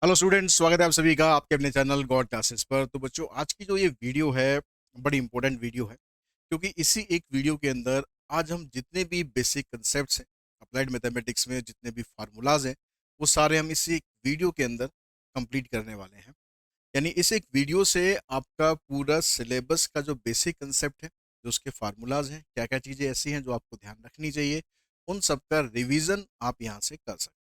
Hello students, स्वागत है आप सभी का आपके अपने चैनल गॉड क्लासेस पर। तो बच्चों, आज की जो ये वीडियो है बड़ी इंपॉर्टेंट वीडियो है, क्योंकि इसी एक वीडियो के अंदर आज हम जितने भी बेसिक कंसेप्ट्स हैं अप्लाइड मैथमेटिक्स में, जितने भी फार्मूलाज हैं, वो सारे हम इसी एक वीडियो के अंदर कंप्लीट करने वाले हैं। यानी इस एक वीडियो से आपका पूरा सिलेबस का जो बेसिक कंसेप्ट है, जो उसके फार्मूलाज हैं, क्या क्या चीज़ें ऐसी हैं जो आपको ध्यान रखनी चाहिए, उन सब का रिवीजन आप यहाँ से कर सकते हैं।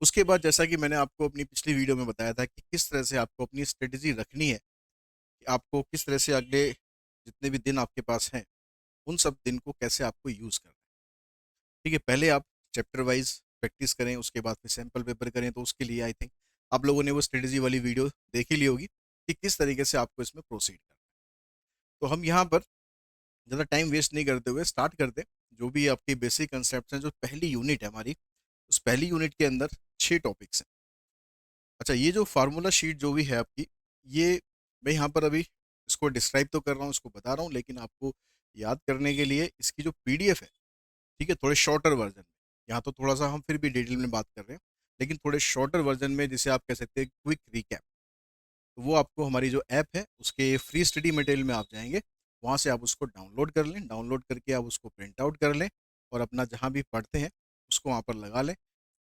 उसके बाद जैसा कि मैंने आपको अपनी पिछली वीडियो में बताया था कि किस तरह से आपको अपनी स्ट्रेटजी रखनी है, कि आपको किस तरह से अगले जितने भी दिन आपके पास हैं, उन सब दिन को कैसे आपको यूज़ करना है। ठीक है, पहले आप चैप्टर वाइज प्रैक्टिस करें, उसके बाद फिर सैम्पल पेपर करें। तो उसके लिए आई थिंक आप लोगों ने वो स्ट्रेटजी वाली वीडियो देख ही ली होगी कि किस तरीके से आपको इसमें प्रोसीड करना है। तो हम यहाँ पर ज़्यादा टाइम वेस्ट नहीं करते हुए स्टार्ट करते। जो भी आपकी बेसिक कंसेप्ट हैं, जो पहली यूनिट है हमारी, उस पहली यूनिट के अंदर 6 टॉपिक्स हैं। अच्छा, ये जो फार्मूला शीट जो भी है आपकी, ये मैं यहाँ पर अभी इसको डिस्क्राइब तो कर रहा हूँ, इसको बता रहा हूँ, लेकिन आपको याद करने के लिए इसकी जो पीडीएफ है, ठीक है, थोड़े शॉर्टर वर्जन में, यहाँ तो थोड़ा सा हम फिर भी डिटेल में बात कर रहे हैं, लेकिन थोड़े शॉर्टर वर्जन में, जिसे आप कह सकते हैं क्विक रिकैप, तो वो आपको हमारी जो ऐप है उसके फ्री स्टडी मटेरियल में आप जाएंगे, वहाँ से आप उसको डाउनलोड कर लें, डाउनलोड करके आप उसको प्रिंट आउट कर लें और अपना जहाँ भी पढ़ते हैं उसको वहाँ पर लगा लें,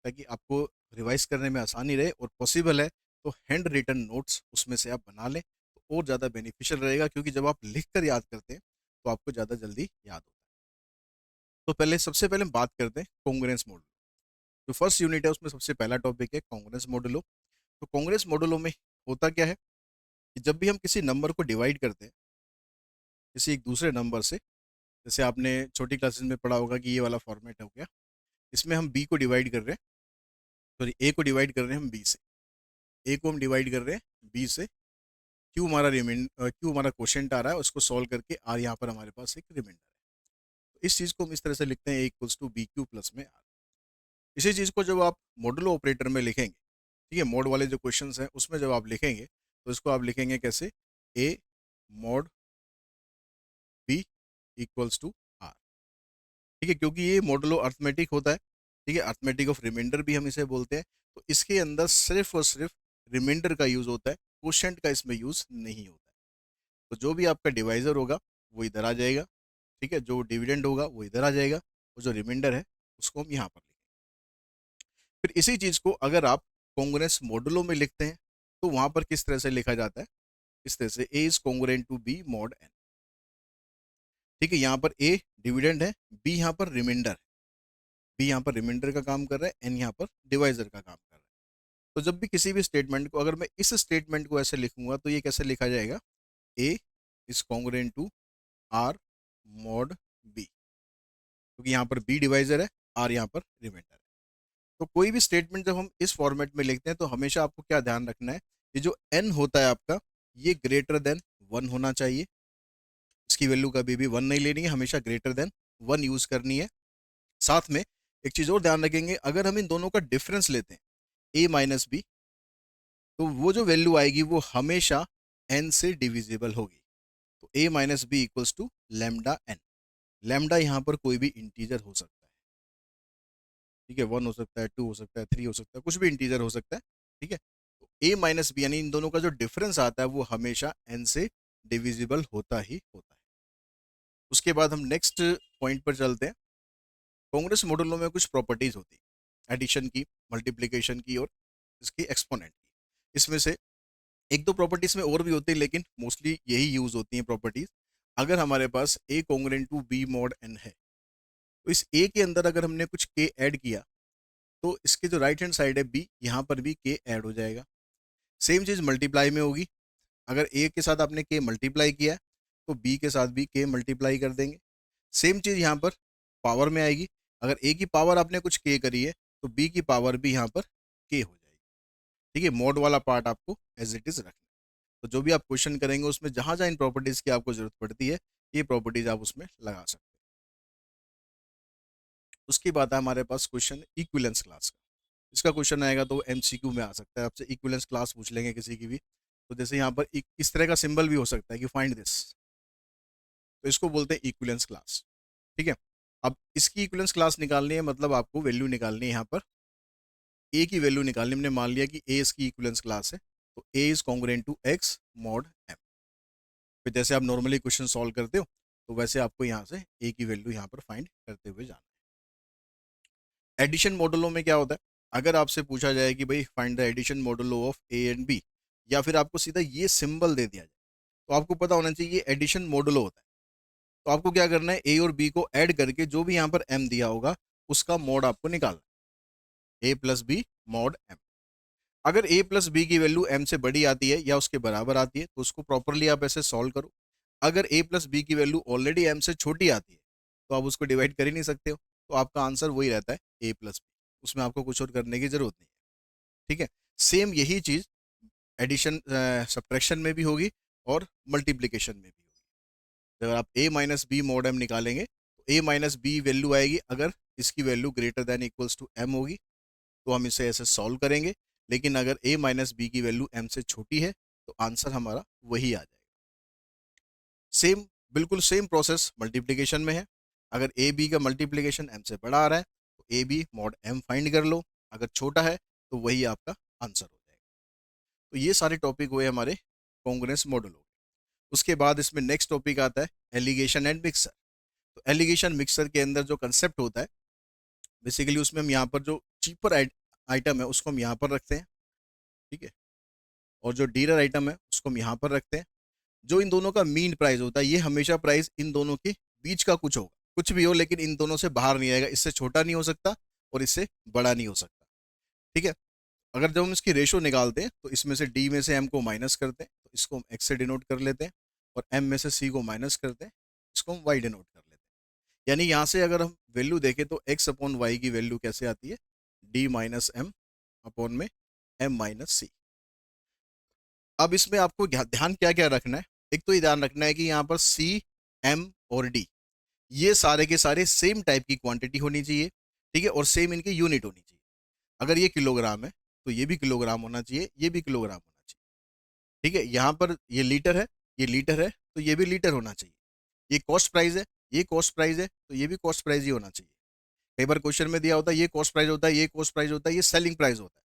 ताकि आपको रिवाइज करने में आसानी रहे, और पॉसिबल है तो हैंड रिटन नोट्स उसमें से आप बना लें, तो और ज़्यादा बेनिफिशियल रहेगा, क्योंकि जब आप लिख कर याद करते हैं तो आपको ज़्यादा जल्दी याद होता है। तो पहले सबसे पहले हम बात करते हैं कॉन्ग्रुएंस मॉडल। जो फर्स्ट यूनिट है उसमें सबसे पहला टॉपिक है कॉन्ग्रुएंस मॉडुलो। तो कॉन्ग्रुएंस मॉडुलो में होता क्या है कि जब भी हम किसी नंबर को डिवाइड करते हैं किसी एक दूसरे नंबर से, जैसे आपने छोटी क्लासेस में पढ़ा होगा कि ये वाला फॉर्मेट हो गया, इसमें हम बी को डिवाइड कर रहे हैं, सॉरी ए को डिवाइड कर रहे हैं हम बी से, ए को हम डिवाइड कर रहे हैं बी से, क्यू हमारा क्वेश्चन आ रहा है, उसको सॉल्व करके आर यहाँ पर हमारे पास एक रिमाइंडर है। तो इस चीज़ को हम इस तरह से लिखते हैं, a equals to b q plus में आर। इसी चीज़ को जब आप मॉडुलो ऑपरेटर में लिखेंगे, ठीक है, मोड वाले जो क्वेश्चन हैं उसमें जब आप लिखेंगे, तो इसको आप लिखेंगे कैसे, a mod b equals to r. ठीक है, क्योंकि ये मॉडुलो अर्थमेटिक होता है, ठीक है, अर्थमेटिक ऑफ रिमाइंडर भी हम इसे बोलते हैं। तो इसके अंदर सिर्फ और सिर्फ रिमाइंडर का यूज़ होता है, क्वोशंट का इसमें यूज़ नहीं होता है। तो जो भी आपका डिवाइज़र होगा वो इधर आ जाएगा, ठीक है, जो डिविडेंड होगा वो इधर आ जाएगा, और जो रिमाइंडर है उसको हम यहाँ पर लिखेंगे। फिर इसी चीज़ को अगर आप कॉन्ग्रुएंस मॉडुलो में लिखते हैं, तो वहाँ पर किस तरह से लिखा जाता है, इस तरह से a is congruent to b mod n. ठीक है, यहाँ पर ए डिविडेंड है, बी यहाँ पर रिमाइंडर है, बी यहाँ पर रिमाइंडर का काम कर रहा है, एन यहाँ पर डिवाइजर का काम कर रहा है। तो जब भी किसी भी स्टेटमेंट को, अगर मैं इस स्टेटमेंट को ऐसे लिखूंगा, तो ये कैसे लिखा जाएगा, a is congruent to r mod b, क्योंकि यहाँ पर बी डिवाइजर है, आर यहाँ पर रिमाइंडर है। तो कोई भी स्टेटमेंट जब हम इस फॉर्मेट में लिखते हैं, तो हमेशा आपको क्या ध्यान रखना है, ये जो एन होता है आपका, ये ग्रेटर देन 1 होना चाहिए। इसकी वैल्यू कभी भी 1 नहीं लेनी है, हमेशा ग्रेटर देन 1 यूज करनी है। साथ में एक चीज और ध्यान रखेंगे, अगर हम इन दोनों का डिफरेंस लेते हैं, ए माइनस बी, तो वो जो वैल्यू आएगी वो हमेशा एन से डिविजिबल होगी। तो ए minus b equals to lambda n. Lambda यहाँ पर कोई भी इंटीजर हो सकता है, ठीक है, 1 हो सकता है, 2 हो सकता है, 3 हो सकता है, कुछ भी इंटीजर हो सकता है। ठीक है, तो ए माइनस बी यानी इन दोनों का जो डिफरेंस आता है वो हमेशा एन से डिविजिबल होता ही होता है। उसके बाद हम नेक्स्ट पॉइंट पर चलते हैं। कांग्रेस मॉडलों में कुछ प्रॉपर्टीज होती है, एडिशन की, मल्टीप्लिकेशन की और इसकी एक्सपोनेंट की। इसमें से एक दो प्रॉपर्टीज में और भी होती है, लेकिन मोस्टली यही यूज होती हैं प्रॉपर्टीज। अगर हमारे पास a congruent to b mod n है, तो इस ए के अंदर अगर हमने कुछ के ऐड किया, तो इसके जो राइट हैंड साइड है बी, यहाँ पर भी के ऐड हो जाएगा। सेम चीज़ मल्टीप्लाई में होगी, अगर ए के साथ आपने के मल्टीप्लाई किया है, तो बी के साथ भी के मल्टीप्लाई कर देंगे। सेम चीज़ यहाँ पर पावर में आएगी, अगर ए की पावर आपने कुछ के करी है, तो बी की पावर भी यहाँ पर के हो जाएगी। ठीक है, मोड वाला पार्ट आपको एज इट इज़ रखना है। तो जो भी आप क्वेश्चन करेंगे उसमें जहाँ जहाँ इन प्रॉपर्टीज़ की आपको जरूरत पड़ती है, ये प्रॉपर्टीज़ आप उसमें लगा सकते हैं। उसके बाद है हमारे पास क्वेश्चन इक्विलेंस क्लास का। इसका क्वेश्चन आएगा तो एमसीक्यू में आ सकता है, आपसे इक्विलेंस क्लास पूछ लेंगे किसी की भी। तो जैसे यहाँ पर इस तरह का सिंबल भी हो सकता है कि फाइंड दिस, तो इसको बोलते हैं इक्विलेंस क्लास। ठीक है, अब इसकी इक्विलेंस क्लास निकालनी है, मतलब आपको वैल्यू निकालनी है यहाँ पर ए की वैल्यू निकालनी, हमने मान लिया कि ए इसकी इक्विवेलेंस क्लास है, तो a is congruent to x mod m. फिर जैसे आप नॉर्मली क्वेश्चन सॉल्व करते हो तो वैसे आपको यहाँ से ए की वैल्यू यहाँ पर फाइंड करते हुए जाना है। एडिशन मॉडलों में क्या होता है, अगर आपसे पूछा जाए कि भाई find the addition modulo of A and B, या फिर आपको सीधा ये सिंबल दे दिया जाए, तो आपको पता होना चाहिए ये एडिशन मॉडुलो होता है। तो आपको क्या करना है, ए और बी को ऐड करके जो भी यहाँ पर एम दिया होगा उसका मॉड आपको निकालना है, ए प्लस बी मॉड एम। अगर ए प्लस बी की वैल्यू एम से बड़ी आती है या उसके बराबर आती है तो उसको प्रॉपरली आप ऐसे सॉल्व करो। अगर ए प्लस बी की वैल्यू ऑलरेडी एम से छोटी आती है तो आप उसको डिवाइड कर ही नहीं सकते हो, तो आपका आंसर वही रहता है ए प्लस बी, उसमें आपको कुछ और करने की जरूरत नहीं है। ठीक है, सेम यही चीज एडिशन सब्ट्रैक्शन में भी होगी और मल्टीप्लीकेशन में भी होगी। अगर आप A minus B mod M निकालेंगे तो ए माइनस बी वैल्यू आएगी, अगर इसकी value greater than equals to M होगी तो हम इसे ऐसे सॉल्व करेंगे, लेकिन अगर a माइनस बी की वैल्यू m से छोटी है तो आंसर हमारा वही आ जाएगा। सेम, बिल्कुल सेम प्रोसेस मल्टीप्लिकेशन में है। अगर ए बी का मल्टीप्लिकेशन m से बड़ा आ रहा है तो A B mod m find कर लो, अगर छोटा है तो वही आपका आंसर हो जाएगा। तो ये सारे टॉपिक हुए हमारे कॉन्ग्रुएंस मॉडल हो गए। उसके बाद इसमें नेक्स्ट टॉपिक आता है एलिगेशन एंड मिक्सर। तो एलिगेशन मिक्सर के अंदर जो कंसेप्ट होता है, बेसिकली उसमें हम यहाँ पर जो चीपर आइटम है उसको हम यहाँ पर रखते हैं, ठीक है, और जो डीलर आइटम है उसको हम यहाँ पर रखते हैं। जो इन दोनों का मीन प्राइस होता है ये हमेशा प्राइस इन दोनों के बीच का कुछ होगा, कुछ भी हो लेकिन इन दोनों से बाहर नहीं आएगा, इससे छोटा नहीं हो सकता और इससे बड़ा नहीं हो सकता। ठीक है, अगर जब हम इसकी रेशो निकालते हैं तो इसमें से डी में से एम को माइनस करते हैं तो इसको हम एक्स से डिनोट कर लेते हैं, और एम में से सी को माइनस करते हैं, इसको हम वाई डिनोट कर लेते हैं। यानी यहाँ से अगर हम वैल्यू देखें तो एक्स अपॉन वाई की वैल्यू कैसे आती है, डी माइनस एम अपॉन में एम माइनस सी। अब इसमें आपको ध्यान क्या क्या रखना है, एक तो ये ध्यान रखना है कि यहाँ पर सी, एम और डी ये सारे के सारे सेम टाइप की क्वांटिटी होनी चाहिए, ठीक है, और सेम इनकी यूनिट होनी चाहिए। अगर ये किलोग्राम है तो ये भी किलोग्राम होना चाहिए, ये भी किलोग्राम होना चाहिए। ठीक है, यहाँ पर ये लीटर है, ये लीटर है तो ये भी लीटर होना चाहिए। ये कॉस्ट प्राइस है, ये कॉस्ट प्राइस है तो ये भी कॉस्ट प्राइस ही होना चाहिए। कई बार क्वेश्चन में दिया होता है ये कॉस्ट प्राइस होता है, ये कॉस्ट प्राइस होता है, ये सेलिंग प्राइस होता है,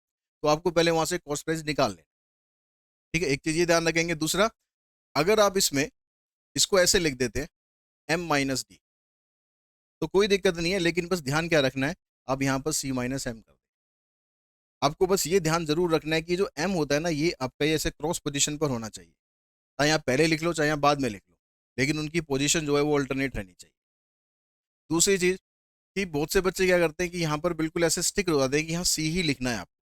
तो आपको पहले वहां से कॉस्ट प्राइस निकाल लें। ठीक है, एक चीज ये ध्यान रखेंगे। दूसरा, अगर आप इसमें इसको ऐसे लिख देते हैं एम माइनस डी तो कोई दिक्कत नहीं है, लेकिन बस ध्यान क्या रखना है, आप यहाँ पर सी माइनस एम कर दें। आपको बस ये ध्यान जरूर रखना है कि जो एम होता है ना ये आपका ऐसे क्रॉस पोजीशन पर होना चाहिए, चाहे आप पहले लिख लो चाहे आप बाद में लिख लो, लेकिन उनकी पोजीशन जो है वो अल्टरनेट रहनी चाहिए। दूसरी चीज कि बहुत से बच्चे क्या करते हैं कि यहाँ पर बिल्कुल ऐसे स्टिक हो जाते हैं कि यहाँ सी ही लिखना है आपको,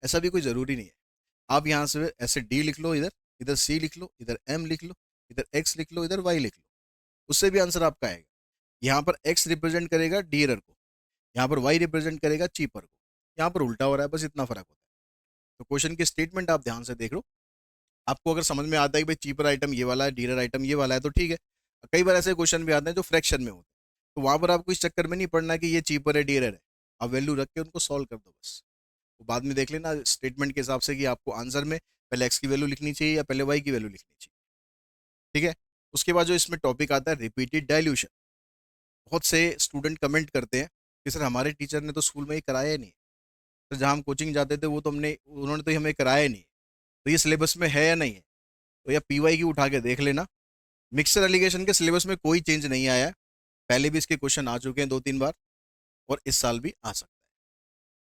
ऐसा भी कोई जरूरी नहीं है। आप यहाँ से ऐसे डी लिख लो, इधर इधर सी लिख लो, इधर एम लिख लो, इधर एक्स लिख लो, इधर वाई लिख लो, उससे भी आंसर आपका आएगा। यहाँ पर एक्स रिप्रेजेंट करेगा डियरर को, यहाँ पर वाई रिप्रेजेंट करेगा चीपर को, यहाँ पर उल्टा हो रहा है, बस इतना फर्क होता है। तो क्वेश्चन की स्टेटमेंट आप ध्यान से देख लो, आपको अगर समझ में आता है कि भाई चीपर आइटम ये वाला है, डीलर आइटम ये वाला है, तो ठीक है। कई बार ऐसे क्वेश्चन भी आते हैं जो फ्रैक्शन में होते हैं, तो वहां पर आपको इस चक्कर में नहीं पड़ना कि ये चीपर है डीलर है, आप वैल्यू रख के उनको सॉल्व कर दो बस। तो बाद में देख लेना स्टेटमेंट के हिसाब से कि आपको आंसर में पहले एक्स की वैल्यू लिखनी चाहिए या पहले वाई की वैल्यू लिखनी चाहिए। ठीक है, उसके बाद जो इसमें टॉपिक आता है रिपीटेड डायल्यूशन। बहुत से स्टूडेंट कमेंट करते हैं कि सर हमारे टीचर ने तो स्कूल में ये कराया ही नहीं, सर जहाँ हम कोचिंग जाते थे वो तो हमने उन्होंने तो हमें कराया ही नहीं, तो ये सिलेबस में है या नहीं है। तो या पीवाई की उठा के देख लेना, मिक्सर एलिगेशन के सिलेबस में कोई चेंज नहीं आया है, पहले भी इसके क्वेश्चन आ चुके हैं 2-3 बार और इस साल भी आ सकता है।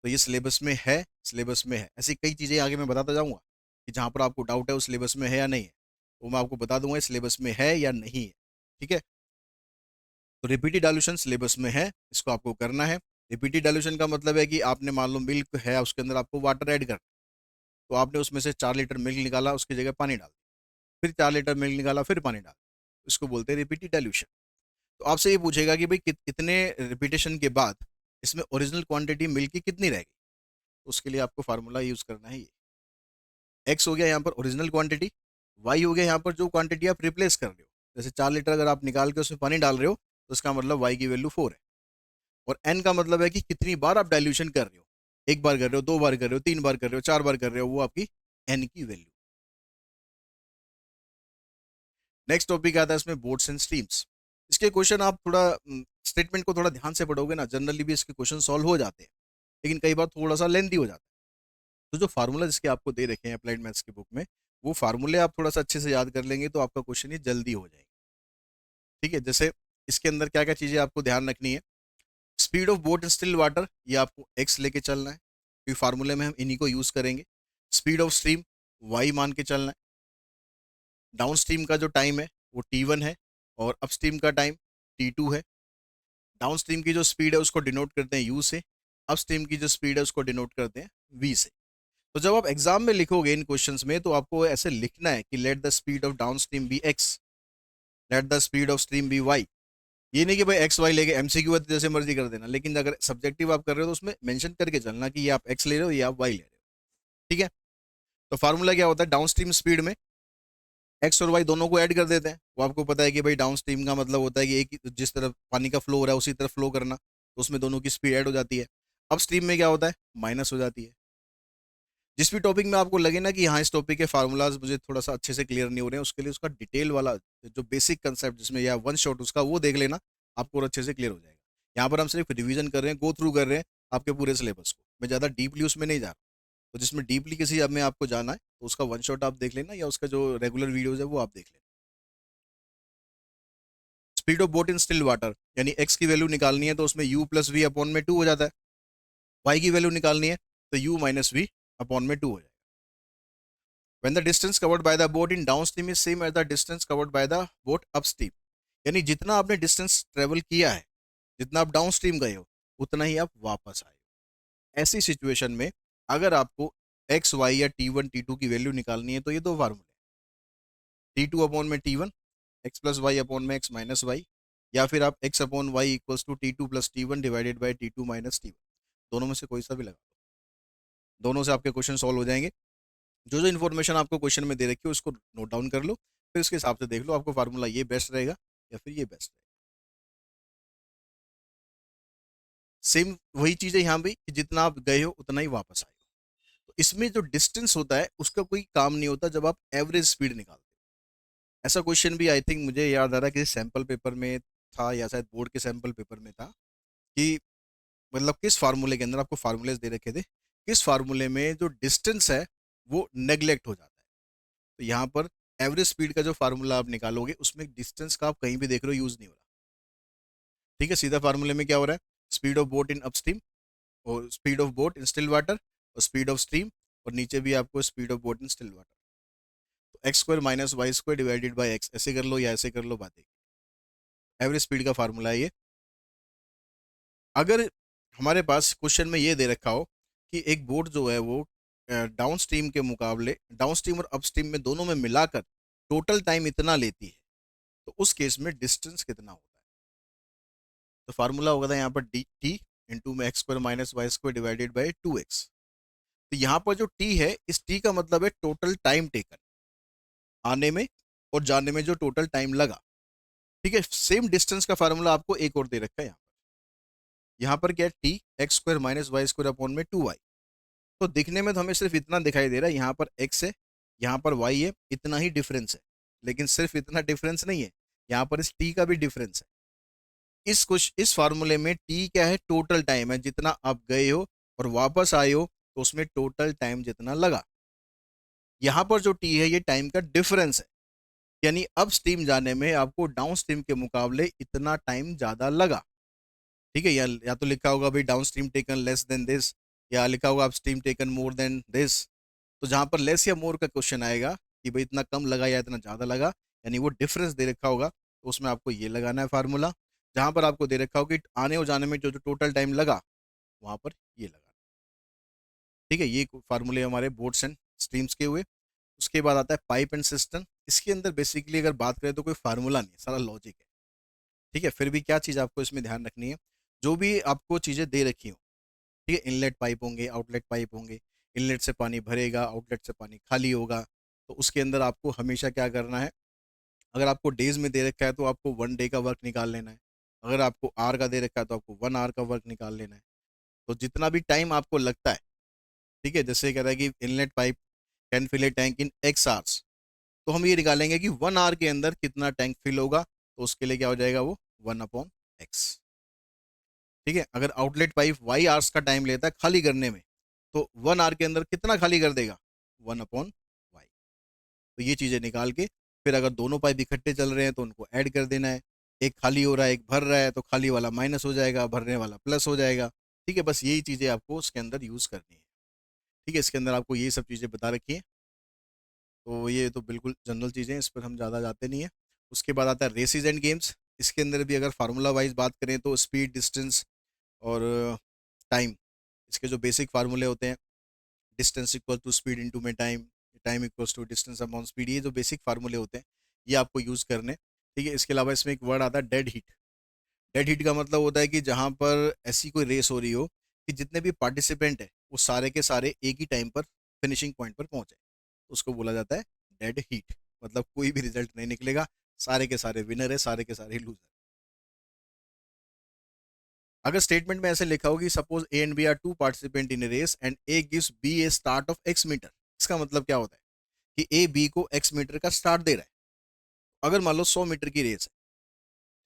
तो ये सिलेबस में है, सिलेबस में है। ऐसी कई चीज़ें आगे मैं बताता जाऊँगा कि जहाँ पर आपको डाउट है उस सिलेबस में है या नहीं है, तो मैं आपको बता दूंगा सिलेबस में है या नहीं है। ठीक है, तो रिपीटेड डाइल्यूशन सिलेबस में है, इसको आपको करना है। रिपीटेड डाइल्यूशन का मतलब है कि आपने मान लो मिल्क है उसके अंदर आपको वाटर ऐड करना, तो आपने उसमें से 4 लीटर मिल्क निकाला, उसकी जगह पानी डाल दिया, फिर 4 लीटर मिल्क निकाला, फिर पानी डाल, इसको बोलते हैं रिपीटेड डाइल्यूशन। तो आपसे ये पूछेगा कि भाई कितने रिपीटेशन के बाद इसमें ओरिजिनल क्वांटिटी मिल्क की कितनी रहेगी, तो उसके लिए आपको फार्मूला यूज करना है। ये एक्स हो गया यहाँ पर ओरिजिनल क्वांटिटी, वाई हो गया यहाँ पर जो क्वांटिटी आप रिप्लेस कर रहे हो, जैसे 4 लीटर अगर आप निकाल के उसमें पानी डाल रहे हो तो इसका मतलब वाई की वैल्यू 4 है, और एन का मतलब है कि कितनी बार आप डाइल्यूशन कर रहे हो, एक बार कर रहे हो, 2 बार कर रहे हो, 3 बार कर रहे हो, 4 बार कर रहे हो, वो आपकी एन की वैल्यू। नेक्स्ट टॉपिक आता है इसमें बोर्ड्स एंड स्ट्रीम्स। इसके क्वेश्चन आप थोड़ा स्टेटमेंट को थोड़ा ध्यान से पढ़ोगे ना, जनरली भी इसके क्वेश्चन सॉल्व हो जाते हैं। लेकिन कई बार थोड़ा सा लेंथी हो जाता है। तो जो फार्मूला जिसके आपको दे रखे हैं अप्लाइड मैथ्स की बुक में, वो फार्मूले आप थोड़ा सा अच्छे से याद कर लेंगे तो आपका क्वेश्चन ये जल्दी हो जाएगा। ठीक है, जैसे इसके अंदर क्या क्या चीज़ें आपको ध्यान रखनी है। Speed of boat in still water, ये आपको एक्स लेके चलना है क्योंकि फार्मूले में हम इन्हीं को यूज़ करेंगे। स्पीड ऑफ स्ट्रीम वाई मान के चलना है। डाउन स्ट्रीम का जो टाइम है वो T1 है और अपस्ट्रीम का टाइम T2 है। डाउन स्ट्रीम की जो स्पीड है उसको डिनोट करते हैं U से, अपस्ट्रीम की जो स्पीड है उसको डिनोट करते हैं V से। तो जब आप एग्जाम में लिखोगे इन क्वेश्चंस में तो आपको ऐसे लिखना है कि let the speed of down stream be X, let the speed of stream be Y. ये नहीं कि भाई एक्स वाई लेके एमसीक्यू है तो जैसे मर्जी कर देना, लेकिन अगर सब्जेक्टिव आप कर रहे हो तो उसमें मेंशन करके चलना कि ये आप एक्स ले रहे हो या आप वाई ले रहे हो। ठीक है, तो फार्मूला क्या होता है, डाउन स्ट्रीम स्पीड में एक्स और वाई दोनों को ऐड कर देते हैं। वो आपको पता है कि भाई डाउन स्ट्रीम का मतलब होता है कि एक जिस तरफ पानी का फ्लो हो रहा है उसी तरफ फ्लो करना, तो उसमें दोनों की स्पीड ऐड हो जाती है। अब स्ट्रीम में क्या होता है, माइनस हो जाती है। जिस भी टॉपिक में आपको लगे ना कि हाँ इस टॉपिक के फार्मूलाज मुझे थोड़ा सा अच्छे से क्लियर नहीं हो रहे हैं, उसके लिए उसका डिटेल वाला जो बेसिक कंसेप्ट जिसमें या वन शॉट उसका वो देख लेना, आपको और अच्छे से क्लियर हो जाएगा। यहाँ पर हम सिर्फ रिवीजन कर रहे हैं, गो थ्रू कर रहे हैं आपके पूरे सिलेबस को। मैं ज़्यादा डीपली उसमें नहीं जा रहा। तो जिसमें डीपली किसी अब में आपको जाना है तो उसका वन शॉट आप देख लेना या उसका जो रेगुलर वीडियोज है वो आप देख लेना। Speed of boat in still water, यानी एक्स की वैल्यू निकालनी है तो उसमें यू प्लस वी अपॉन में 2 हो जाता है। वाई की वैल्यू निकालनी है तो यू माइनस वी अपॉन में 2 हो जाएगा। When the distance covered by the boat in downstream is same as the distance covered by the boat upstream, यानी जितना आपने डिस्टेंस ट्रेवल किया है, जितना आप डाउनस्ट्रीम गए हो उतना ही आप वापस आए हो। ऐसी सिचुएशन में अगर आपको एक्स वाई या T1 T2 की वैल्यू निकालनी है तो ये दो फार्मूले, T2 अपॉन में T1, X plus Y upon में एक्स माइनस वाई, या फिर आप X upon Y equals to T2 plus T1 divided by T2 minus T1। दोनों में से कोई सा भी लगा दो, दोनों से आपके क्वेश्चन सॉल्व हो जाएंगे। जो जो इन्फॉर्मेशन आपको क्वेश्चन में दे रखी है उसको नोट डाउन कर लो, फिर उसके हिसाब से देख लो आपको फार्मूला ये बेस्ट रहेगा या फिर ये बेस्ट रहेगा। सेम वही चीज़ है यहाँ भी कि जितना आप गए हो उतना ही वापस आए हो। तो इसमें जो डिस्टेंस होता है उसका कोई काम नहीं होता जब आप एवरेज स्पीड निकालते हो। ऐसा क्वेश्चन भी आई थिंक मुझे याद आ रहा है कि सैम्पल पेपर में था या शायद बोर्ड के सैम्पल पेपर में था कि मतलब किस फार्मूले के अंदर आपको फार्मूलेज दे रखे थे, किस फार्मूले में जो डिस्टेंस है वो नेग्लेक्ट हो जाता है। तो यहाँ पर एवरेज स्पीड का जो फार्मूला आप निकालोगे उसमें डिस्टेंस का आप कहीं भी देख रहे हो यूज नहीं हो रहा। ठीक है, सीधा फार्मूले में क्या हो रहा है, speed of boat in upstream और speed of boat in still water और स्पीड ऑफ स्ट्रीम, और नीचे भी आपको speed of boat in still water. तो x square minus Y square divided by x, ऐसे कर लो या ऐसे कर लो, बातें। एवरेज स्पीड का फार्मूला है ये। अगर हमारे पास क्वेश्चन में ये दे रखा हो कि एक बोट जो है वो डाउन स्ट्रीम के मुकाबले डाउन स्ट्रीम और अप स्ट्रीम में दोनों में मिलाकर टोटल टाइम इतना लेती है, तो उस केस में डिस्टेंस कितना होता है। तो फार्मूला होगा था यहाँ पर डी टी इंटू में X square minus Y square divided by 2x। तो यहाँ पर जो टी है, इस टी का मतलब है टोटल टाइम टेकन, आने में और जाने में जो टोटल टाइम लगा। ठीक है, सेम डिस्टेंस का फार्मूला आपको एक और दे रखा है यहाँ पर क्या है, T X square minus Y square upon में 2y। तो दिखने में तो हमें सिर्फ इतना दिखाई दे रहा है, यहाँ पर x है यहाँ पर y है, इतना ही डिफरेंस है। लेकिन सिर्फ इतना डिफरेंस नहीं है, यहाँ पर इस t का भी डिफरेंस है। इस फार्मूले में t क्या है, टोटल टाइम है, जितना आप गए हो और वापस आए हो तो उसमें टोटल टाइम जितना लगा। यहाँ पर जो t है ये टाइम का डिफरेंस है, यानी अप स्ट्रीम जाने में आपको डाउन स्ट्रीम के मुकाबले इतना टाइम ज्यादा लगा। ठीक है, या तो लिखा होगा भाई down stream taken less than this, या लिखा होगा up stream taken more than this. तो जहां पर लेस या मोर का क्वेश्चन आएगा कि भाई इतना कम लगा या इतना ज़्यादा लगा, यानी वो डिफरेंस दे रखा होगा, तो उसमें आपको ये लगाना है फार्मूला। जहां पर आपको दे रखा होगा कि आने और जाने में जो जो टोटल टाइम लगा, वहां पर ये लगाना। ठीक है, ये फार्मूले हमारे बोर्ड्स एंड स्ट्रीम्स के हुए। उसके बाद आता है पाइप एंड सिस्टम। इसके अंदर बेसिकली अगर बात करें तो कोई फार्मूला नहीं है, सारा लॉजिक है। ठीक है, फिर भी क्या चीज़ आपको इसमें ध्यान रखनी है, जो भी आपको चीज़ें दे रखी हो, ठीक है, इनलेट पाइप होंगे, आउटलेट पाइप होंगे, इनलेट से पानी भरेगा, आउटलेट से पानी खाली होगा, तो उसके अंदर आपको हमेशा क्या करना है, अगर आपको डेज में दे रखा है तो आपको 1 डे का वर्क निकाल लेना है। अगर आपको आर का दे रखा है तो आपको 1 आवर का वर्क निकाल लेना है। तो जितना भी टाइम आपको लगता है, ठीक है, जैसे कह रहा है कि inlet pipe can fill a tank in x hours, तो हम ये निकालेंगे कि 1 आवर के अंदर कितना टैंक फिल होगा, तो उसके लिए क्या हो जाएगा वो 1/x। ठीक है, अगर आउटलेट पाइप वाई आवर्स का टाइम लेता है खाली करने में, तो 1 आवर के अंदर कितना खाली कर देगा, 1/वाई। तो ये चीज़ें निकाल के फिर अगर दोनों पाइप इकट्ठे चल रहे हैं तो उनको ऐड कर देना है। एक खाली हो रहा है, एक भर रहा है, तो खाली वाला माइनस हो जाएगा, भरने वाला प्लस हो जाएगा। ठीक है, बस यही चीज़ें आपको उसके अंदर यूज़ करनी है। ठीक है, इसके अंदर आपको ये सब चीज़ें बता रखी हैं। तो ये तो बिल्कुल जनरल चीज़ें हैं, इस पर हम ज़्यादा जाते नहीं हैं। उसके बाद आता है रेसिस एंड गेम्स। इसके अंदर भी अगर फार्मूला वाइज बात करें तो स्पीड, डिस्टेंस और टाइम, इसके जो बेसिक फार्मूले होते हैं, distance equal to speed into में time, time equals to distance upon speed, ये जो बेसिक फार्मूले होते हैं ये आपको यूज़ करने। ठीक है, इसके अलावा इसमें एक वर्ड आता है डेड हीट। डेड हीट का मतलब होता है कि जहाँ पर ऐसी कोई रेस हो रही हो कि जितने भी पार्टिसिपेंट हैं वो सारे के सारे एक ही टाइम पर फिनिशिंग पॉइंट पर पहुंचे, उसको बोला जाता है डेड हीट। मतलब कोई भी रिजल्ट नहीं निकलेगा, सारे के सारे विनर है, सारे के सारे लूजर। अगर स्टेटमेंट में ऐसे लिखा हो कि suppose A and B are two participant in a race and A gives B a start of X metre, इसका मतलब क्या होता है कि ए बी को एक्स मीटर का स्टार्ट दे रहा है। अगर मान लो 100 मीटर की रेस है,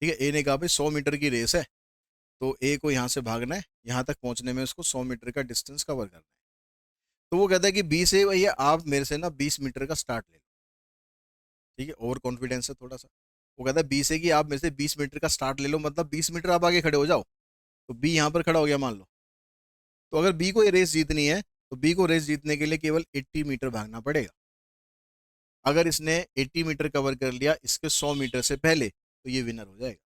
ठीक है, ए ने कहा भाई 100 मीटर की रेस है, तो ए को यहाँ से भागना है, यहाँ तक पहुंचने में उसको 100 मीटर का डिस्टेंस कवर करना है। तो वो कहता है कि बी से भैया आप मेरे से ना 20 मीटर का स्टार्ट ले लो। ठीक है, ओवर कॉन्फिडेंस है थोड़ा सा। वो कहता है बी से कि आप मेरे से 20 मीटर का स्टार्ट ले लो, मतलब 20 मीटर आप आगे खड़े हो जाओ। तो बी यहाँ पर खड़ा हो गया मान लो। तो अगर बी को ये रेस जीतनी है तो बी को रेस जीतने के लिए केवल 80 मीटर भागना पड़ेगा। अगर इसने 80 मीटर कवर कर लिया इसके 100 मीटर से पहले तो ये विनर हो जाएगा।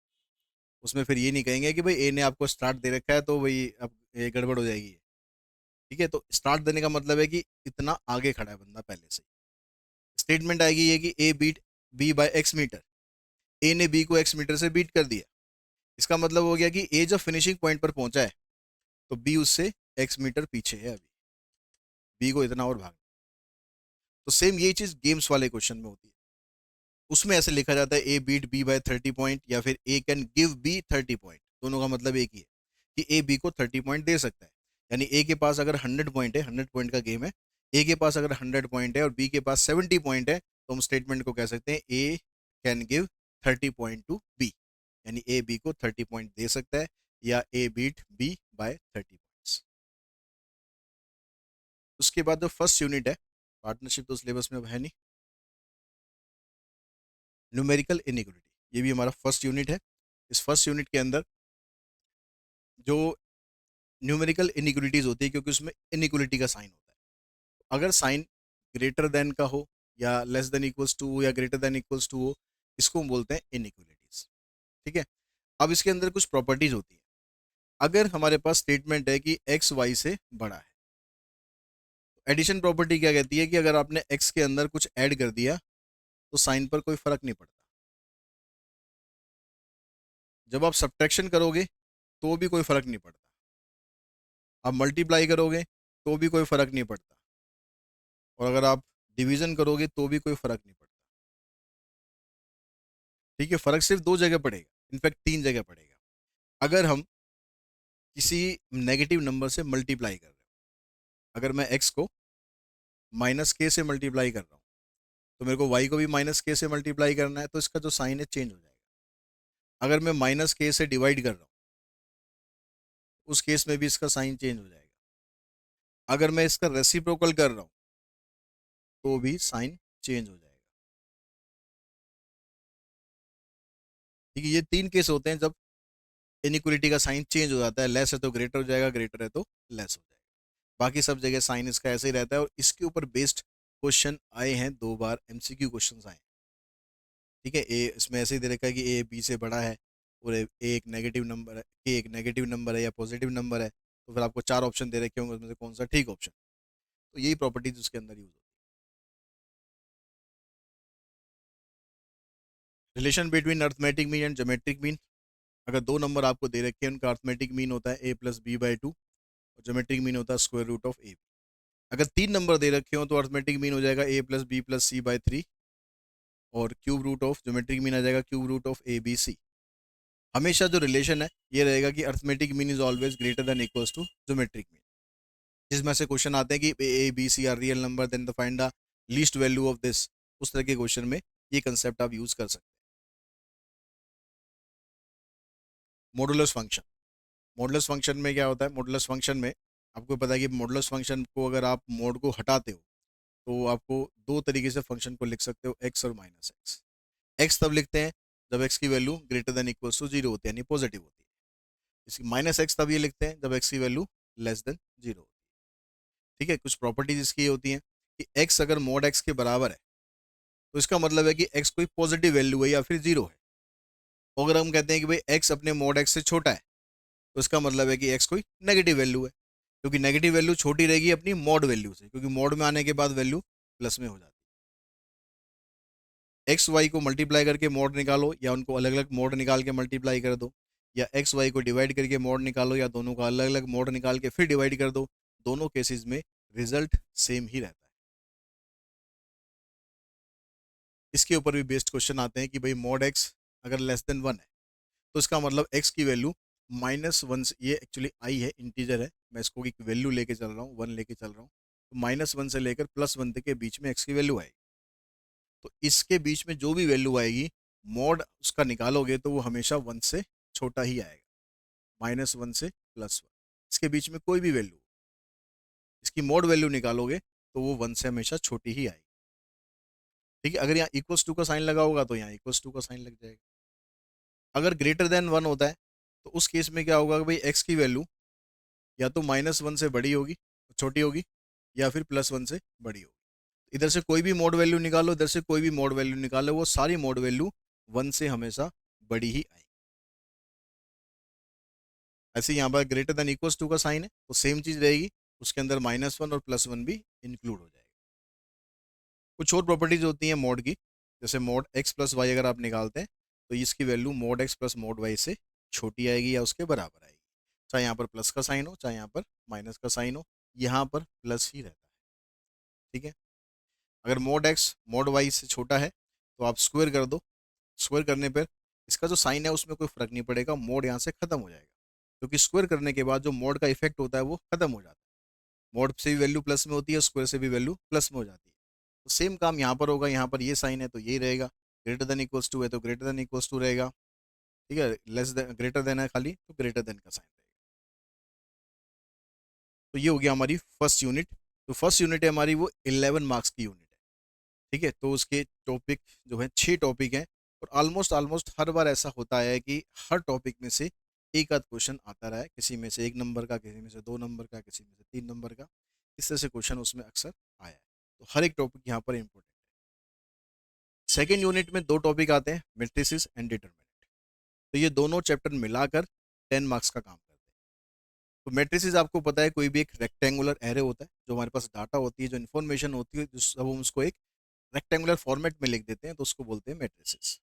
उसमें फिर ये नहीं कहेंगे कि भाई ए ने आपको स्टार्ट दे रखा है तो भाई अब ये गड़बड़ हो जाएगी। ठीक है, तो स्टार्ट देने का मतलब है कि इतना आगे खड़ा है बंदा पहले से। स्टेटमेंट आएगी ये कि a beat b by x metre, a ने बी को एक्स मीटर से बीट कर दिया। इसका मतलब हो गया कि ए जब फिनिशिंग पॉइंट पर पहुंचा है तो बी उससे एक्स मीटर पीछे है, अभी बी को इतना और भाग। तो सेम यही चीज गेम्स वाले क्वेश्चन में होती है। उसमें ऐसे लिखा जाता है ए बीट बी बाय 30 पॉइंट या फिर ए कैन गिव बी 30 पॉइंट। दोनों का मतलब एक ही है कि ए बी को 30 पॉइंट दे सकता है। यानी ए के पास अगर 100 पॉइंट है, 100 पॉइंट का गेम है, ए के पास अगर 100 पॉइंट है और बी के पास 70 पॉइंट है, तो हम स्टेटमेंट को कह सकते हैं a can give 30 point to b. यानी ए बी को 30 पॉइंट दे सकता है या ए बीट बी बाय 30 पॉइंट्स। उसके बाद जो फर्स्ट यूनिट है, पार्टनरशिप तो सिलेबस में अब है नहीं, न्यूमेरिकल इनिक्वलिटी, ये भी हमारा फर्स्ट यूनिट है। इस फर्स्ट यूनिट के अंदर जो न्यूमेरिकल इनिक्वलिटीज होती है, क्योंकि उसमें इनिक्वलिटी का साइन होता है, अगर साइन ग्रेटर देन का हो या लेस देन इक्वल्स टू हो या ग्रेटर देन इक्वल्स टू हो, इसको हम बोलते हैं इनिक्वलिटीज। ठीक है, अब इसके अंदर कुछ प्रॉपर्टीज होती है। अगर हमारे पास स्टेटमेंट है कि एक्स वाई से बड़ा है, एडिशन प्रॉपर्टी क्या कहती है कि अगर आपने एक्स के अंदर कुछ ऐड कर दिया तो साइन पर कोई फर्क नहीं पड़ता। जब आप सब्ट्रैक्शन करोगे तो भी कोई फर्क नहीं पड़ता, आप मल्टीप्लाई करोगे तो भी कोई फर्क नहीं पड़ता, और अगर आप डिवीजन करोगे तो भी कोई फर्क नहीं पड़ता। ठीक है, फर्क सिर्फ दो जगह पड़ेगा, इनफैक्ट तीन जगह पड़ेगा। अगर हम किसी नेगेटिव नंबर से मल्टीप्लाई कर रहे हो, अगर मैं एक्स को माइनस के से मल्टीप्लाई कर रहा हूँ तो मेरे को वाई को भी माइनस के से मल्टीप्लाई करना है, तो इसका जो साइन है चेंज हो जाएगा। अगर मैं माइनस के से डिवाइड कर रहा हूँ उस केस में भी इसका साइन चेंज हो जाएगा। अगर मैं इसका रेसिप्रोकल कर रहा हूँ तो भी साइन चेंज हो जाएगा। ठीक है, ये तीन केस होते हैं जब इनइक्वलिटी का साइन चेंज हो जाता है, लेस है तो ग्रेटर हो जाएगा, ग्रेटर है तो लेस हो जाएगा। बाकी सब जगह साइन इसका ऐसे ही रहता है, और इसके ऊपर बेस्ड क्वेश्चन आए हैं, 2 बार एमसीक्यू क्वेश्चन आए। ठीक है, ए इसमें ऐसे ही दे रखा है कि ए बी से बड़ा है और ए एक नेगेटिव नंबर है, ए एक नेगेटिव नंबर है या पॉजिटिव नंबर है, तो फिर आपको चार ऑप्शन दे रखे होंगे, उसमें से कौन सा ठीक ऑप्शन। तो यही प्रॉपर्टीज उसके अंदर यूज होती है। Relation between arithmetic mean and geometric mean. अगर दो नंबर आपको दे रखे हैं, उनका अर्थमेटिक मीन होता है a+b/2 और ज्योमेट्रिक मीन होता है स्क्वायर रूट ऑफ ए। अगर तीन नंबर दे रखे हो तो अर्थमेटिक मीन हो जाएगा a+b+c/3 और cube root of geometric mean आ जाएगा cube root of a b c। हमेशा जो रिलेशन है ये रहेगा कि arithmetic mean is always greater than equals to geometric mean. जिसमें से क्वेश्चन आते हैं कि A B C are real number then the find the least value of this, उस तरह के क्वेश्चन में ये कंसेप्ट आप यूज कर सकते हैं। मॉडुलस फंक्शन, मॉडुलस फंक्शन में क्या होता है, मॉडुलस फंक्शन में आपको पता है कि मॉडुलस फंक्शन को अगर आप मोड को हटाते हो तो आपको दो तरीके से फंक्शन को लिख सकते हो, एक्स और माइनस एक्स। एक्स तब लिखते हैं जब एक्स की value greater than equals to zero होती है, यानी पॉजिटिव होती है। इसकी माइनस एक्स तब ये लिखते हैं जब एक्स की वैल्यू लेस देन जीरो होती है। ठीक है, कुछ प्रॉपर्टीज इसकी ये होती हैं कि एक्स अगर मोड एक्स के बराबर है तो इसका मतलब है कि एक्स कोई पॉजिटिव वैल्यू है या फिर जीरो है। और अगर हम कहते हैं कि भाई एक्स अपने मोड एक्स से छोटा है तो इसका मतलब है कि एक्स कोई नेगेटिव वैल्यू है, क्योंकि नेगेटिव वैल्यू छोटी रहेगी अपनी मोड वैल्यू से, क्योंकि मोड में आने के बाद वैल्यू प्लस में हो जाती है। एक्स वाई को मल्टीप्लाई करके मोड निकालो या उनको अलग अलग मोड निकाल के मल्टीप्लाई कर दो, या एक्स वाई को डिवाइड करके मोड निकालो या दोनों का अलग अलग मोड निकाल के फिर डिवाइड कर दो, दोनों केसेस में रिजल्ट सेम ही रहता है। इसके ऊपर भी बेस्ड क्वेश्चन आते हैं कि भाई मोड एक्स अगर लेस देन वन है तो इसका मतलब एक्स की वैल्यू माइनस वन से, ये एक्चुअली आई है, इंटीजर है, मैं इसको एक वैल्यू लेके चल रहा हूँ, वन लेके चल रहा हूँ, तो माइनस वन से लेकर प्लस वन तक के बीच में एक्स की वैल्यू आएगी। तो इसके बीच में जो भी वैल्यू आएगी मॉड उसका निकालोगे तो वो हमेशा वन से छोटा ही आएगा, माइनस वन से प्लस वन, इसके बीच में कोई भी वैल्यू, इसकी मॉड वैल्यू निकालोगे तो वो वन से हमेशा छोटी ही आएगी। ठीक है, अगर यहाँ इक्वल्स टू का साइन लगा होगा तो यहाँ इक्वल्स टू का साइन लग जाएगा। अगर ग्रेटर देन वन होता है तो उस केस में क्या होगा कि भाई एक्स की वैल्यू या तो माइनस वन से बड़ी होगी, छोटी होगी, या फिर प्लस वन से बड़ी होगी। इधर से कोई भी मोड वैल्यू निकालो, इधर से कोई भी मोड वैल्यू निकालो, वो सारी मोड वैल्यू वन से हमेशा बड़ी ही आएगी। ऐसे यहाँ पर ग्रेटर देन इक्वल्स टू का साइन है तो सेम चीज रहेगी, उसके अंदर माइनस वन और प्लस वन भी इंक्लूड हो जाएगा। कुछ और प्रॉपर्टीज होती हैं मोड की, जैसे मोड एक्स प्लस वाई अगर आप निकालते हैं तो इसकी value mod X plus mod Y से छोटी आएगी या उसके बराबर आएगी, चाहे यहाँ पर प्लस का साइन हो चाहे यहाँ पर माइनस का साइन हो, यहाँ पर प्लस ही रहता है। ठीक है, अगर मोड एक्स मोड वाई से छोटा है तो आप स्क्वायर कर दो, स्क्वायर करने पर इसका जो साइन है उसमें कोई फर्क नहीं पड़ेगा, मोड यहाँ से खत्म हो जाएगा, क्योंकि स्क्वायर करने के बाद जो मोड का इफेक्ट होता है वो खत्म हो जाता है। मोड से भी वैल्यू प्लस में होती है, स्क्वायर से भी वैल्यू प्लस में हो जाती है। तो सेम काम यहाँ पर होगा, यहाँ पर ये साइन है तो यही रहेगा, ग्रेटर देन इक्वल्स टू है तो ग्रेटर देन इक्वल्स टू रहेगा। ठीक है, लेस देन ग्रेटर देन है खाली तो ग्रेटर देन का साइन रहेगा। तो ये हो गया हमारी फर्स्ट यूनिट। तो फर्स्ट यूनिट है हमारी वो 11 मार्क्स की यूनिट है। ठीक है, तो उसके टॉपिक जो है 6 टॉपिक हैं, और ऑलमोस्ट ऑलमोस्ट हर बार ऐसा होता है कि हर टॉपिक में से एक आध क्वेश्चन आता रहा है, किसी में से 1 नंबर का, किसी में से 2 नंबर का, किसी में से 3 नंबर का, इस तरह से क्वेश्चन उसमें अक्सर आया है। तो हर एक टॉपिक यहाँ पर इंपॉर्टेंट है। सेकेंड यूनिट में 2 टॉपिक आते हैं, मेट्रिसेस एंड डिटर्मिनेंट। तो ये दोनों चैप्टर मिलाकर 10 मार्क्स का काम करते हैं। तो मेट्रिसेस आपको पता है कोई भी एक रेक्टेंगुलर एरे होता है, जो हमारे पास डाटा होती है, जो इन्फॉर्मेशन होती है, जब हम उसको एक रेक्टेंगुलर फॉर्मेट में लिख देते हैं तो उसको बोलते हैं मेट्रिसेस।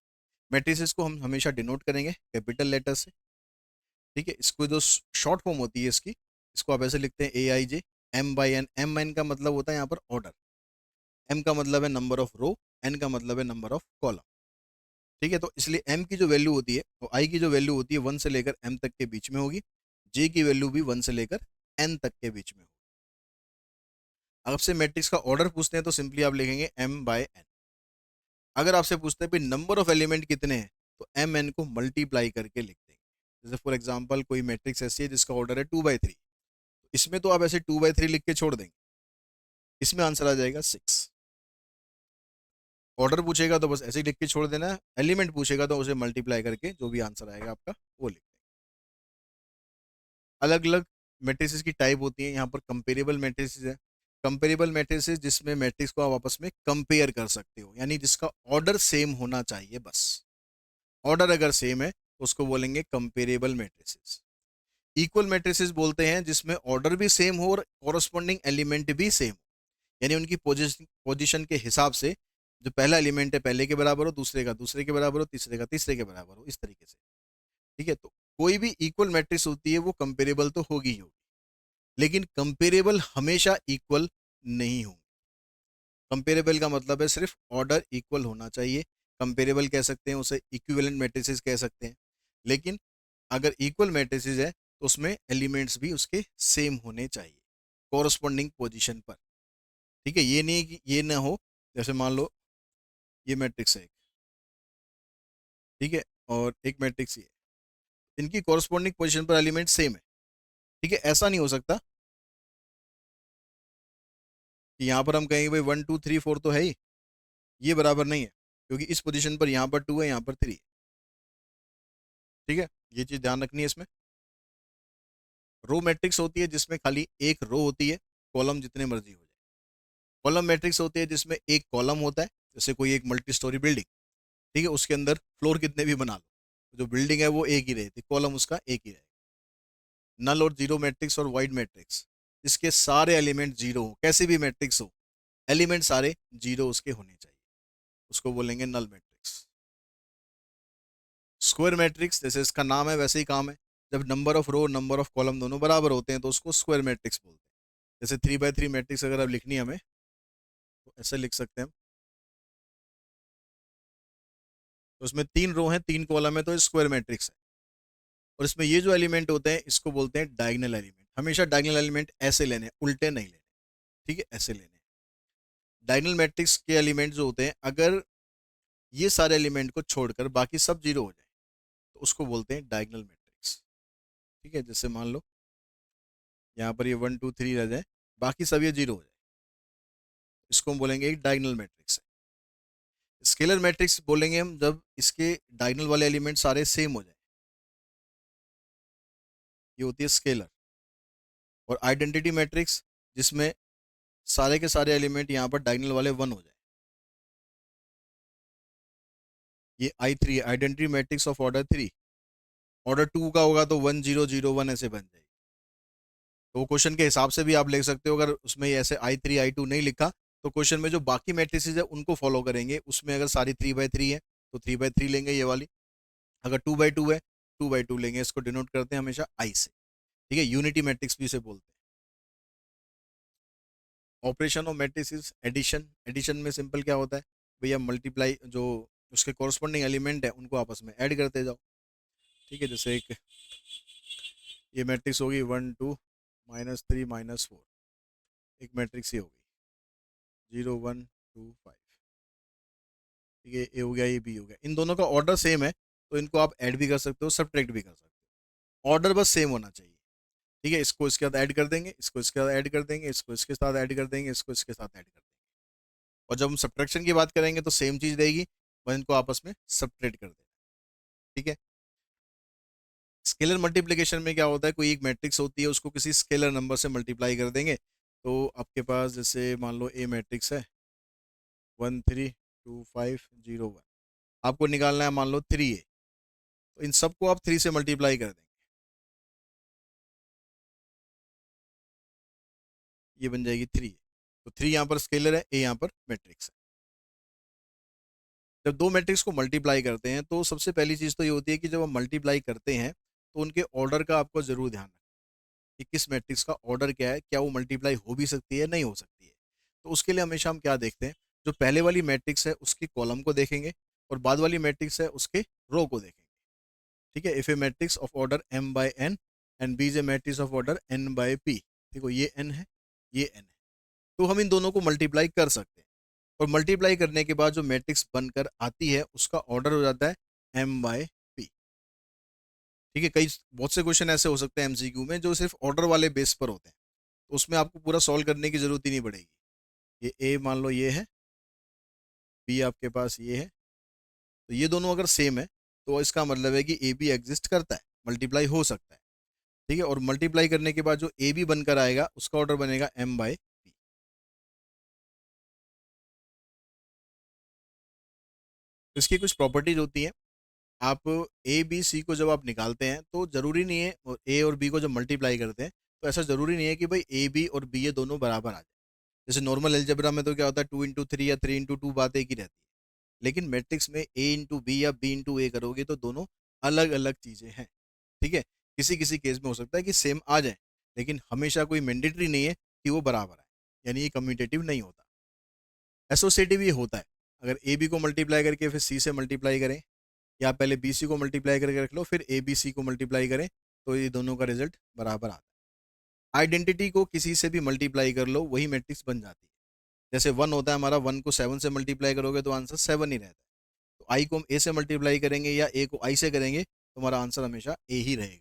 मेट्रिसेस को हम हमेशा डिनोट करेंगे कैपिटल लेटर से। ठीक है, इसको जो शॉर्ट फॉर्म होती है इसकी, इसको आप ऐसे लिखते हैं AIJ M/N। M/N का मतलब होता है यहाँ पर ऑर्डर, M का मतलब है नंबर ऑफ रो, N का मतलब है नंबर ऑफ कॉलम। ठीक है, तो इसलिए M की जो वैल्यू होती है वो I की जो वैल्यू होती है 1 से लेकर M तक के बीच में होगी, J की वैल्यू भी 1 से लेकर N तक के बीच में होगी। आपसे मैट्रिक्स का ऑर्डर पूछते हैं तो सिंपली आप लिखेंगे M/N। अगर आपसे पूछते हैं भाई नंबर ऑफ एलिमेंट कितने हैं तो MN को मल्टीप्लाई करके लिख देंगे। जैसे फॉर एग्जांपल कोई मैट्रिक्स ऐसी है जिसका ऑर्डर है 2/3, इसमें तो आप ऐसे 2/3 लिख के छोड़ देंगे, इसमें आंसर आ जाएगा 6। ऑर्डर पूछेगा तो बस ऐसे ही लिख के छोड़ देना है, एलिमेंट पूछेगा तो उसे मल्टीप्लाई करके जो भी आंसर आएगा आपका वो लिख देंगे। अलग अलग मैट्रिसेस की टाइप होती है, यहाँ पर कंपेरेबल मैट्रिसेस है। कंपेरेबल मैट्रिसेस जिसमें मैट्रिक्स को आप आपस में कंपेयर कर सकते हो, यानी जिसका ऑर्डर सेम होना चाहिए बस। ऑर्डर अगर सेम है तो उसको बोलेंगे कंपेरेबल मैट्रिसेस। इक्वल मैट्रिसेस बोलते हैं जिसमें ऑर्डर भी सेम हो और कॉरस्पॉन्डिंग एलिमेंट भी सेम हो, यानी उनकी पोजीशन के हिसाब से जो पहला एलिमेंट है पहले के बराबर हो, दूसरे का दूसरे के बराबर हो, तीसरे का तीसरे के बराबर हो, इस तरीके से। ठीक है, तो कोई भी इक्वल मैट्रिक्स होती है वो कंपेरेबल तो होगी ही होगी, लेकिन कंपेरेबल हमेशा इक्वल नहीं होंगे। कंपेरेबल का मतलब है सिर्फ ऑर्डर इक्वल होना चाहिए, कंपेरेबल कह सकते हैं उसे, इक्विवेलेंट मैट्रिसेस कह सकते हैं। लेकिन अगर इक्वल मैट्रिसेस है तो उसमें एलिमेंट्स भी उसके सेम होने चाहिए कॉरस्पॉन्डिंग पोजीशन पर। ठीक है, ये नहीं कि ये ना हो, जैसे मान लो ये मैट्रिक्स है एक, ठीक है, और एक मैट्रिक्स ये, इनकी कॉरस्पॉन्डिंग पोजीशन पर एलिमेंट सेम है, ठीक है, ऐसा नहीं हो सकता कि यहाँ पर हम कहेंगे भाई 1 2 3 4 तो है ही, ये बराबर नहीं है, क्योंकि इस पोजीशन पर यहाँ पर 2 है, यहाँ पर 3 है। ठीक है, ये चीज ध्यान रखनी है इसमें। रो मैट्रिक्स होती है जिसमें खाली एक रो होती है, कॉलम जितने मर्जी हो जाए। कॉलम मैट्रिक्स होती है जिसमें एक कॉलम होता है, जैसे कोई एक मल्टी स्टोरी बिल्डिंग, ठीक है, उसके अंदर फ्लोर कितने भी बना लो, जो बिल्डिंग है वो एक ही रहती, कॉलम उसका एक ही रहेगा। नल और जीरो मैट्रिक्स और वाइड मैट्रिक्स, इसके सारे एलिमेंट जीरो हो, कैसे भी मैट्रिक्स हो, एलिमेंट सारे जीरो उसके होने चाहिए, उसको बोलेंगे नल मैट्रिक्स। स्क्वायर मैट्रिक्स, जैसे इसका नाम है वैसे ही काम है, जब number of row number of column दोनों बराबर होते हैं तो उसको स्क्वायर मैट्रिक्स बोलते हैं। जैसे 3 by 3 मैट्रिक्स अगर अब लिखनी है हमें, तो ऐसे लिख सकते हैं हम। तो उसमें 3 रो हैं 3 कॉलम है, तो स्क्वायर मैट्रिक्स है। और इसमें ये जो एलिमेंट होते हैं इसको बोलते हैं डायगोनल एलिमेंट। हमेशा डायगोनल एलिमेंट ऐसे लेने हैं, उल्टे नहीं लेने। ठीक है, ऐसे लेने हैं। डायगोनल मैट्रिक्स के एलिमेंट जो होते हैं, अगर ये सारे एलिमेंट को छोड़कर बाकी सब जीरो हो जाए तो उसको बोलते हैं डायगोनल मैट्रिक्स। ठीक है, जैसे मान लो यहाँ पर ये 1 2 3 रह जाए, बाकी सब ये जीरो हो जाए, इसको हम बोलेंगे एक डायगोनल मैट्रिक्स है। स्केलर मैट्रिक्स बोलेंगे हम जब इसके डायगोनल वाले एलिमेंट सारे सेम हो जाए, ये होती है स्केलर। और आइडेंटिटी मैट्रिक्स, जिसमें सारे के सारे एलिमेंट यहाँ पर डायगोनल वाले 1 हो जाए, ये I3 है, identity matrix of order 3। Order 2 का होगा तो 1 0 0 1 ऐसे बन जाएगी। तो क्वेश्चन के हिसाब से भी आप लिख सकते हो, अगर उसमें ऐसे I3 I2 नहीं लिखा तो क्वेश्चन में जो बाकी मैट्रिसेस है उनको फॉलो करेंगे, उसमें अगर सारी 3 by 3 है तो 3 by 3 लेंगे ये वाली, अगर 2 by 2 है 2 by 2 लेंगे, इसको डिनोट करते हैं हमेशा आई से। ठीक है, यूनिटी मैट्रिक्स भी इसे बोलते हैं। Operation of matrices, addition. Addition में सिंपल क्या होता है भैया, मल्टीप्लाई, जो उसके कॉरस्पॉन्डिंग एलिमेंट है उनको आपस में ऐड करते जाओ। ठीक है, जैसे एक ये मैट्रिक्स होगी 1 2 -3 -4, एक मैट्रिक्स ये होगी 0 1 2 5। ठीक है, ए हो गया, ये बी हो गया, इन दोनों का ऑर्डर सेम है, तो इनको आप ऐड भी कर सकते हो, सब्ट्रैक्ट भी कर सकते हो, ऑर्डर बस सेम होना चाहिए। ठीक है, इसको इसके साथ ऐड कर देंगे, इसको इसके साथ ऐड कर देंगे, इसको इसके साथ ऐड कर देंगे, इसको इसके साथ ऐड कर देंगे। और जब हम सब्ट्रैक्शन की बात करेंगे तो सेम चीज रहेगी, बस इनको आपस में सब्ट्रैक्ट कर देना। ठीक है, स्केलर मल्टीप्लिकेशन में क्या होता है, कोई एक मैट्रिक्स होती है उसको किसी स्केलर नंबर से मल्टीप्लाई कर देंगे, तो आपके पास जैसे मान लो ए मैट्रिक्स है 1 3 2 5 0 1, आपको निकालना है मान लो 3A, तो इन सबको आप 3 से मल्टीप्लाई कर देंगे, ये बन जाएगी 3। तो 3 यहाँ पर स्केलर है, ए यहाँ पर मैट्रिक्स है। जब दो मैट्रिक्स को मल्टीप्लाई करते हैं तो सबसे पहली चीज़ तो ये होती है कि जब हम मल्टीप्लाई करते हैं तो उनके ऑर्डर का आपको जरूर ध्यान रखना कि किस मैट्रिक्स का ऑर्डर क्या है, क्या वो मल्टीप्लाई हो भी सकती है, नहीं हो सकती है। तो उसके लिए हमेशा हम क्या देखते हैं, जो पहले वाली मैट्रिक्स है उसकी कॉलम को देखेंगे, और बाद वाली मैट्रिक्स है उसके रो को देखेंगे। ठीक है, if A matrix of order m/n and B is a matrix of order n/p, देखो ये n है, ये n है, तो हम इन दोनों को मल्टीप्लाई कर सकते हैं, और मल्टीप्लाई करने के बाद जो मैट्रिक्स बनकर आती है उसका ऑर्डर हो जाता है m/p। ठीक है, कई बहुत से क्वेश्चन ऐसे हो सकते हैं एमसीक्यू में जो सिर्फ ऑर्डर वाले बेस पर होते हैं, तो उसमें आपको पूरा सॉल्व करने की जरूरत ही नहीं पड़ेगी। ये ए मान लो ये है, बी आपके पास ये है, तो ये दोनों अगर सेम है तो इसका मतलब है कि ए बी एग्जिस्ट करता है, मल्टीप्लाई हो सकता है। ठीक है, और मल्टीप्लाई करने के बाद जो ए बी बनकर आएगा उसका ऑर्डर बनेगा m/p। इसकी कुछ प्रॉपर्टीज होती हैं, आप ए बी सी को जब आप निकालते हैं तो जरूरी नहीं है, ए और बी को जब मल्टीप्लाई करते हैं तो ऐसा जरूरी नहीं है कि भाई ए बी और बी ये दोनों बराबर आ जाए। जैसे नॉर्मल अलजेब्रा में तो क्या होता है 2 × 3 या 3 × 2 बात एक ही रहती है, लेकिन मैट्रिक्स में A × B या B × A करोगे तो दोनों अलग अलग चीजें हैं। ठीक है, किसी किसी केस में हो सकता है कि सेम आ जाए, लेकिन हमेशा कोई मैंडेटरी नहीं है कि वो बराबर आए, यानी ये कम्यूटेटिव नहीं होता। एसोसिएटिव ये होता है, अगर ए बी को मल्टीप्लाई करके फिर सी से मल्टीप्लाई करें, या पहले बी सी को मल्टीप्लाई करके रख लो फिर ए बी सी को मल्टीप्लाई करें, तो ये दोनों का रिजल्ट बराबर आता है। आइडेंटिटी को किसी से भी मल्टीप्लाई कर लो वही मैट्रिक्स बन जाती है। जैसे 1 होता है हमारा, 1 को 7 से मल्टीप्लाई करोगे तो आंसर 7 ही रहता है। तो आई को हम ए से मल्टीप्लाई करेंगे या ए को आई से करेंगे तो हमारा आंसर हमेशा ए ही रहेगा।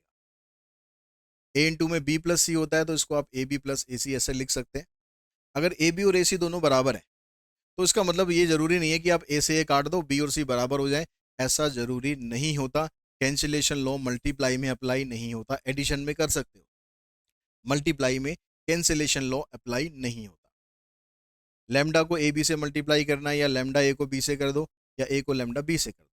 ए इंटू में बी प्लस सी होता है तो इसको आप ए बी प्लस ए सी ऐसे लिख सकते हैं। अगर ए बी और ए सी दोनों बराबर है तो इसका मतलब ये जरूरी नहीं है कि आप ए से ए काट दो बी और सी बराबर हो जाए, ऐसा जरूरी नहीं होता। कैंसिलेशन लॉ मल्टीप्लाई में अप्लाई नहीं होता, एडिशन में कर सकते हो, मल्टीप्लाई में कैंसिलेशन लॉ अप्लाई नहीं होता। लैम्डा को ए बी से मल्टीप्लाई करना है या लैम्डा ए को बी से कर दो या ए को लैम्डा बी से कर दो,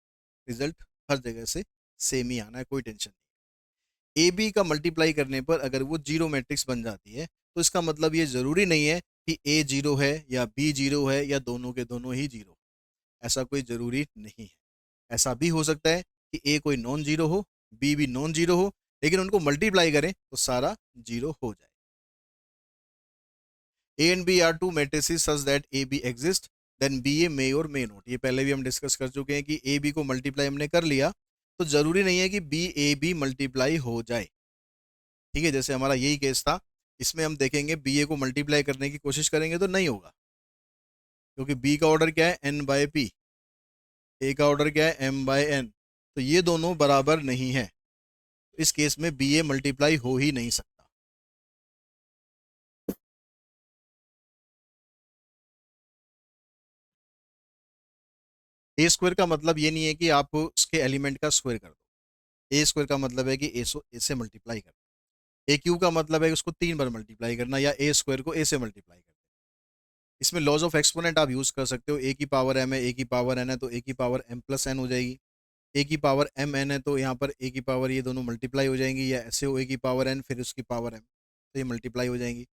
रिजल्ट हर जगह से सेम ही आना है, कोई टेंशन नहीं। ए बी का मल्टीप्लाई करने पर अगर वो जीरो मैट्रिक्स बन जाती है तो इसका मतलब ये जरूरी नहीं है कि ए जीरो है या बी जीरो है या दोनों के दोनों ही जीरो, ऐसा कोई जरूरी नहीं है। ऐसा भी हो सकता है कि ए कोई नॉन जीरो हो, बी भी नॉन जीरो हो, लेकिन उनको मल्टीप्लाई करें तो सारा जीरो हो जाए। A and B are two matrices such that a b exist then b a may और मे नॉट। ये पहले भी हम डिस्कस कर चुके हैं कि ए बी को मल्टीप्लाई हमने कर लिया तो जरूरी नहीं है कि बी ए बी मल्टीप्लाई हो जाए। ठीक है, जैसे हमारा यही केस था, इसमें हम देखेंगे बी ए को मल्टीप्लाई करने की कोशिश करेंगे तो नहीं होगा, क्योंकि बी का ऑर्डर क्या है एन बाय पी, ए का ऑर्डर क्या है एम बाय एन, तो ये दोनों बराबर नहीं है। इस केस में बी ए मल्टीप्लाई हो ही नहीं सकता। ए स्क्वायर का मतलब ये नहीं है कि आप उसके एलिमेंट का स्क्वायर कर दो, ए स्क्वायर का मतलब है कि ए से मल्टीप्लाई कर दो। ए क्यू का मतलब है कि उसको 3 बार मल्टीप्लाई करना, या ए स्क्वायर को ए से मल्टीप्लाई करना। इसमें लॉज ऑफ एक्सपोनेंट आप यूज कर सकते हो, ए की पावर एम है, ए की पावर एन है तो ए की पावर एम प्लस एन हो जाएगी। ए की पावर एम एन है तो यहाँ पर ए की पावर ये दोनों मल्टीप्लाई हो जाएंगी, या ऐसे हो ए की पावर एन फिर उसकी पावर एम, तो ये मल्टीप्लाई हो जाएंगी।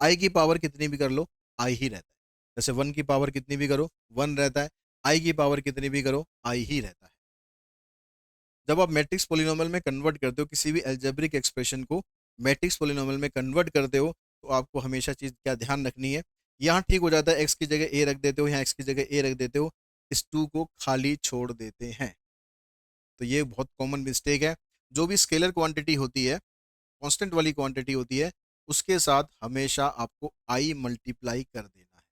आई की पावर कितनी भी कर लो आई ही रहता है, जैसे वन की पावर कितनी भी करो वन रहता है, आई की पावर कितनी भी करो आई ही रहता है। जब आप मैट्रिक्स पोलिनोमियल में कन्वर्ट करते हो किसी भी एल्जेब्रिक एक्सप्रेशन को मैट्रिक्स पोलिनोमियल में कन्वर्ट करते हो तो आपको हमेशा चीज क्या ध्यान रखनी है, यहाँ ठीक हो जाता है एक्स की जगह ए रख देते हो, यहाँ एक्स की जगह ए रख देते हो, इस टू को खाली छोड़ देते हैं। तो ये बहुत कॉमन मिस्टेक है। जो भी स्केलर क्वांटिटी होती है, कांस्टेंट वाली क्वांटिटी होती है, उसके साथ हमेशा आपको आई मल्टीप्लाई कर देना है,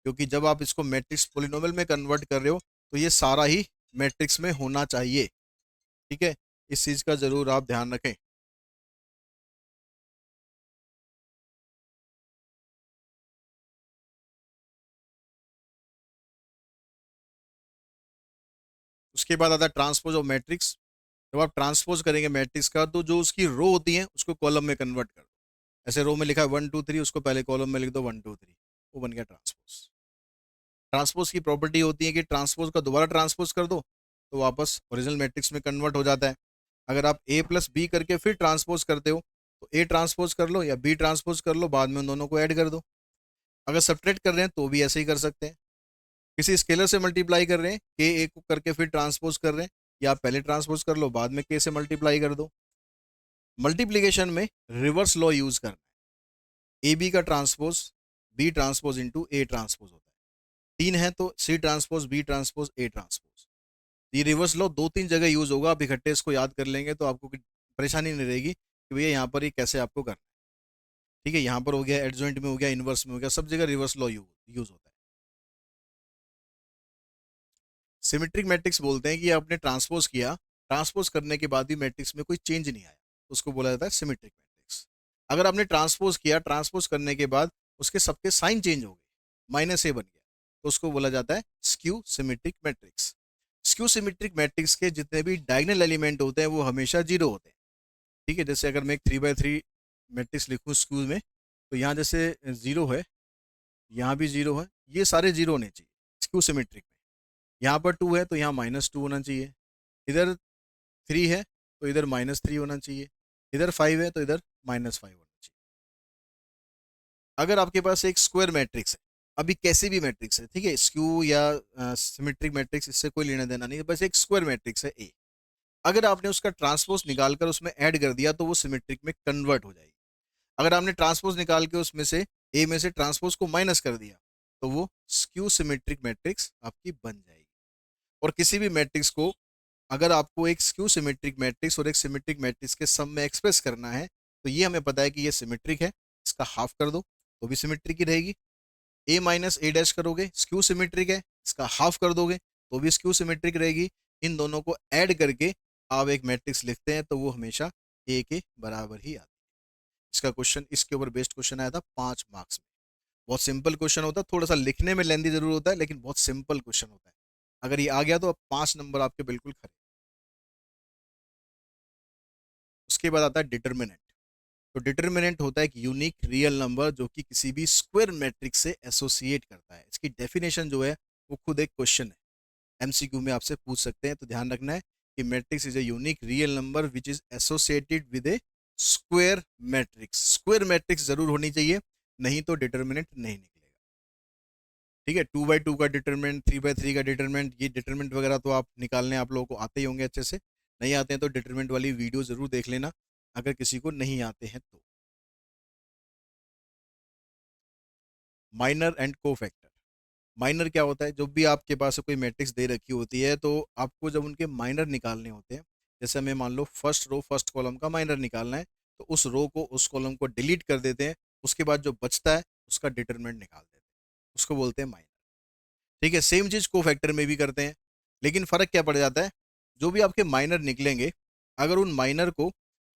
क्योंकि जब आप इसको मैट्रिक्स पोलिनोमियल में कन्वर्ट कर रहे हो तो ये सारा ही मैट्रिक्स में होना चाहिए। ठीक है, इस चीज का जरूर आप ध्यान रखें। उसके बाद आता है ट्रांसपोज ऑफ मैट्रिक्स। जब आप ट्रांसपोज करेंगे मैट्रिक्स का तो जो उसकी रो होती है उसको कॉलम में कन्वर्ट कर दो। ऐसे रो में लिखा है 1 2 3, उसको पहले कॉलम में लिख दो 1 2 3, वो बन गया ट्रांसपोज। ट्रांसपोज की प्रॉपर्टी होती है कि ट्रांसपोज का दोबारा ट्रांसपोज कर दो तो वापस ओरिजिनल मैट्रिक्स में कन्वर्ट हो जाता है। अगर आप ए प्लस बी करके फिर ट्रांसपोज करते हो तो ए ट्रांसपोज कर लो या बी ट्रांसपोज कर लो, बाद में उन दोनों को ऐड कर दो। अगर सब्ट्रैक्ट कर रहे हैं तो भी ऐसे ही कर सकते हैं। किसी स्केलर से मल्टीप्लाई कर रहे हैं के ए को करके फिर ट्रांसपोज कर रहे हैं, या आप पहले ट्रांसपोज कर लो बाद में के से मल्टीप्लाई कर दो। मल्टीप्लीकेशन में रिवर्स लॉ यूज करना है, ए बी का transpose B transpose into A transpose होता है, तीन है तो C transpose B transpose A transpose. ये रिवर्स लॉ 2 3 जगह यूज होगा, आप इकट्ठे इसको याद कर लेंगे तो आपको परेशानी नहीं रहेगी कि भैया यहाँ पर ये कैसे आपको करना है। ठीक है, यहाँ पर हो गया एडजॉइंट में हो गया इनवर्स में हो गया, सब जगह रिवर्स लॉ यूज होता है। सिमेट्रिक मैट्रिक्स बोलते हैं कि आपने ट्रांसपोज किया, ट्रांसपोज करने के बाद भी मैट्रिक्स में कोई चेंज नहीं आया तो उसको बोला जाता है सिमेट्रिक मैट्रिक्स। अगर आपने ट्रांसपोज किया, ट्रांसपोज करने के बाद उसके सबके साइन चेंज हो गए, माइनस ए बन गया, तो उसको बोला जाता है skew symmetric matrix. Skew symmetric matrix के जितने भी डायगोनल एलिमेंट होते हैं वो हमेशा जीरो होते हैं। ठीक है, जैसे अगर मैं एक 3 by 3 मैट्रिक्स लिखूँ स्क्यू में, तो यहाँ जैसे जीरो है, यहाँ भी जीरो है, ये सारे जीरो होने चाहिए स्क्यू सिमेट्रिक में। यहाँ पर 2 है तो यहाँ -2 होना चाहिए, इधर 3 है तो इधर -3 होना चाहिए, इधर 5 है तो इधर -5 होना चाहिए। अगर आपके पास एक स्क्वायर मैट्रिक्स है, अभी कैसे भी मैट्रिक्स है, ठीक है, स्क्यू या सिमेट्रिक मैट्रिक्स इससे कोई लेना देना नहीं है, बस एक स्क्वायर मैट्रिक्स है ए, अगर आपने उसका ट्रांसपोज निकालकर उसमें ऐड कर दिया तो वो सिमेट्रिक में कन्वर्ट हो जाएगी। अगर आपने ट्रांसपोज निकाल के उसमें से ए में से ट्रांसपोज को माइनस कर दिया तो वो स्क्यू सिमेट्रिक मैट्रिक्स आपकी बन जाएगी। और किसी भी मैट्रिक्स को अगर आपको एक स्क्यू सिमेट्रिक मैट्रिक्स और एक सिमेट्रिक मैट्रिक्स के सम में एक्सप्रेस करना है तो ये हमें पता है कि ये सिमेट्रिक है, इसका हाफ कर दो तो भी सिमेट्रिक ही रहेगी। ए माइनस ए डैश करोगे स्क्यू सिमेट्रिक है, इसका हाफ कर दोगे तो भी स्क्यू सिमेट्रिक रहेगी। इन दोनों को ऐड करके आप एक मैट्रिक्स लिखते हैं तो वो हमेशा ए के बराबर ही आती है। इसका क्वेश्चन इसके ऊपर बेस्ड क्वेश्चन आया था 5 मार्क्स में। बहुत सिंपल क्वेश्चन होता है, थोड़ा सा लिखने में लेंदी जरूर होता है, लेकिन बहुत सिंपल क्वेश्चन होता है। अगर ये आ गया तो 5 नंबर आपके बिल्कुल खरे। उसके बाद आता है डिटर्मिनेंट। तो डिटर्मिनेंट होता है एक यूनिक रियल नंबर जो कि किसी भी स्क्वायर मैट्रिक्स से एसोसिएट करता है। इसकी डेफिनेशन जो है वो खुद एक क्वेश्चन है, एमसीक्यू में आपसे पूछ सकते हैं। तो ध्यान रखना है कि matrix is a unique real number which is associated with A square matrix. Square matrix जरूर होनी चाहिए, नहीं तो डिटर्मिनेंट नहीं निकलेगा। ठीक है, 2/2 का डिटरमिनेंट, 3/3 का डिटरमिनेंट, ये डिटरमिनेंट वगैरह तो आप निकालने आप लोगों को आते ही होंगे अच्छे से। नहीं आते हैं तो डिटरमिनेंट वाली वीडियो जरूर देख लेना, अगर किसी को नहीं आते हैं तो। Minor and cofactor. माइनर क्या होता है, जब भी आपके पास कोई मैट्रिक्स दे रखी होती है तो आपको जब उनके माइनर निकालने होते हैं, जैसे हमें मान लो फर्स्ट रो फर्स्ट कॉलम का माइनर निकालना है, तो उस रो को उस कॉलम को डिलीट कर देते हैं, उसके बाद जो बचता है उसका डिटरमिनेंट निकाल देते हैं, उसको बोलते हैं माइनर। ठीक है, सेम चीज कोफैक्टर में भी करते हैं, लेकिन फर्क क्या पड़ जाता है, जो भी आपके माइनर निकलेंगे, अगर उन माइनर को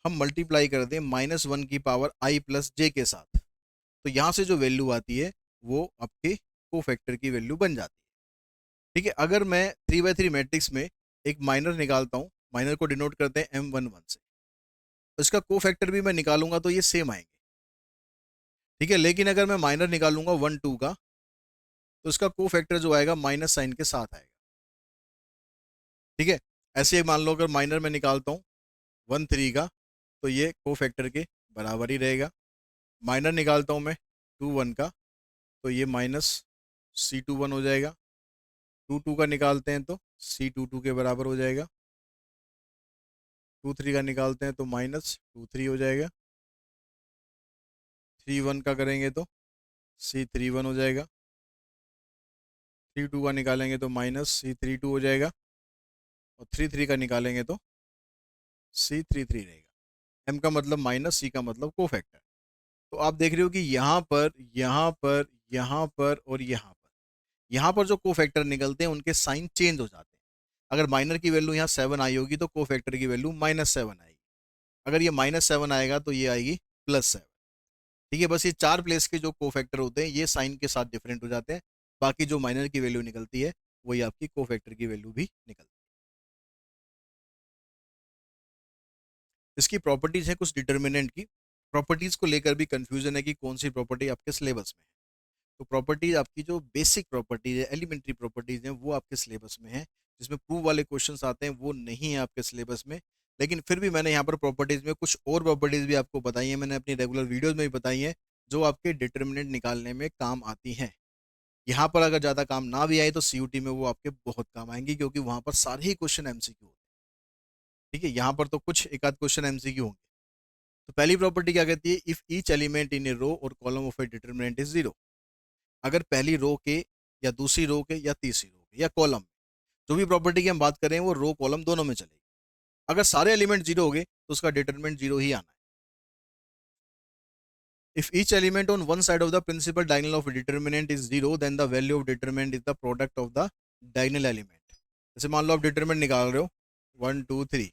हम मल्टीप्लाई कर दें -1 की पावर i प्लस जे के साथ, तो यहाँ से जो वैल्यू आती है वो आपके कोफैक्टर की वैल्यू बन जाती है। ठीक है, अगर मैं 3/3 मैट्रिक्स में एक माइनर निकालता हूँ, माइनर को डिनोट करते हैं M11 से, तो इसका कोफैक्टर भी मैं निकालूंगा तो ये सेम आएंगे। ठीक है, लेकिन अगर मैं माइनर निकालूंगा 1 2 का, तो इसका कोफैक्टर जो आएगा माइनस साइन के साथ आएगा। ठीक है, ऐसे ही मान लो अगर माइनर में निकालता हूँ 1 3 का, तो ये कोफैक्टर के बराबर ही रहेगा। माइनर निकालता हूँ मैं 2 1 का, तो ये -C21 हो जाएगा। 2 2 का निकालते हैं तो C22 के बराबर हो जाएगा। 2 3 का निकालते हैं तो -23 हो जाएगा। 3 1 का करेंगे तो C31 हो जाएगा। 3 2 का निकालेंगे तो -C32 हो जाएगा। और 3 3 का निकालेंगे तो C33 रहेगा। M का मतलब माइनस, C का मतलब कोफैक्टर। तो आप देख रहे हो कि यहाँ पर, यहाँ पर, यहाँ पर और यहाँ पर, यहाँ पर जो कोफैक्टर निकलते हैं उनके साइन चेंज हो जाते हैं। अगर माइनर की वैल्यू यहाँ 7 आई होगी तो कोफैक्टर की वैल्यू -7 आएगी। अगर ये -7 आएगा तो ये आएगी +7। ठीक है, बस ये 4 प्लेस के जो कोफैक्टर होते हैं ये साइन के साथ डिफरेंट हो जाते हैं। बाकी जो माइनर की वैल्यू निकलती है वही आपकी कोफैक्टर की वैल्यू भी निकलती है। इसकी प्रॉपर्टीज है कुछ डिटर्मिनेंट की। प्रॉपर्टीज को लेकर भी कंफ्यूजन है कि कौन सी प्रॉपर्टी आपके सिलेबस में है। तो प्रॉपर्टीज आपकी जो बेसिक प्रॉपर्टीज है, एलिमेंट्री प्रॉपर्टीज हैं, वो आपके सिलेबस में है। जिसमें प्रूव वाले क्वेश्चंस आते हैं वो नहीं है आपके सिलेबस में। लेकिन फिर भी मैंने यहाँ पर प्रॉपर्टीज में कुछ और प्रॉपर्टीज भी आपको बताई हैं, मैंने अपनी रेगुलर वीडियोज में भी बताई हैं, जो आपके डिटर्मिनेंट निकालने में काम आती हैं। यहाँ पर अगर ज़्यादा काम ना भी आए तो सीयूटी में वो आपके बहुत काम आएंगी, क्योंकि वहाँ पर सारे ही क्वेश्चन एमसीक्यू होते हैं। ठीक है, यहाँ पर तो कुछ एक आध क्वेश्चन एमसीक्यू होंगे। तो पहली प्रॉपर्टी क्या कहती है, इफ ईच एलिमेंट इन ए रो और column of a determinant is zero. अगर पहली रो के या दूसरी रो के या तीसरी रो के या कॉलम, जो भी प्रॉपर्टी की हम बात करें वो रो कॉलम दोनों में चलेगी, अगर सारे एलिमेंट जीरो हो गए तो उसका डिटरमिनेंट जीरो ही आना है। If each element on one side of the principal diagonal of determinant is zero, then the value of determinant is the product of the diagonal element. जैसे मान लो आप डिटरमिनेंट निकाल रहे हो 1 2 3,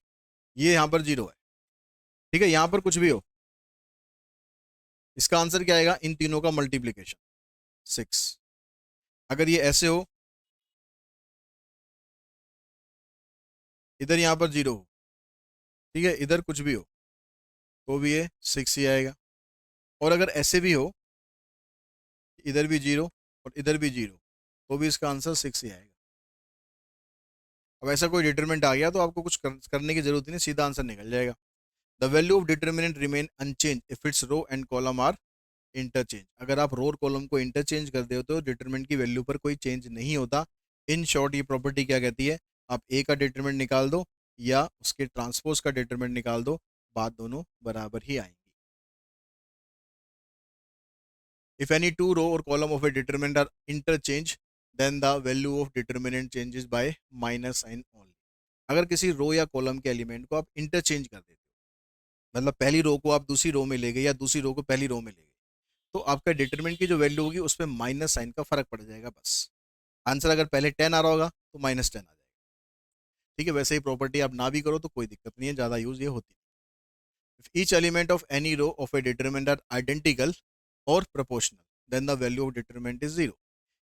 ये यहाँ पर जीरो है। ठीक है, यहाँ पर कुछ भी हो, इसका आंसर क्या आएगा, इन तीनों का मल्टीप्लीकेशन 6। अगर ये ऐसे हो, इधर यहाँ पर जीरो हो, ठीक है, इधर कुछ भी हो, तो भी ये 6 ही आएगा। और अगर ऐसे भी हो, इधर भी जीरो और इधर भी जीरो, तो भी इसका आंसर 6 ही आएगा। अब ऐसा कोई डिटरमिनेंट आ गया तो आपको कुछ करने की जरूरत नहीं, सीधा आंसर निकल जाएगा। The value of determinant remain unchange if its row and column are interchange. अगर आप रो और कॉलम को इंटरचेंज कर दे तो डिटरमिनेंट की वैल्यू पर कोई चेंज नहीं होता। इन शॉर्ट ये प्रॉपर्टी क्या कहती है, आप ए का डिटरमिनेंट निकाल दो या उसके ट्रांसपोज का डिटरमिनेंट निकाल दो, बात दोनों बराबर ही आएंगी। If any two row or column of a determinant are interchanged, then the value of determinant changes by minus sign only. अगर किसी रो या कॉलम के एलिमेंट को आप इंटरचेंज कर देते हो, मतलब पहली रो को आप दूसरी रो में ले गए या दूसरी रो को पहली रो में ले गए, तो आपका डिटरमिनेंट की जो वैल्यू होगी उसमें माइनस साइन का फर्क पड़ जाएगा बस। आंसर अगर पहले 10 आ रहा होगा तो -10 आ जाएगा। ठीक है, वैसे ही प्रॉपर्टी आप ना भी करो तो कोई दिक्कत नहीं है, ज़्यादा यूज़ ये होती है। If each element of any row of a determinant are identical और proportional then the value of determinant is zero.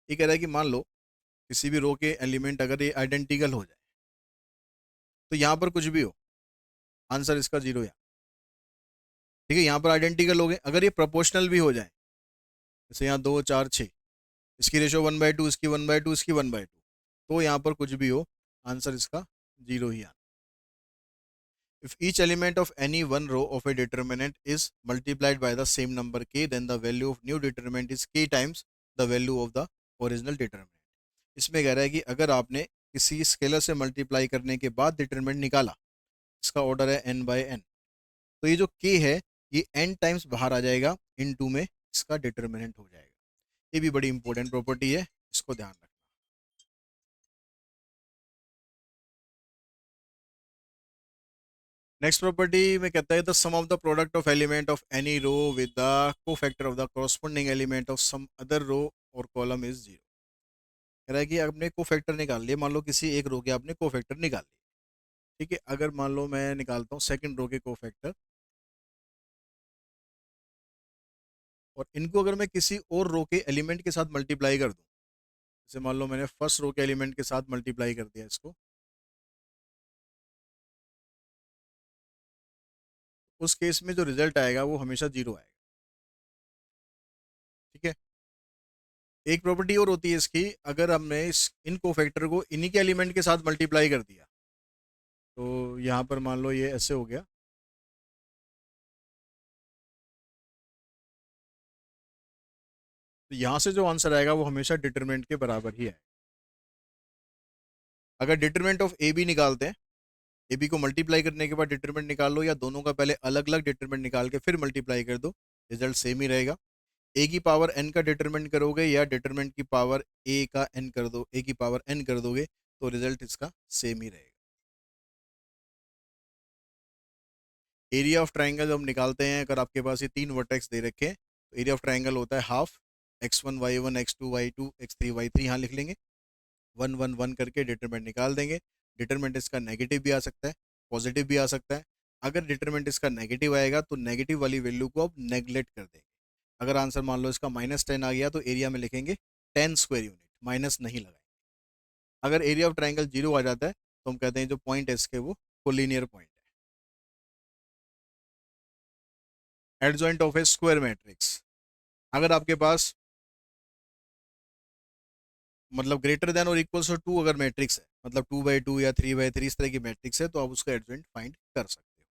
ये कह रहा है कि मान लो किसी भी रो के एलिमेंट अगर ये आइडेंटिकल हो जाए तो यहाँ पर कुछ भी हो, आंसर इसका जीरो है। ठीक है, यहाँ पर आइडेंटिकल हो गए। अगर ये प्रोपोर्शनल भी हो जाए, जैसे यहाँ 2 4 6, इसकी रेशो 1/2, इसकी 1/2, इसकी 1/2, तो यहाँ पर कुछ भी हो, आंसर इसका जीरो ही आना। If each element of any one row of a determinant is multiplied by the same number k, then the value of new determinant is k times the value of the original determinant. इसमें कह रहा है कि अगर आपने किसी scalar से multiply करने के बाद डिटर्मिनेंट निकाला, इसका ऑर्डर है n/n, तो ये जो k है ये n टाइम्स बाहर आ जाएगा, इन टू में इसका डिटर्मिनेंट हो जाएगा। ये भी बड़ी इंपॉर्टेंट प्रॉपर्टी है, इसको ध्यान रखना। नेक्स्ट प्रॉपर्टी में कहता है the sum of the product of element of any row with the cofactor of the corresponding element of some other row और कॉलम इज जीरो। कह रहा है कि आपने कोफैक्टर निकाल लिया, मान लो किसी एक रो के आपने कोफैक्टर निकाल लिया। ठीक है, अगर मान लो मैं निकालता हूँ सेकंड रो के कोफैक्टर, और इनको अगर मैं किसी और रो के एलिमेंट के साथ मल्टीप्लाई कर दूं, जैसे मान लो मैंने फर्स्ट रो के एलिमेंट के साथ मल्टीप्लाई कर दिया इसको, उस केस में जो रिजल्ट आएगा वो हमेशा जीरो आएगा। ठीक है, एक प्रॉपर्टी और होती है इसकी, अगर हमने इन कोफैक्टर को इन्हीं के एलिमेंट के साथ मल्टीप्लाई कर दिया, तो यहाँ पर मान लो ये ऐसे हो गया, तो यहाँ से जो आंसर आएगा वो हमेशा डिटरमिनेंट के बराबर ही है। अगर डिटरमिनेंट ऑफ ए बी निकालते हैं, ए बी को मल्टीप्लाई करने के बाद डिटरमिनेंट निकाल लो, या दोनों का पहले अलग अलग डिटरमिनेंट निकाल के फिर मल्टीप्लाई कर दो, रिजल्ट सेम ही रहेगा। ए की पावर एन का डिटरमिनेंट करोगे या डिटरमिनेंट की पावर ए का एन कर दो, ए की पावर एन कर दोगे, तो रिजल्ट इसका सेम ही रहेगा। एरिया ऑफ ट्राइंगल हम निकालते हैं, अगर आपके पास ये तीन वर्टेक्स दे रखे हैं तो एरिया ऑफ ट्राइंगल होता है half x1 y1 x2 y2 x3 y3, यहाँ लिख लेंगे, 1 1 1 करके डिटरमिनेंट निकाल देंगे। डिटरमिनेंट इसका नेगेटिव भी आ सकता है, पॉजिटिव भी आ सकता है। अगर डिटरमिनेंट इसका नेगेटिव आएगा तो नेगेटिव वाली वैल्यू को आप नेगलेक्ट कर देंगे। अगर आंसर मान लो इसका -10 आ गया तो एरिया में लिखेंगे 10 स्क्वायर यूनिट, माइनस नहीं लगाएंगे। अगर एरिया ऑफ ट्राइंगल जीरो आ जाता है तो हम कहते हैं जो पॉइंट है इसके वो कोलिनियर पॉइंट है। Adjoint of A square matrix, अगर आपके पास मतलब ग्रेटर देन और इक्वल्स टू 2 अगर मैट्रिक्स है, मतलब 2/2 या 3/3 इस तरह की मैट्रिक्स है, तो आप उसका एडजॉइंट फाइंड कर सकते हो।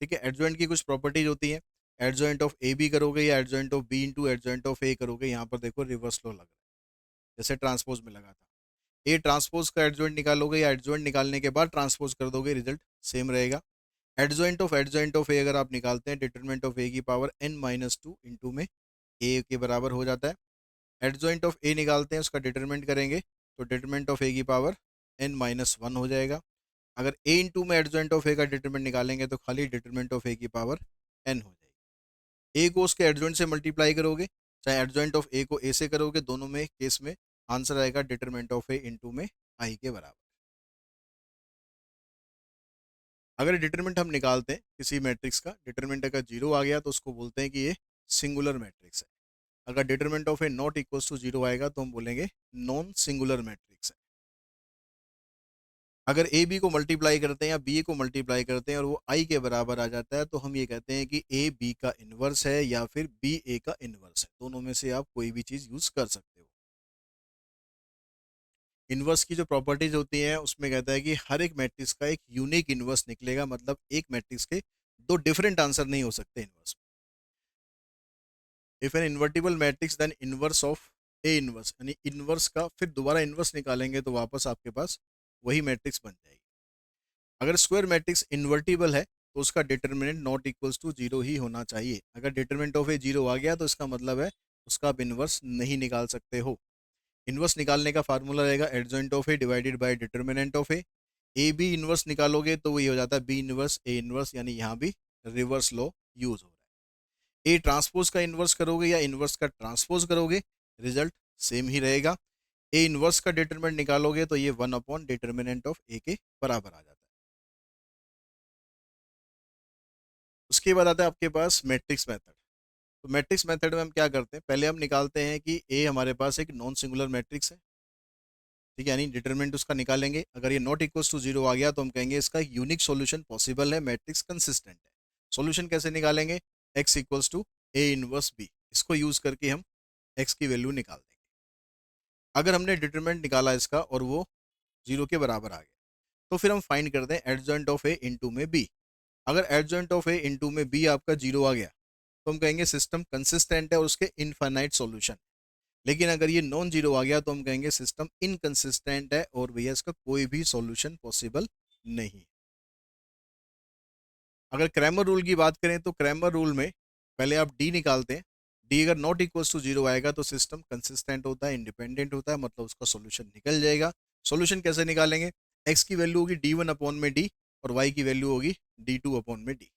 ठीक है, एडजॉइंट की कुछ प्रॉपर्टीज होती है। एडजॉइंट ऑफ ए बी करोगे या adjoint of b into adjoint of a करोगे, यहाँ पर देखो रिवर्स लॉ लग रहा है, जैसे ट्रांसपोज में लगा था। ए ट्रांसपोज का एडजॉइंट निकालोगे या एडजॉइंट निकालने के बाद ट्रांसपोज कर दोगे, रिजल्ट सेम रहेगा। एडजॉइंट ऑफ ए अगर आप निकालते हैं, डिटरमिनेंट ऑफ ए की पावर n-2 इंटू में ए के बराबर हो जाता है। एडजॉइंट ऑफ ए निकालते हैं, उसका डिटरमिनेंट करेंगे तो डिटरमिनेंट ऑफ ए की पावर n-1 हो जाएगा। अगर ए इंटू में एडजॉइंट ऑफ ए का डिटरमिनेंट निकालेंगे तो खाली डिटरमिनेंट ऑफ ए की पावर n हो जाएगी। ए को उसके एडजॉइंट से मल्टीप्लाई करोगे, चाहे एडजॉइंट ऑफ ए को ए से करोगे, दोनों में केस में आंसर आएगा डिटरमिनेंट ऑफ ए इंटू में आई के बराबर। अगर डिटरमिनेंट हम निकालते हैं किसी मैट्रिक्स का, डिटरमिनेंट अगर जीरो आ गया तो उसको बोलते हैं कि ये सिंगुलर मैट्रिक्स है। अगर determinant of A not equals to zero आएगा तो हम बोलेंगे नॉन सिंगुलर मैट्रिक्स है। अगर ए बी को मल्टीप्लाई करते हैं या बी ए को मल्टीप्लाई करते हैं और वो आई के बराबर आ जाता है, तो हम ये कहते हैं कि ए बी का इन्वर्स है या फिर बी ए का इन्वर्स है। दोनों में से आप कोई भी चीज़ यूज़ कर सकते हो। इन्वर्स की जो प्रॉपर्टीज होती हैं उसमें कहता है कि हर एक मैट्रिक्स का एक यूनिक इन्वर्स निकलेगा, मतलब एक मैट्रिक्स के दो डिफरेंट आंसर नहीं हो सकते inverse. If an invertible matrix then inverse of A inverse, यानी इन्वर्स का फिर दोबारा इन्वर्स निकालेंगे तो वापस आपके पास वही मैट्रिक्स बन जाएगी। अगर स्क्वायर मैट्रिक्स इन्वर्टिबल है तो उसका determinant not equals to zero ही होना चाहिए। अगर डिटर्मिनेंट ऑफ ए जीरो आ गया तो इसका मतलब है उसका आप इन्वर्स नहीं निकाल सकते हो। इन्वर्स निकालने का फार्मूला रहेगा adjoint of A divided by determinant of A B inverse निकालोगे तो वही हो जाता है बी इन्वर्स ए इन्वर्स, यानी यहाँ भी रिवर्स लॉ यूज हो रहा है। ए ट्रांसपोज का इन्वर्स करोगे या इन्वर्स का ट्रांसपोज करोगे, रिजल्ट सेम ही रहेगा। ए इन्वर्स का डिटरमिनेंट निकालोगे तो ये 1 अपॉन डिटर्मिनेंट ऑफ ए के बराबर आ जाता है। उसके बाद आता है आपके पास मैट्रिक्स मेथड। तो मैट्रिक्स मेथड में हम क्या करते हैं, पहले हम निकालते हैं कि ए हमारे पास एक नॉन सिंगुलर मैट्रिक्स है, ठीक है, यानी डिटरमिनेंट उसका निकालेंगे। अगर ये नॉट इक्वल्स टू जीरो आ गया तो हम कहेंगे इसका यूनिक सॉल्यूशन पॉसिबल है, मैट्रिक्स कंसिस्टेंट है। सॉल्यूशन कैसे निकालेंगे, X equals to A inverse B, इसको यूज करके हम एक्स की वैल्यू निकाल देंगे। अगर हमने डिटरमिनेंट निकाला इसका और वो जीरो के बराबर आ गया तो फिर हम फाइंड करते हैं एडजॉइंट ऑफ ए इनटू में बी। अगर एडजॉइंट ऑफ ए इनटू में बी आपका जीरो आ गया तो हम कहेंगे सिस्टम कंसिस्टेंट है और उसके इनफाइनाइट सॉल्यूशन। लेकिन अगर ये नॉन जीरो आ गया तो हम कहेंगे सिस्टम इनकंसिस्टेंट है और भैया इसका कोई भी सॉल्यूशन पॉसिबल नहीं। अगर क्रैमर रूल की बात करें तो क्रैमर रूल में पहले आप डी निकालते हैं। डी अगर नॉट इक्वल्स टू जीरो आएगा तो सिस्टम कंसिस्टेंट होता है, इंडिपेंडेंट होता है, मतलब उसका सॉल्यूशन निकल जाएगा। सॉल्यूशन कैसे निकालेंगे, एक्स की वैल्यू होगी डी वन अपॉन में डी और वाई की वैल्यू होगी डी टू अपॉन में डी।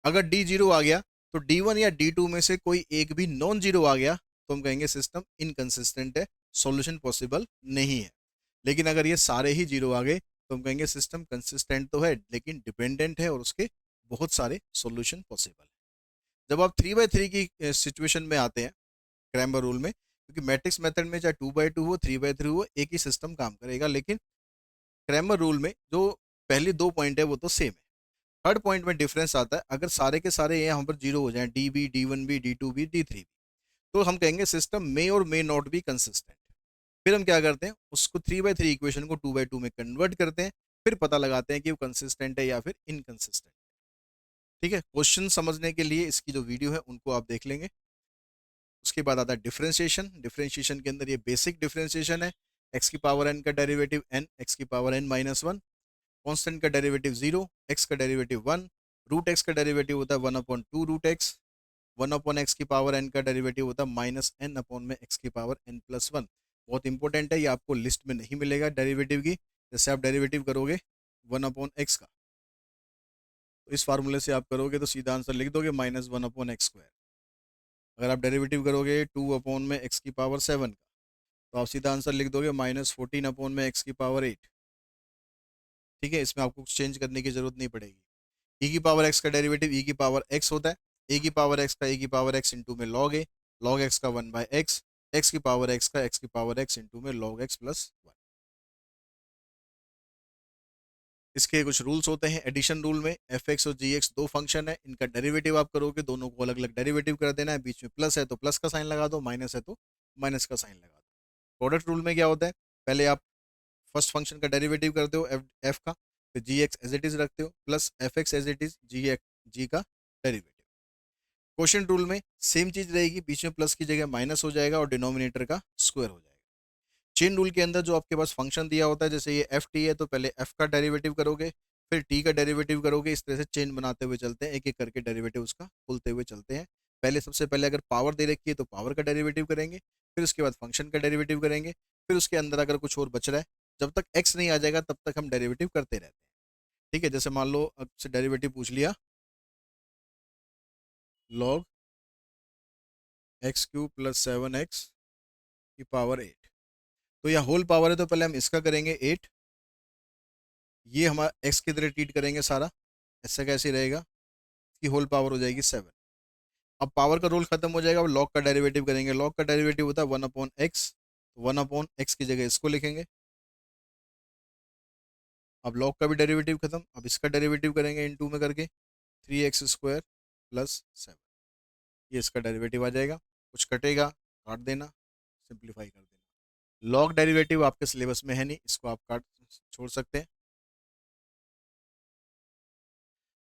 अगर डी जीरो आ गया तो डी वन या डी टू में से कोई एक भी नॉन जीरो आ गया तो हम कहेंगे सिस्टम इनकंसिस्टेंट है, सॉल्यूशन पॉसिबल नहीं है। लेकिन अगर ये सारे ही जीरो आ गए तो हम कहेंगे सिस्टम कंसिस्टेंट तो है लेकिन डिपेंडेंट है और उसके बहुत सारे सॉल्यूशन पॉसिबल है। जब आप 3/3 की सिचुएशन में आते हैं क्रैमर रूल में, क्योंकि मैट्रिक्स मेथड में चाहे 2/2 हो 3/3 हो एक ही सिस्टम काम करेगा, लेकिन क्रैमर रूल में जो पहले दो पॉइंट है वो तो सेम है। थर्ड पॉइंट में डिफरेंस आता है, अगर सारे के सारे यहाँ पर जीरो हो जाएं, D B D one B D two B D three B, तो हम कहेंगे सिस्टम मे और मे नॉट बी कंसिस्टेंट। फिर हम क्या करते हैं, उसको 3/3 इक्वेशन को 2/2 में कन्वर्ट करते हैं, फिर पता लगाते हैं कि वो कंसिस्टेंट है या फिर इनकंसिस्टेंट। ठीक है, क्वेश्चन समझने के लिए इसकी जो वीडियो है उनको आप देख लेंगे। उसके बाद आता है डिफरेंशिएशन। डिफरेंशिएशन के अंदर ये बेसिक डिफरेंशिएशन है, एक्स की पावर एन का डेरिवेटिव एन, एक्स की power N minus one, constant का डेरिवेटिव जीरो, एक्स का डेरिवेटिव वन, रूट एक्स का डेरिवेटिव होता है one upon two root X, one upon X की पावर एन का डेरिवेटिव होता है माइनस एन अपॉन में एक्स की पावर एन प्लस वन। बहुत इंपॉर्टेंट है, ये आपको लिस्ट में नहीं मिलेगा डेरिवेटिव की। जैसे आप डेरिवेटिव करोगे वन अपॉन एक्स का, तो इस फार्मूले से आप करोगे तो सीधा आंसर लिख दोगे minus one upon x square. अगर आप डेरिवेटिव करोगे टू अपॉन में एक्स की पावर सेवन का, तो आप सीधा आंसर लिख दोगे माइनस फोर्टीन अपॉन में एक्स की पावर एट। ठीक है, इसमें आपको कुछ चेंज करने की जरूरत नहीं पड़ेगी। ई की पावर एक्स का डेरिवेटिव ई की पावर एक्स होता है, ए की पावर एक्स का ए की पावर एक्स इंटू में लॉग ए, लॉग एक्स का वन बाय एक्स, एक्स की पावर एक्स का एक्स की पावर एक्स इंटू में लॉग एक्स प्लस वन। इसके कुछ रूल्स होते हैं एडिशन रूल में, एफ एक्स और जी एक्स दो फंक्शन है, इनका डेरिवेटिव आप करोगे दोनों को अलग अलग डेरिवेटिव कर देना है, बीच में प्लस है तो प्लस का साइन लगा दो, माइनस है तो माइनस का साइन लगा दो। प्रोडक्ट रूल में क्या होता है, पहले आप फर्स्ट फंक्शन का डेरिवेटिव करते हो एफ एफ का, फिर g x as it is रखते हो plus f x as it is g x g का डेरिवेटिव। क्वेश्चन रूल में सेम चीज रहेगी, बीच में प्लस की जगह माइनस हो जाएगा और डिनोमिनेटर का स्क्वायर हो जाएगा। चेन रूल के अंदर जो आपके पास फंक्शन दिया होता है, जैसे ये एफ टी है तो पहले एफ का डेरिवेटिव करोगे फिर टी का डेरिवेटिव करोगे, इस तरह से चेन बनाते हुए चलते हैं, एक एक करके डेरिवेटिव उसका खुलते हुए चलते हैं। पहले सबसे पहले अगर पावर दे रखी है तो पावर का डेरिवेटिव करेंगे, फिर उसके बाद फंक्शन का डेरिवेटिव करेंगे, फिर उसके अंदर अगर कुछ और बच रहा है, जब तक एक्स नहीं आ जाएगा तब तक हम डेरिवेटिव करते रहते हैं। ठीक है, जैसे मान लो आपसे डेरिवेटिव पूछ लिया log x cube plus seven x की पावर एट, तो यह होल पावर है तो पहले हम इसका करेंगे एट, ये हमारा एक्स की तरह ट्रीट करेंगे सारा, ऐसा कैसे रहेगा, इसकी होल पावर हो जाएगी सेवन। अब पावर का रूल खत्म हो जाएगा, अब लॉग का डेरिवेटिव करेंगे, लॉग का डेरिवेटिव होता है one upon x, one upon X की जगह इसको लिखेंगे। अब लॉग का भी डेरिवेटिव खत्म, अब इसका डेरिवेटिव करेंगे इन टू में करके, three x square plus seven, ये इसका डेरिवेटिव आ जाएगा। कुछ कटेगा काट देना, सिंप्लीफाई कर देना। लॉग डेरिवेटिव आपके सिलेबस में है नहीं, इसको आप काट छोड़ सकते हैं।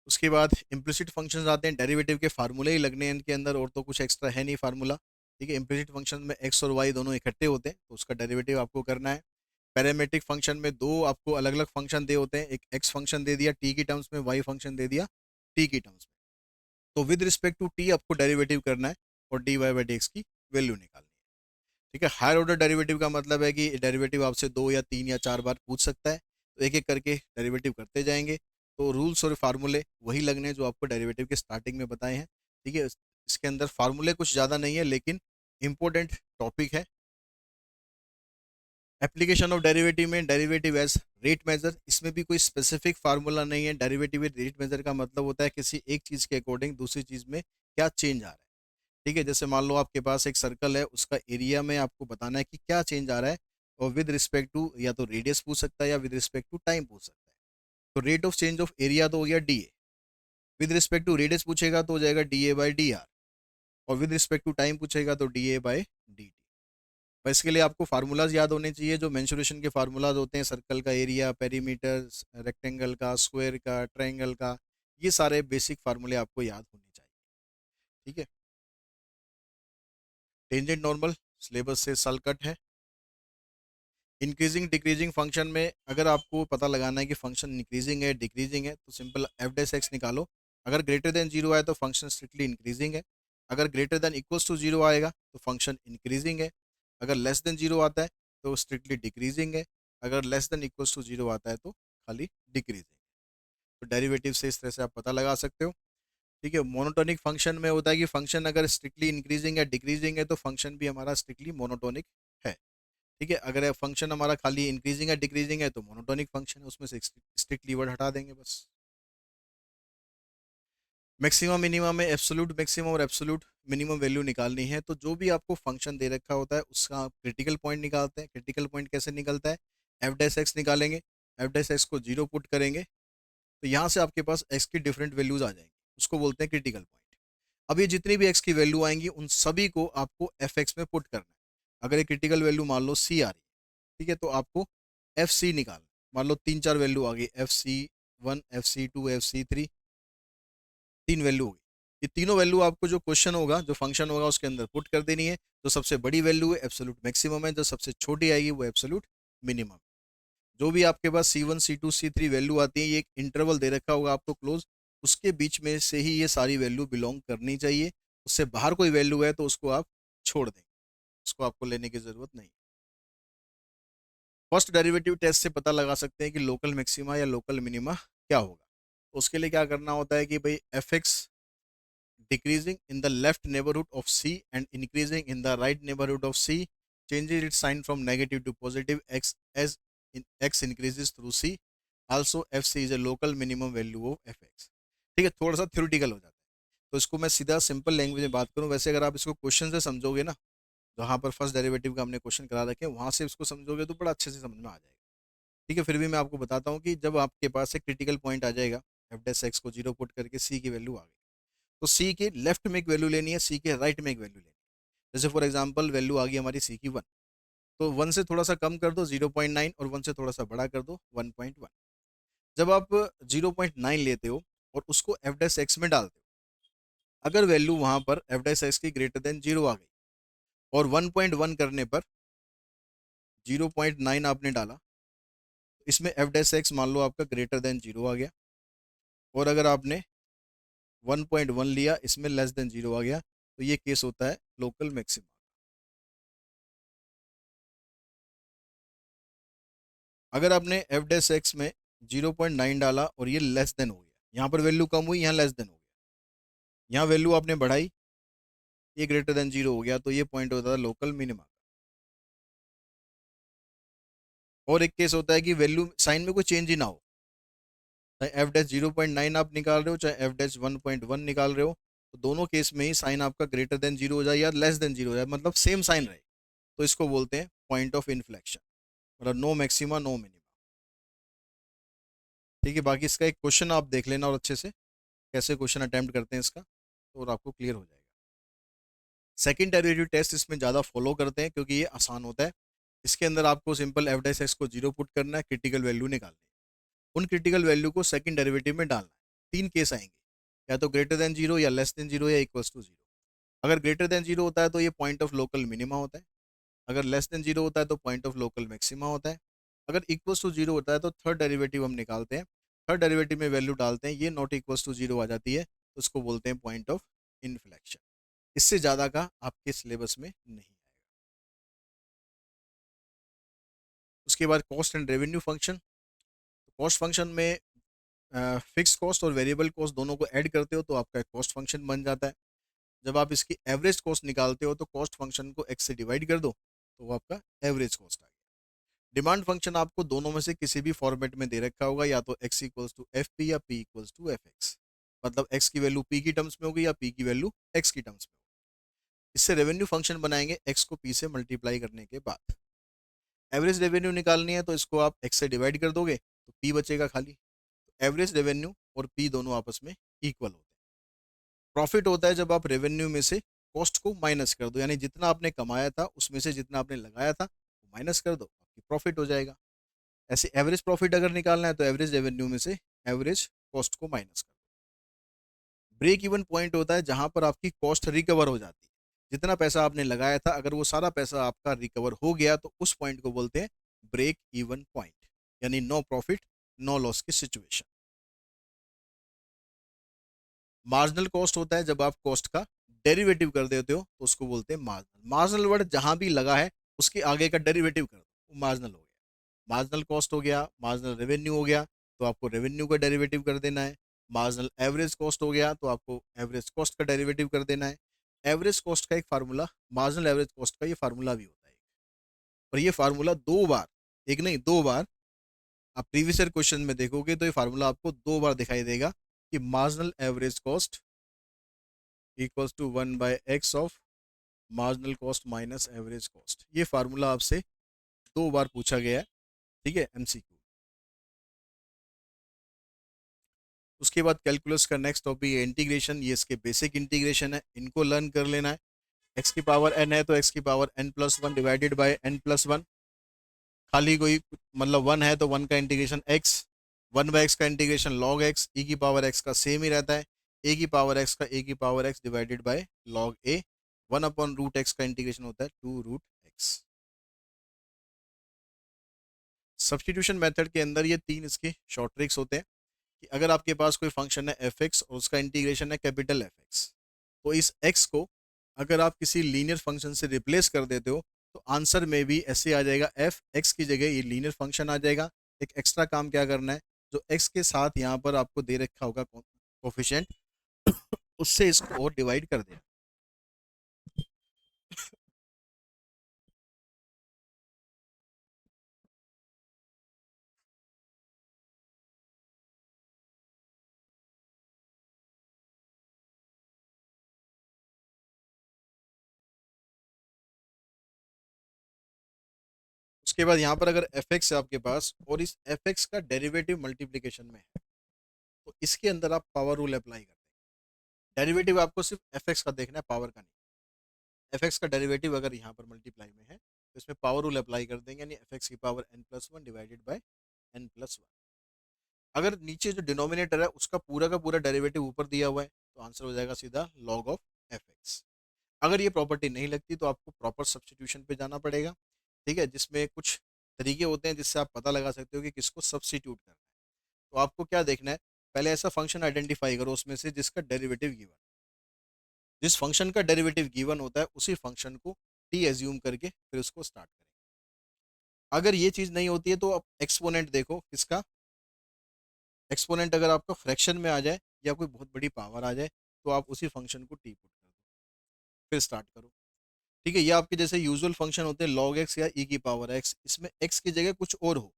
उसके बाद इम्प्लिसिट फंक्शंस आते हैं, डेरिवेटिव के फार्मूले ही लगने हैं इनके अंदर, और तो कुछ एक्स्ट्रा है नहीं फार्मूला। ठीक है, इम्प्लिसिट फंक्शन में एक्स और वाई दोनों इकट्ठे होते हैं तो उसका डेरिवेटिव आपको करना है। पैरामेट्रिक फंक्शन में दो आपको अलग अलग फंक्शन दे होते हैं, एक एक्स फंक्शन दे दिया टी की टर्म्स में, वाई फंक्शन दे दिया टी की टर्म्स में, तो विद रिस्पेक्ट टू टी आपको डेरिवेटिव करना है और D Y by D X की वैल्यू निकालनी है। ठीक है, हायर ऑर्डर डेरिवेटिव का मतलब है कि डेरिवेटिव आपसे दो या तीन या चार बार पूछ सकता है, तो एक एक करके डेरिवेटिव करते जाएंगे। तो रूल्स और फार्मूले वही लगने हैं जो आपको डेरिवेटिव के स्टार्टिंग में बताए हैं। ठीक है, इसके अंदर फार्मूले कुछ ज़्यादा नहीं है लेकिन इम्पोर्टेंट टॉपिक है। एप्लीकेशन ऑफ डेरिवेटिव में डेरिवेटिव एज रेट मेजर, इसमें भी कोई स्पेसिफिक फार्मूला नहीं है। डेरिवेटिव विद रेट मेजर का मतलब होता है किसी एक चीज़ के अकॉर्डिंग दूसरी चीज़ में क्या चेंज आ रहा है। ठीक है, जैसे मान लो आपके पास एक सर्कल है, उसका एरिया में आपको बताना है कि क्या चेंज आ रहा है, और विद रिस्पेक्ट टू या तो रेडियस पूछ सकता है या विद रिस्पेक्ट टू टाइम पूछ सकता है। तो rate of change of area तो हो गया D A, with respect to radius पूछेगा तो हो जाएगा D A by D R, और विद रिस्पेक्ट टू टाइम पूछेगा तो D A by D T. और इसके लिए आपको फार्मूलाज याद होने चाहिए, जो मेंसुरेशन के फार्मूलाज होते हैं, सर्कल का एरिया, पेरीमीटर, रेक्टेंगल का, स्क्वायर का, ट्रायंगल का, ये सारे बेसिक फार्मूले आपको याद होने चाहिए। ठीक है। टेंजेंट नॉर्मल सिलेबस से साल कट है। इंक्रीजिंग डिक्रीजिंग फंक्शन में अगर आपको पता लगाना है कि फंक्शन इंक्रीजिंग है डिक्रीजिंग है, तो सिंपल एफ डैश एक्स निकालो। अगर ग्रेटर देन जीरो आए तो फंक्शन स्ट्रिक्टली इंक्रीजिंग है। अगर greater than equals to zero आएगा तो फंक्शन इंक्रीजिंग है। अगर लेस देन जीरो आता है तो स्ट्रिक्टली डिक्रीजिंग है। अगर less than equals to zero आता है तो खाली डिक्रीजिंग। तो डेरिवेटिव से इस तरह से आप पता लगा सकते हो। ठीक है। मोनोटोनिक फंक्शन में होता है कि फंक्शन अगर स्ट्रिक्टली इंक्रीजिंग या डिक्रीजिंग है तो फंक्शन भी हमारा स्ट्रिक्टली मोनोटोनिक है। ठीक है। अगर फंक्शन हमारा खाली इंक्रीजिंग या डिक्रीजिंग है तो मोनोटोनिक फंक्शन है, उसमें से स्ट्रिक्टली वर्ड हटा देंगे बस। मैक्सिमम मिनिमम में एब्सोल्यूट मैक्सिमम और एब्सोल्यूट मिनिमम वैल्यू निकालनी है, तो जो भी आपको फंक्शन दे रखा होता है उसका क्रिटिकल पॉइंट निकालते हैं। क्रिटिकल पॉइंट कैसे निकलता है, एफ डैश एक्स निकालेंगे, एफ डैश एक्स को जीरो पुट करेंगे तो यहाँ से आपके पास एक्स की डिफरेंट वैल्यूज आ जाएंगी, उसको बोलते हैं क्रिटिकल पॉइंट। अब ये जितनी भी एक्स की वैल्यू आएंगी उन सभी को आपको एफ एक्स में पुट करना है। अगर ये क्रिटिकल वैल्यू मान लो सी आ रही है, ठीक है, तो आपको एफ सी निकालना। मान लो तीन चार वैल्यू आ गई, F C one, F C two, F C three, तीन वैल्यू होगी। ये तीनों वैल्यू आपको जो क्वेश्चन होगा, जो फंक्शन होगा उसके अंदर पुट कर देनी है। जो सबसे बड़ी वैल्यू है एब्सोल्यूट मैक्सिमम है, जो सबसे छोटी आएगी वो एब्सोल्यूट मिनिमम। जो भी आपके पास c one c two c three value आती है, ये एक इंटरवल दे रखा होगा आपको क्लोज, उसके बीच में से ही ये सारी वैल्यू बिलोंग करनी चाहिए। उससे बाहर कोई वैल्यू है तो उसको आप छोड़ देंगे, उसको आपको लेने की जरूरत नहीं। फर्स्ट डेरिवेटिव टेस्ट से पता लगा सकते हैं कि लोकल मैक्सिमा या लोकल मिनिमा क्या होगा। तो उसके लिए क्या करना होता है कि भाई F x decreasing in the left neighborhood of C and increasing in the right neighborhood of C changes its sign from negative to positive x as x increases through C. Also fc is a local minimum value of fx। ठीक है, थोड़ा सा theoretical हो जाता है, तो इसको मैं सीधा सिंपल लैंग्वेज में बात करूं। वैसे अगर आप इसको क्वेश्चन से समझोगे ना, जहाँ पर फर्स्ट डेरिवेटिव का हमने क्वेश्चन करा रखे हैं वहां से इसको समझोगे तो बड़ा अच्छे से समझ में आ जाएगा। ठीक है, फिर भी मैं आपको बताता हूँ कि जब आपके पास एक क्रिटिकल पॉइंट आ जाएगा, एफ डेस एक्स को जीरो पुट करके सी की वैल्यू आ गई, तो सी के लेफ्ट में एक वैल्यू लेनी है, सी के राइट में एक वैल्यू लेनी है। जैसे फॉर एग्जांपल वैल्यू आ गई हमारी सी की वन, तो वन से थोड़ा सा कम कर दो 0.9 और वन से थोड़ा सा बड़ा कर दो 1.1। जब आप 0.9 लेते हो और उसको एफ डैश एक्स में डालते हो, अगर वैल्यू वहां पर एफ डैश एक्स की ग्रेटर देन जीरो आ गई और 1.1 करने पर 0.9 आपने डाला, तो इसमें एफ डैश एक्स मान लो आपका ग्रेटर देन जीरो आ गया। और अगर आपने 1.1 लिया, इसमें लेस देन जीरो आ गया, तो ये केस होता है लोकल मैक्सिमम। अगर आपने एफ डैश एक्स में 0.9 डाला और ये लेस देन हो गया, यहाँ पर वैल्यू कम हुई, यहाँ लेस देन हो गया, यहाँ वैल्यू आपने बढ़ाई, ये ग्रेटर देन जीरो हो गया, तो ये पॉइंट होता है लोकल मिनिमा। और एक केस होता है कि वैल्यू साइन में कोई चेंज ही ना हो, चाहे एफ डैश 0.9 आप निकाल रहे हो चाहे एफ डैश 1.1 निकाल रहे हो, तो दोनों केस में ही साइन आपका ग्रेटर देन जीरो हो जाए या लेस देन जीरो हो जाए, मतलब सेम साइन रहे, तो इसको बोलते हैं पॉइंट ऑफ इन्फ्लेक्शन, मतलब नो मैक्सिमा नो मिनिमा। ठीक है, बाकी इसका एक क्वेश्चन आप देख लेना और अच्छे से कैसे क्वेश्चन अटेम्प्ट करते हैं इसका, तो और आपको क्लियर हो जाएगा। सेकंड डेरिवेटिव टेस्ट इसमें ज़्यादा फॉलो करते हैं क्योंकि ये आसान होता है। इसके अंदर आपको सिंपल एफ डैश एक्स को जीरो पुट करना है, क्रिटिकल वैल्यू निकालनी है, उन क्रिटिकल वैल्यू को सेकंड डेरिवेटिव में डालना है। तीन केस आएंगे, या तो ग्रेटर देन जीरो या लेस देन जीरो या इक्वल्स टू जीरो। अगर ग्रेटर देन जीरो होता है तो ये पॉइंट ऑफ लोकल मिनिमा होता है, अगर लेस देन जीरो होता है तो पॉइंट ऑफ लोकल मैक्सिमा होता है, अगर इक्वल्स टू जीरो होता है तो थर्ड डेरिवेटिव हम निकालते हैं, थर्ड डेरिवेटिव में वैल्यू डालते हैं, ये नॉट इक्वल्स टू जीरो आ जाती है, तो उसको बोलते हैं पॉइंट ऑफ इन्फ्लेक्शन। इससे ज़्यादा का आपके सिलेबस में नहीं आएगा। उसके बाद cost and revenue function. Cost function में फिक्स कॉस्ट और वेरिएबल कॉस्ट दोनों को ऐड करते हो तो आपका एक कॉस्ट फंक्शन बन जाता है। जब आप इसकी एवरेज कॉस्ट निकालते हो तो कॉस्ट फंक्शन को एक्स से डिवाइड कर दो, तो वो आपका एवरेज कॉस्ट आ गया। डिमांड फंक्शन आपको दोनों में से किसी भी फॉर्मेट में दे रखा होगा, या तो x equals to F P या p equals to F X, मतलब x की वैल्यू p की टर्म्स में होगी या p की वैल्यू x की टर्म्स में होगी। इससे रेवेन्यू फंक्शन बनाएंगे x को p से मल्टीप्लाई करने के बाद। एवरेज रेवेन्यू निकालनी है तो इसको आप x से डिवाइड कर दोगे तो p बचेगा खाली। एवरेज रेवेन्यू और p दोनों आपस में इक्वल होते हैं। प्रॉफिट होता है जब आप रेवेन्यू में से कॉस्ट को माइनस कर दो, यानी जितना आपने कमाया था उसमें से जितना आपने लगाया था वो माइनस कर दो, आपकी प्रॉफिट हो जाएगा। ऐसे एवरेज प्रॉफिट अगर निकालना है तो एवरेज रेवेन्यू में से एवरेज कॉस्ट को माइनस कर दो। ब्रेक इवन पॉइंट होता है जहां पर आपकी कॉस्ट रिकवर हो जाती है। जितना पैसा आपने लगाया था अगर वो सारा पैसा आपका रिकवर हो गया तो उस पॉइंट को बोलते हैं ब्रेक इवन पॉइंट, यानी नो प्रॉफिट नो लॉस की सिचुएशन। मार्जिनल कॉस्ट होता है जब आप कॉस्ट का डेरिवेटिव कर देते हो तो उसको बोलते हैं मार्जिनल। मार्जिनल वर्ड जहां भी लगा है उसके आगे का डेरिवेटिव कर दो, वो मार्जिनल हो गया। मार्जिनल कॉस्ट हो गया, मार्जिनल रेवेन्यू हो गया तो आपको रेवेन्यू का डेरिवेटिव कर देना है। मार्जिनल एवरेज कॉस्ट हो गया तो आपको एवरेज कॉस्ट का डेरिवेटिव कर देना है। एवरेज कॉस्ट का एक फार्मूला, मार्जिनल एवरेज कॉस्ट का ये फार्मूला भी होता है, और ये फार्मूला दो बार, एक नहीं दो बार, आप प्रीवियस ईयर क्वेश्चन में देखोगे तो ये फार्मूला आपको दो बार दिखाई देगा कि marginal average cost equals to 1/x of marginal cost minus average cost. ये फार्मूला आपसे दो बार पूछा गया है, ठीक है, एमसीक्यू। उसके बाद कैलकुलस का नेक्स्ट टॉपिक है इंटीग्रेशन। ये इसके बेसिक इंटीग्रेशन है, इनको लर्न कर लेना है। एक्स की पावर n है तो एक्स की power n+1 divided by n+1, खाली कोई मतलब वन है तो वन का इंटीग्रेशन x, 1/x का इंटीग्रेशन log x, e की पावर x का सेम ही रहता है, a की पावर x का a की power x divided by log a, 1/√x का इंटीग्रेशन होता है 2√x। सब्सटीट्यूशन मेथड के अंदर ये तीन इसके शॉर्ट ट्रिक्स होते हैं कि अगर आपके पास कोई फंक्शन है एफ एक्स और उसका इंटीग्रेशन है कैपिटल एफ एक्स, तो इस एक्स को अगर आप किसी लीनियर फंक्शन से रिप्लेस कर देते हो तो आंसर में भी ऐसे आ जाएगा, एफ एक्स की जगह ये लीनियर फंक्शन आ जाएगा। एक एक्स्ट्रा काम क्या करना है, जो एक्स के साथ यहाँ पर आपको दे रखा होगा कोफिशिएंट, उससे इसको और डिवाइड कर देना। उसके बाद यहाँ पर अगर एफ एक्स है आपके पास और इस एफ एक्स का डेरिवेटिव मल्टीप्लीकेशन में है तो इसके अंदर आप पावर रूल अप्लाई कर देंगे। डेरिवेटिव आपको सिर्फ एफ एक्स का देखना है, पावर का नहीं। एफ एक्स का डेरिवेटिव अगर यहाँ पर मल्टीप्लाई में है तो इसमें पावर रूल अप्लाई कर देंगे, यानी एफ एक्स की power n+1 divided by n+1। अगर नीचे जो डिनोमिनेटर है उसका का पूरा डेरिवेटिव ऊपर दिया हुआ है तो आंसर हो जाएगा सीधा लॉग ऑफ एफ एक्स। अगर ये प्रॉपर्टी नहीं लगती तो आपको प्रॉपर सब्सटीट्यूशन पे जाना पड़ेगा, ठीक है, जिसमें कुछ तरीके होते हैं जिससे आप पता लगा सकते हो कि किसको सब्सटीट्यूट करना है। तो आपको क्या देखना है, पहले ऐसा फंक्शन आइडेंटिफाई करो उसमें से जिसका डेरिवेटिव गिवन, जिस फंक्शन का डेरिवेटिव गिवन होता है उसी फंक्शन को टी एज्यूम करके फिर उसको स्टार्ट करें। अगर ये चीज़ नहीं होती है तो आप एक्सपोनेंट देखो किसका, एक्सपोनेंट अगर आपका फ्रैक्शन में आ जाए या कोई बहुत बड़ी पावर आ जाए तो आप उसी फंक्शन को टी पुट कर दो, फिर स्टार्ट करो। ठीक है, ये आपके जैसे यूजुअल फंक्शन होते हैं log x या e की पावर x, इसमें x की जगह कुछ और हो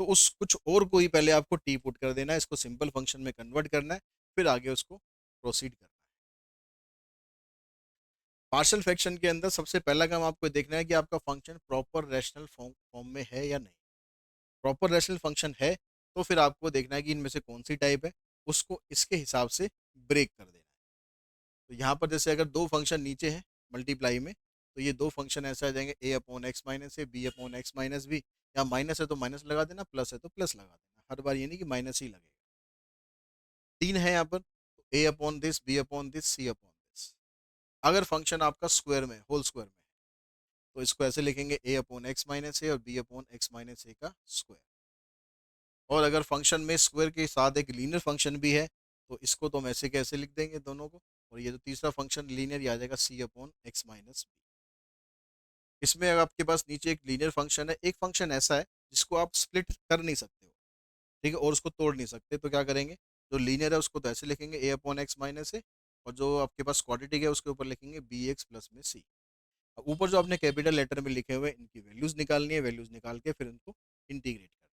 तो उस कुछ और को ही पहले आपको टी पुट कर देना है, इसको सिंपल फंक्शन में कन्वर्ट करना है, फिर आगे उसको प्रोसीड करना है। पार्शियल फ्रैक्शन के अंदर सबसे पहला काम आपको देखना है कि आपका फंक्शन प्रॉपर रैशनल फॉर्म में है या नहीं। प्रॉपर रैशनल फंक्शन है तो फिर आपको देखना है कि इनमें से कौन सी टाइप है, उसको इसके हिसाब से ब्रेक कर देना है। तो यहाँ पर जैसे अगर दो फंक्शन नीचे हैं मल्टीप्लाई में तो ये दो फंक्शन ऐसे आ जाएंगे, a upon x minus A, B upon x minus B, या माइनस है तो माइनस लगा देना, प्लस है तो प्लस लगा देना, हर बार ये नहीं कि माइनस ही लगेगा। तीन है यहाँ पर, तो a upon this, b upon this, c upon this. अगर फंक्शन आपका स्क्वायर में, होल स्क्वायर में, तो इसको ऐसे लिखेंगे a upon x minus a और b upon x minus a का स्क्वायर। और अगर फंक्शन में स्क्वायर के साथ एक लीनियर फंक्शन भी है तो इसको तो हम ऐसे कैसे लिख देंगे दोनों को, और ये जो तीसरा फंक्शन लीनियर ये आ जाएगा c upon x minus B. इसमें अगर आपके पास नीचे एक लीनियर फंक्शन है, एक फंक्शन ऐसा है जिसको आप स्प्लिट कर नहीं सकते हो, ठीक है, और उसको तोड़ नहीं सकते, तो क्या करेंगे, जो लीनियर है उसको तो ऐसे लिखेंगे a upon x minus a, और जो आपके पास क्वाड्रेटिक है उसके ऊपर लिखेंगे बी एक्स प्लस में सी। ऊपर जो आपने कैपिटल लेटर में लिखे हुए हैं, इनकी वैल्यूज निकालनी है, वैल्यूज निकाल के फिर इनको इंटीग्रेट करना है।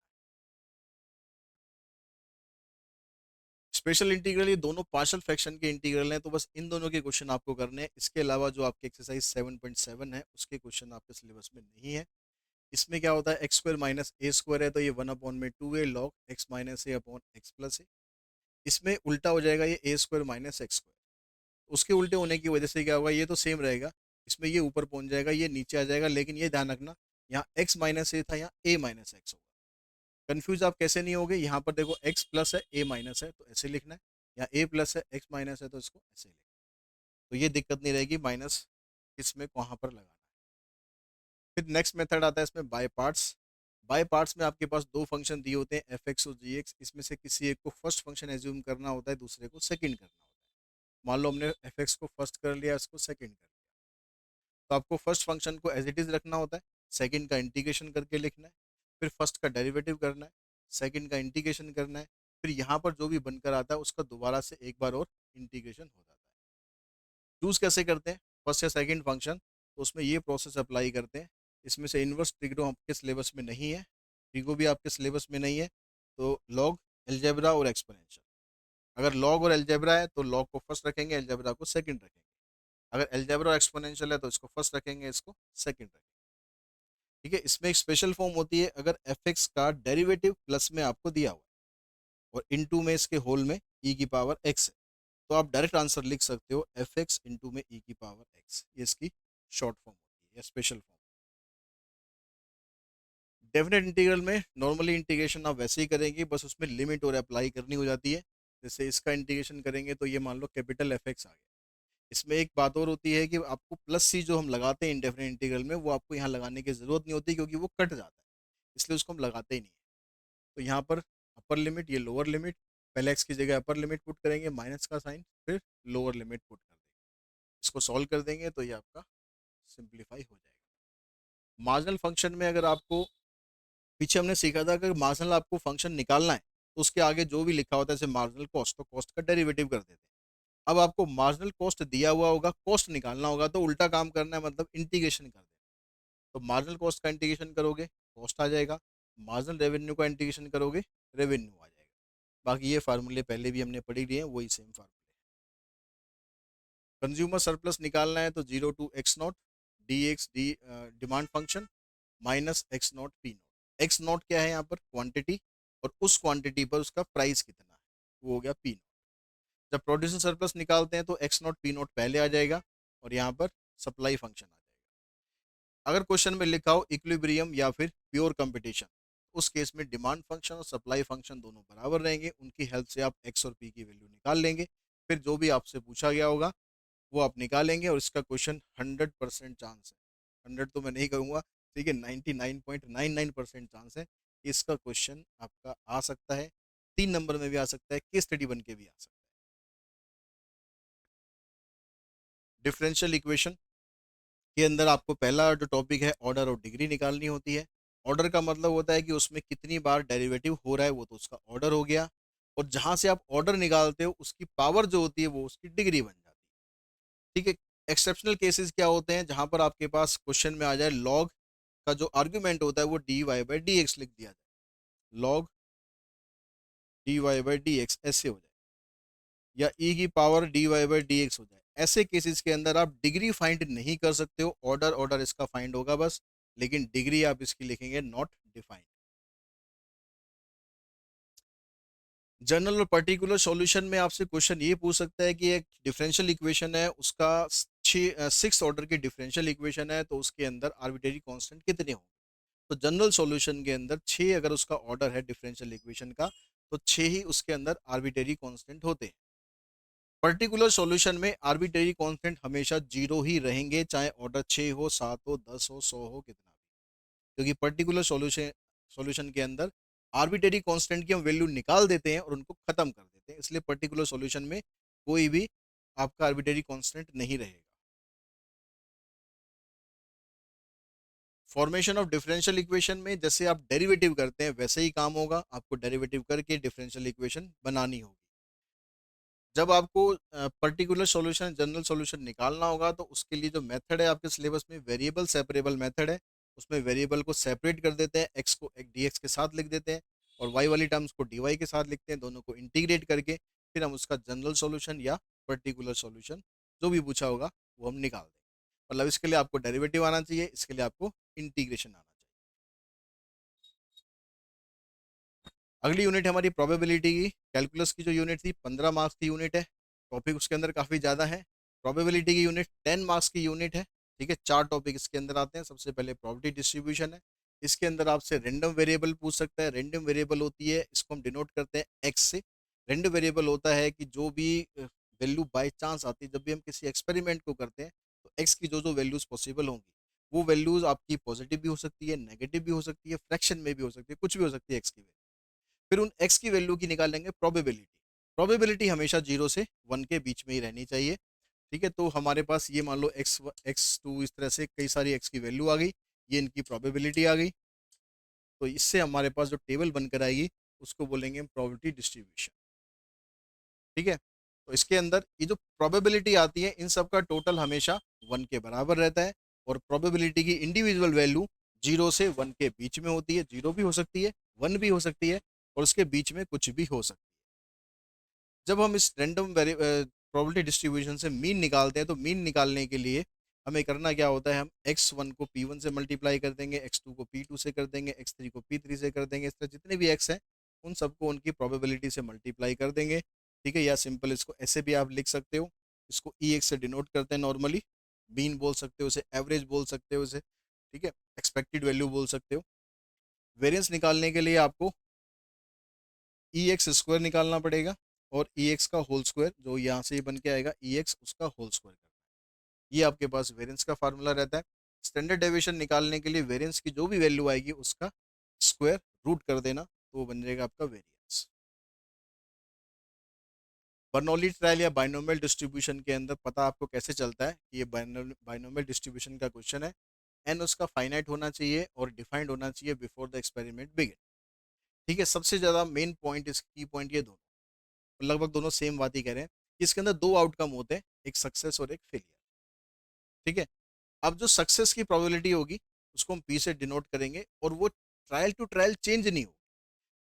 स्पेशल इंटीग्रल ये दोनों पार्शियल फ्रैक्शन के इंटीग्रल हैं, तो बस इन दोनों के क्वेश्चन आपको करने हैं। इसके अलावा जो आपके एक्सरसाइज 7.7 है उसके क्वेश्चन आपके सिलेबस में नहीं है। इसमें क्या होता है, एक्स स्क्वायर माइनस ए स्क्वायर है तो ये 1/2 ए लॉग एक्स माइनस ए अपॉन एक्स प्लस ए। इसमें उल्टा हो जाएगा, ये ए स्क्वायर माइनस एक्स स्क्वायर। उसके उल्टे होने की वजह से क्या होगा, ये तो सेम रहेगा, इसमें ये ऊपर पहुंच जाएगा, ये नीचे आ जाएगा, लेकिन ये ध्यान रखना, यहाँ एक्स माइनस ए था, यहाँ ए माइनस एक्स होगा। कंफ्यूज आप कैसे नहीं होगे, यहाँ पर देखो एक्स प्लस है ए माइनस है तो ऐसे लिखना है, यहाँ ए प्लस है एक्स माइनस है तो इसको ऐसे लिखना है। तो ये दिक्कत नहीं रहेगी, माइनस इसमें कहाँ पर लगाना है। फिर नेक्स्ट मेथड आता है इसमें बाय पार्ट्स। बाय पार्ट्स में आपके पास दो फंक्शन दिए होते हैं एफ एक्स और जी एक्स, इसमें से किसी एक को फर्स्ट फंक्शन एज्यूम करना होता है, दूसरे को सेकंड करना होता है। मान लो हमने एफ एक्स को फर्स्ट कर लिया, इसको सेकंड कर लिया, तो आपको फर्स्ट फंक्शन को एज इट इज रखना होता है, सेकंड का इंटीग्रेशन करके लिखना है, फिर फर्स्ट का डेरिवेटिव करना है, सेकंड का इंटीग्रेशन करना है, फिर यहाँ पर जो भी बनकर आता है उसका दोबारा से एक बार और इंटीग्रेशन हो जाता है। चूज कैसे करते हैं फर्स्ट या सेकंड फंक्शन, तो उसमें ये प्रोसेस अप्लाई करते हैं। इसमें से इनवर्स ट्रिग्रो आपके सिलेबस में नहीं है, ट्रिगो भी आपके सिलेबस में नहीं है, तो लॉग, एलजेब्रा और एक्सपोनेंशियल। अगर लॉग और एलजेब्रा है तो लॉग को फर्स्ट रखेंगे, एलजेब्रा को सेकंड रखेंगे। अगर एलजेब्रा और एक्सपोनेंशियल है तो इसको फर्स्ट रखेंगे, इसको सेकंड रखेंगे। ठीक है, इसमें एक स्पेशल फॉर्म होती है, अगर एफ एक्स का डेरिवेटिव प्लस में आपको दिया हुआ है और इनटू में इसके होल में ई की पावर एक्स है, तो आप डायरेक्ट आंसर लिख सकते हो एफ एक्स इंटू में ई की पावर एक्स, ये इसकी शॉर्ट फॉर्म होती है या स्पेशल फॉर्म। डेफिनेट इंटीग्रल में नॉर्मली इंटीग्रेशन आप वैसे ही करेंगे, बस उसमें लिमिट और अप्लाई करनी हो जाती है। जैसे इसका इंटीग्रेशन करेंगे तो ये मान लो कैपिटल एफ एक्स आ गया। इसमें एक बात और होती है कि आपको प्लस सी जो हम लगाते हैं इंडेफिनेट इंटीग्रल में, वो आपको यहाँ लगाने की जरूरत नहीं होती क्योंकि वो कट जाता है, इसलिए उसको हम लगाते ही नहीं है। तो यहाँ पर अपर लिमिट, ये लोअर लिमिट, पहले एक्स की जगह अपर लिमिट पुट करेंगे, माइनस का साइन, फिर लोअर लिमिट पुट कर देंगे, इसको सॉल्व कर देंगे तो ये आपका सिंप्लीफाई हो जाएगा। मार्जिनल फंक्शन में अगर आपको, पीछे हमने सीखा था कि मार्जिनल आपको फंक्शन निकालना है तो उसके आगे जो भी लिखा होता है जैसे मार्जिनल कॉस्ट, तो कॉस्ट का डेरिवेटिव कर देते हैं। अब आपको मार्जिनल कॉस्ट दिया हुआ होगा, कॉस्ट निकालना होगा, तो उल्टा काम करना है, मतलब इंटीग्रेशन कर देना। तो मार्जिनल कॉस्ट का इंटीग्रेशन करोगे कॉस्ट आ जाएगा, मार्जिनल रेवेन्यू का इंटीग्रेशन करोगे रेवेन्यू आ जाएगा। बाकी ये फार्मूले पहले भी हमने पढ़ी लिए हैं, वही सेम फार्मूले। कंज्यूमर सरप्लस निकालना है तो 0 to x0 D x D demand function minus x not P not. X not क्या है यहाँ पर, क्वांटिटी, और उस क्वांटिटी पर उसका प्राइस कितना है, वो हो गया पी नॉट। जब प्रोड्यूसर सरप्लस निकालते हैं तो एक्स नॉट पी नॉट पहले आ जाएगा और यहाँ पर सप्लाई फंक्शन आ जाएगा। अगर क्वेश्चन में लिखा हो इक्विलिब्रियम या फिर प्योर कंपटीशन, उस केस में डिमांड फंक्शन और सप्लाई फंक्शन दोनों बराबर रहेंगे, उनकी हेल्प से आप एक्स और पी की वैल्यू निकाल लेंगे। फिर जो भी आपसे पूछा गया होगा वो आप निकालेंगे और इसका क्वेश्चन 100% चांस है, 100 तो मैं नहीं कहूँगा, ठीक है, 99.99% चांस है कि इसका क्वेश्चन आपका आ सकता है। 3 नंबर में भी आ सकता है, केस स्टडी बन के भी आ सकता है। डिफरेंशियल इक्वेशन के अंदर आपको पहला जो टॉपिक है ऑर्डर और डिग्री निकालनी होती है। ऑर्डर का मतलब होता है कि उसमें कितनी बार डेरिवेटिव हो रहा है, वो तो उसका ऑर्डर हो गया, और जहां से आप ऑर्डर निकालते हो उसकी पावर जो होती है वो उसकी डिग्री बन जाती है। ठीक है, एक्सेप्शनल केसेस क्या होते हैं, जहां पर आपके पास क्वेश्चन में आ जाए लॉग का जो आर्ग्यूमेंट होता है वो D Y by D X लिख दिया जाए, log D Y by D X ऐसे हो जाए, या ई की power D Y by D X हो जाए। ऐसे केसेस के अंदर आप डिग्री फाइंड नहीं कर सकते हो, ऑर्डर ऑर्डर इसका फाइंड होगा बस, लेकिन डिग्री आप इसकी लिखेंगे नॉट डिफाइंड। जनरल और पर्टिकुलर सॉल्यूशन में आपसे क्वेश्चन ये पूछ सकता है कि एक डिफरेंशियल इक्वेशन है, उसका 6 ऑर्डर की डिफरेंशियल इक्वेशन है, तो उसके अंदर आर्बिट्रेरी कांस्टेंट कितने होंगे। तो जनरल सॉल्यूशन के अंदर 6 अगर उसका ऑर्डर है डिफरेंशियल इक्वेशन का, तो 6 ही उसके अंदर आर्बिट्रेरी कांस्टेंट होते हैं। पर्टिकुलर सॉल्यूशन में आर्बिट्रेरी कांस्टेंट हमेशा 0 ही रहेंगे, चाहे ऑर्डर 6 हो, 7 हो, 10 हो, 100 हो, कितना भी, क्योंकि पर्टिकुलर सॉल्यूशन सॉल्यूशन के अंदर आर्बिट्रेरी कांस्टेंट की हम वैल्यू निकाल देते हैं और उनको खत्म कर देते हैं, इसलिए पर्टिकुलर सॉल्यूशन में कोई भी आपका आर्बिट्रेरी कांस्टेंट नहीं रहेगा। फॉर्मेशन ऑफ डिफरेंशियल इक्वेशन में जैसे आप डेरिवेटिव करते हैं वैसे ही काम होगा, आपको डेरिवेटिव करके डिफरेंशियल इक्वेशन बनानी होगी। जब आपको पर्टिकुलर सॉल्यूशन जनरल सॉल्यूशन निकालना होगा तो उसके लिए जो मेथड है आपके सिलेबस में वेरिएबल सेपरेबल मेथड है, उसमें वेरिएबल को सेपरेट कर देते हैं, एक्स को एक डी के साथ लिख देते हैं और वाई वाली टर्म्स को डी के साथ लिखते हैं, दोनों को इंटीग्रेट करके फिर हम उसका जनरल सॉल्यूशन या पर्टिकुलर सॉल्यूशन जो भी पूछा होगा वो हम निकाल दें। मतलब इसके लिए आपको डेरिवेटिव आना चाहिए, इसके लिए आपको इंटीग्रेशन आना चाहिए। अगली यूनिट हमारी प्रोबेबिलिटी की, कैलकुलस की जो यूनिट थी 15 मार्क्स की यूनिट है, टॉपिक उसके अंदर काफ़ी ज़्यादा है। प्रोबेबिलिटी की यूनिट 10 मार्क्स की यूनिट है। ठीक है, 4 टॉपिक इसके अंदर आते हैं। सबसे पहले प्रोबेबिलिटी डिस्ट्रीब्यूशन है। इसके अंदर आपसे रेंडम वेरिएबल पूछ सकता है। रेंडम वेरिएबल होती है, इसको हम डिनोट करते हैं एक्स से। रेंडम वेरिएबल होता है कि जो भी वैल्यू बाई चांस आती है, जब भी हम किसी एक्सपेरिमेंट को करते हैं तो एक्स की जो जो वैल्यूज़ पॉसिबल होंगी वो वैल्यूज़ आपकी पॉजिटिव भी हो सकती है, नेगेटिव भी हो सकती है, फ्रैक्शन में भी हो सकती है, कुछ भी हो सकती है एक्स की वैल्यू। फिर उन एक्स की वैल्यू की निकालेंगे प्रोबेबिलिटी। प्रोबेबिलिटी हमेशा 0 से 1 के बीच में ही रहनी चाहिए। ठीक है, तो हमारे पास ये मान लो एक्स टू, इस तरह से कई सारी एक्स की वैल्यू आ गई, ये इनकी प्रोबेबिलिटी आ गई। तो इससे हमारे पास जो टेबल बनकर आएगी उसको बोलेंगे हम प्रोबेबिलिटी डिस्ट्रीब्यूशन। ठीक है, तो इसके अंदर ये जो प्रोबेबिलिटी आती है इन सब का टोटल हमेशा 1 के बराबर रहता है और प्रोबेबिलिटी की इंडिविजुअल वैल्यू 0 से 1 के बीच में होती है। 0 भी हो सकती है, 1 भी हो सकती है और उसके बीच में कुछ भी हो सकती है। जब हम इस रैंडम प्रोबेबिलिटी डिस्ट्रीब्यूशन से मीन निकालते हैं तो मीन निकालने के लिए हमें करना क्या होता है, हम x1 को p1 से मल्टीप्लाई कर देंगे, x2 को p2 से कर देंगे, x3 को p3 से कर देंगे, इस तरह जितने भी x हैं उन सबको उनकी प्रोबेबिलिटी से मल्टीप्लाई कर देंगे। ठीक है, या सिंपल इसको ऐसे भी आप लिख सकते हो, इसको e x से डिनोट करते हैं नॉर्मली, मीन बोल सकते हो उसे, एवरेज बोल सकते हो उसे। ठीक है, एक्सपेक्टेड वैल्यू बोल सकते हो। वेरिएंस निकालने के लिए आपको ई एक्स स्क्वायर निकालना पड़ेगा और ई एक्स का होल स्क्वायर जो यहाँ से बन के आएगा ई एक्स, उसका होल स्क्वायर करना है। ये आपके पास वेरिएंस का फार्मूला रहता है। स्टैंडर्ड डेविएशन निकालने के लिए वेरिएंस की जो भी वैल्यू आएगी उसका स्क्वायर रूट कर देना, तो वो बन जाएगा आपका वेरिएंस। बर्नौली ट्रायल या बाइनोमियल डिस्ट्रीब्यूशन के अंदर पता आपको कैसे चलता है कि ये बाइनोमियल डिस्ट्रीब्यूशन का क्वेश्चन है। एन उसका फाइनाइट होना चाहिए और डिफाइंड होना चाहिए बिफोर द एक्सपेरिमेंट बिगिन। ठीक है, सबसे ज़्यादा मेन पॉइंट, इस की पॉइंट ये दोनों लगभग दोनों सेम बात ही कह रहे हैं कि इसके अंदर दो आउटकम होते हैं, एक सक्सेस और एक फेलियर। ठीक है, अब जो सक्सेस की प्रोबेबिलिटी होगी उसको हम पी से डिनोट करेंगे और वो ट्रायल टू ट्रायल चेंज नहीं होगी,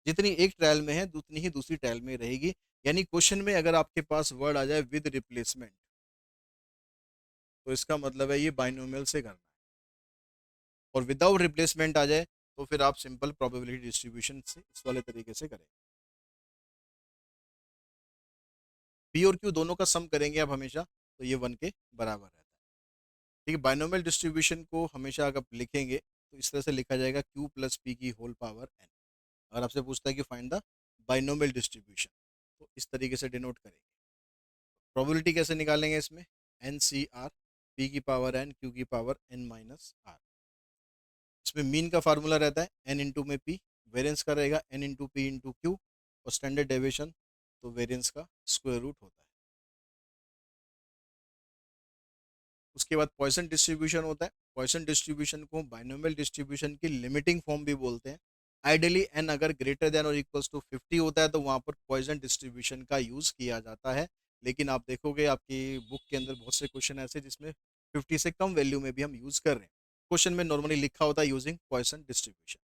जितनी एक ट्रायल में है उतनी ही दूसरी ट्रायल में रहेगी। यानी क्वेश्चन में अगर आपके पास वर्ड आ जाए विद रिप्लेसमेंट तो इसका मतलब है ये बाइनोमियल से करना है, और विदाउट रिप्लेसमेंट आ जाए तो फिर आप सिंपल प्रोबेबिलिटी डिस्ट्रीब्यूशन से इस वाले तरीके से करें। पी और क्यू दोनों का सम करेंगे आप हमेशा, तो ये 1 के बराबर रहता है। ठीक है, बाइनोमियल डिस्ट्रीब्यूशन को हमेशा अगर आप लिखेंगे तो इस तरह से लिखा जाएगा क्यू प्लस पी की होल पावर एन। अगर आपसे पूछता है कि फाइंड द बाइनोमियल डिस्ट्रीब्यूशन तो इस तरीके से डिनोट करेंगे। प्रोबेबिलिटी कैसे निकालेंगे इसमें, एन सी आर, पी की पावर एन, क्यू की पावर एन माइनस आर। इसमें मीन का फार्मूला रहता है एन इंटू में पी, वेरियंस का रहेगा N into P into Q, और स्टैंडर्ड डेविएशन तो वेरियंस का स्क्वायर रूट होता है। उसके बाद पॉइसन डिस्ट्रीब्यूशन होता है। पॉइसन डिस्ट्रीब्यूशन को बाइनोमियल डिस्ट्रीब्यूशन की लिमिटिंग फॉर्म भी बोलते हैं। आइडियली एन अगर ग्रेटर देन और इक्वल्स टू 50 होता है तो वहाँ पर पॉइसन डिस्ट्रीब्यूशन का यूज़ किया जाता है। लेकिन आप देखोगे आपकी बुक के अंदर बहुत से क्वेश्चन ऐसे जिसमें 50 से कम वैल्यू में भी हम यूज़ कर रहे हैं। क्वेश्चन में नॉर्मली लिखा होता है यूजिंग पॉइसन डिस्ट्रीब्यूशन।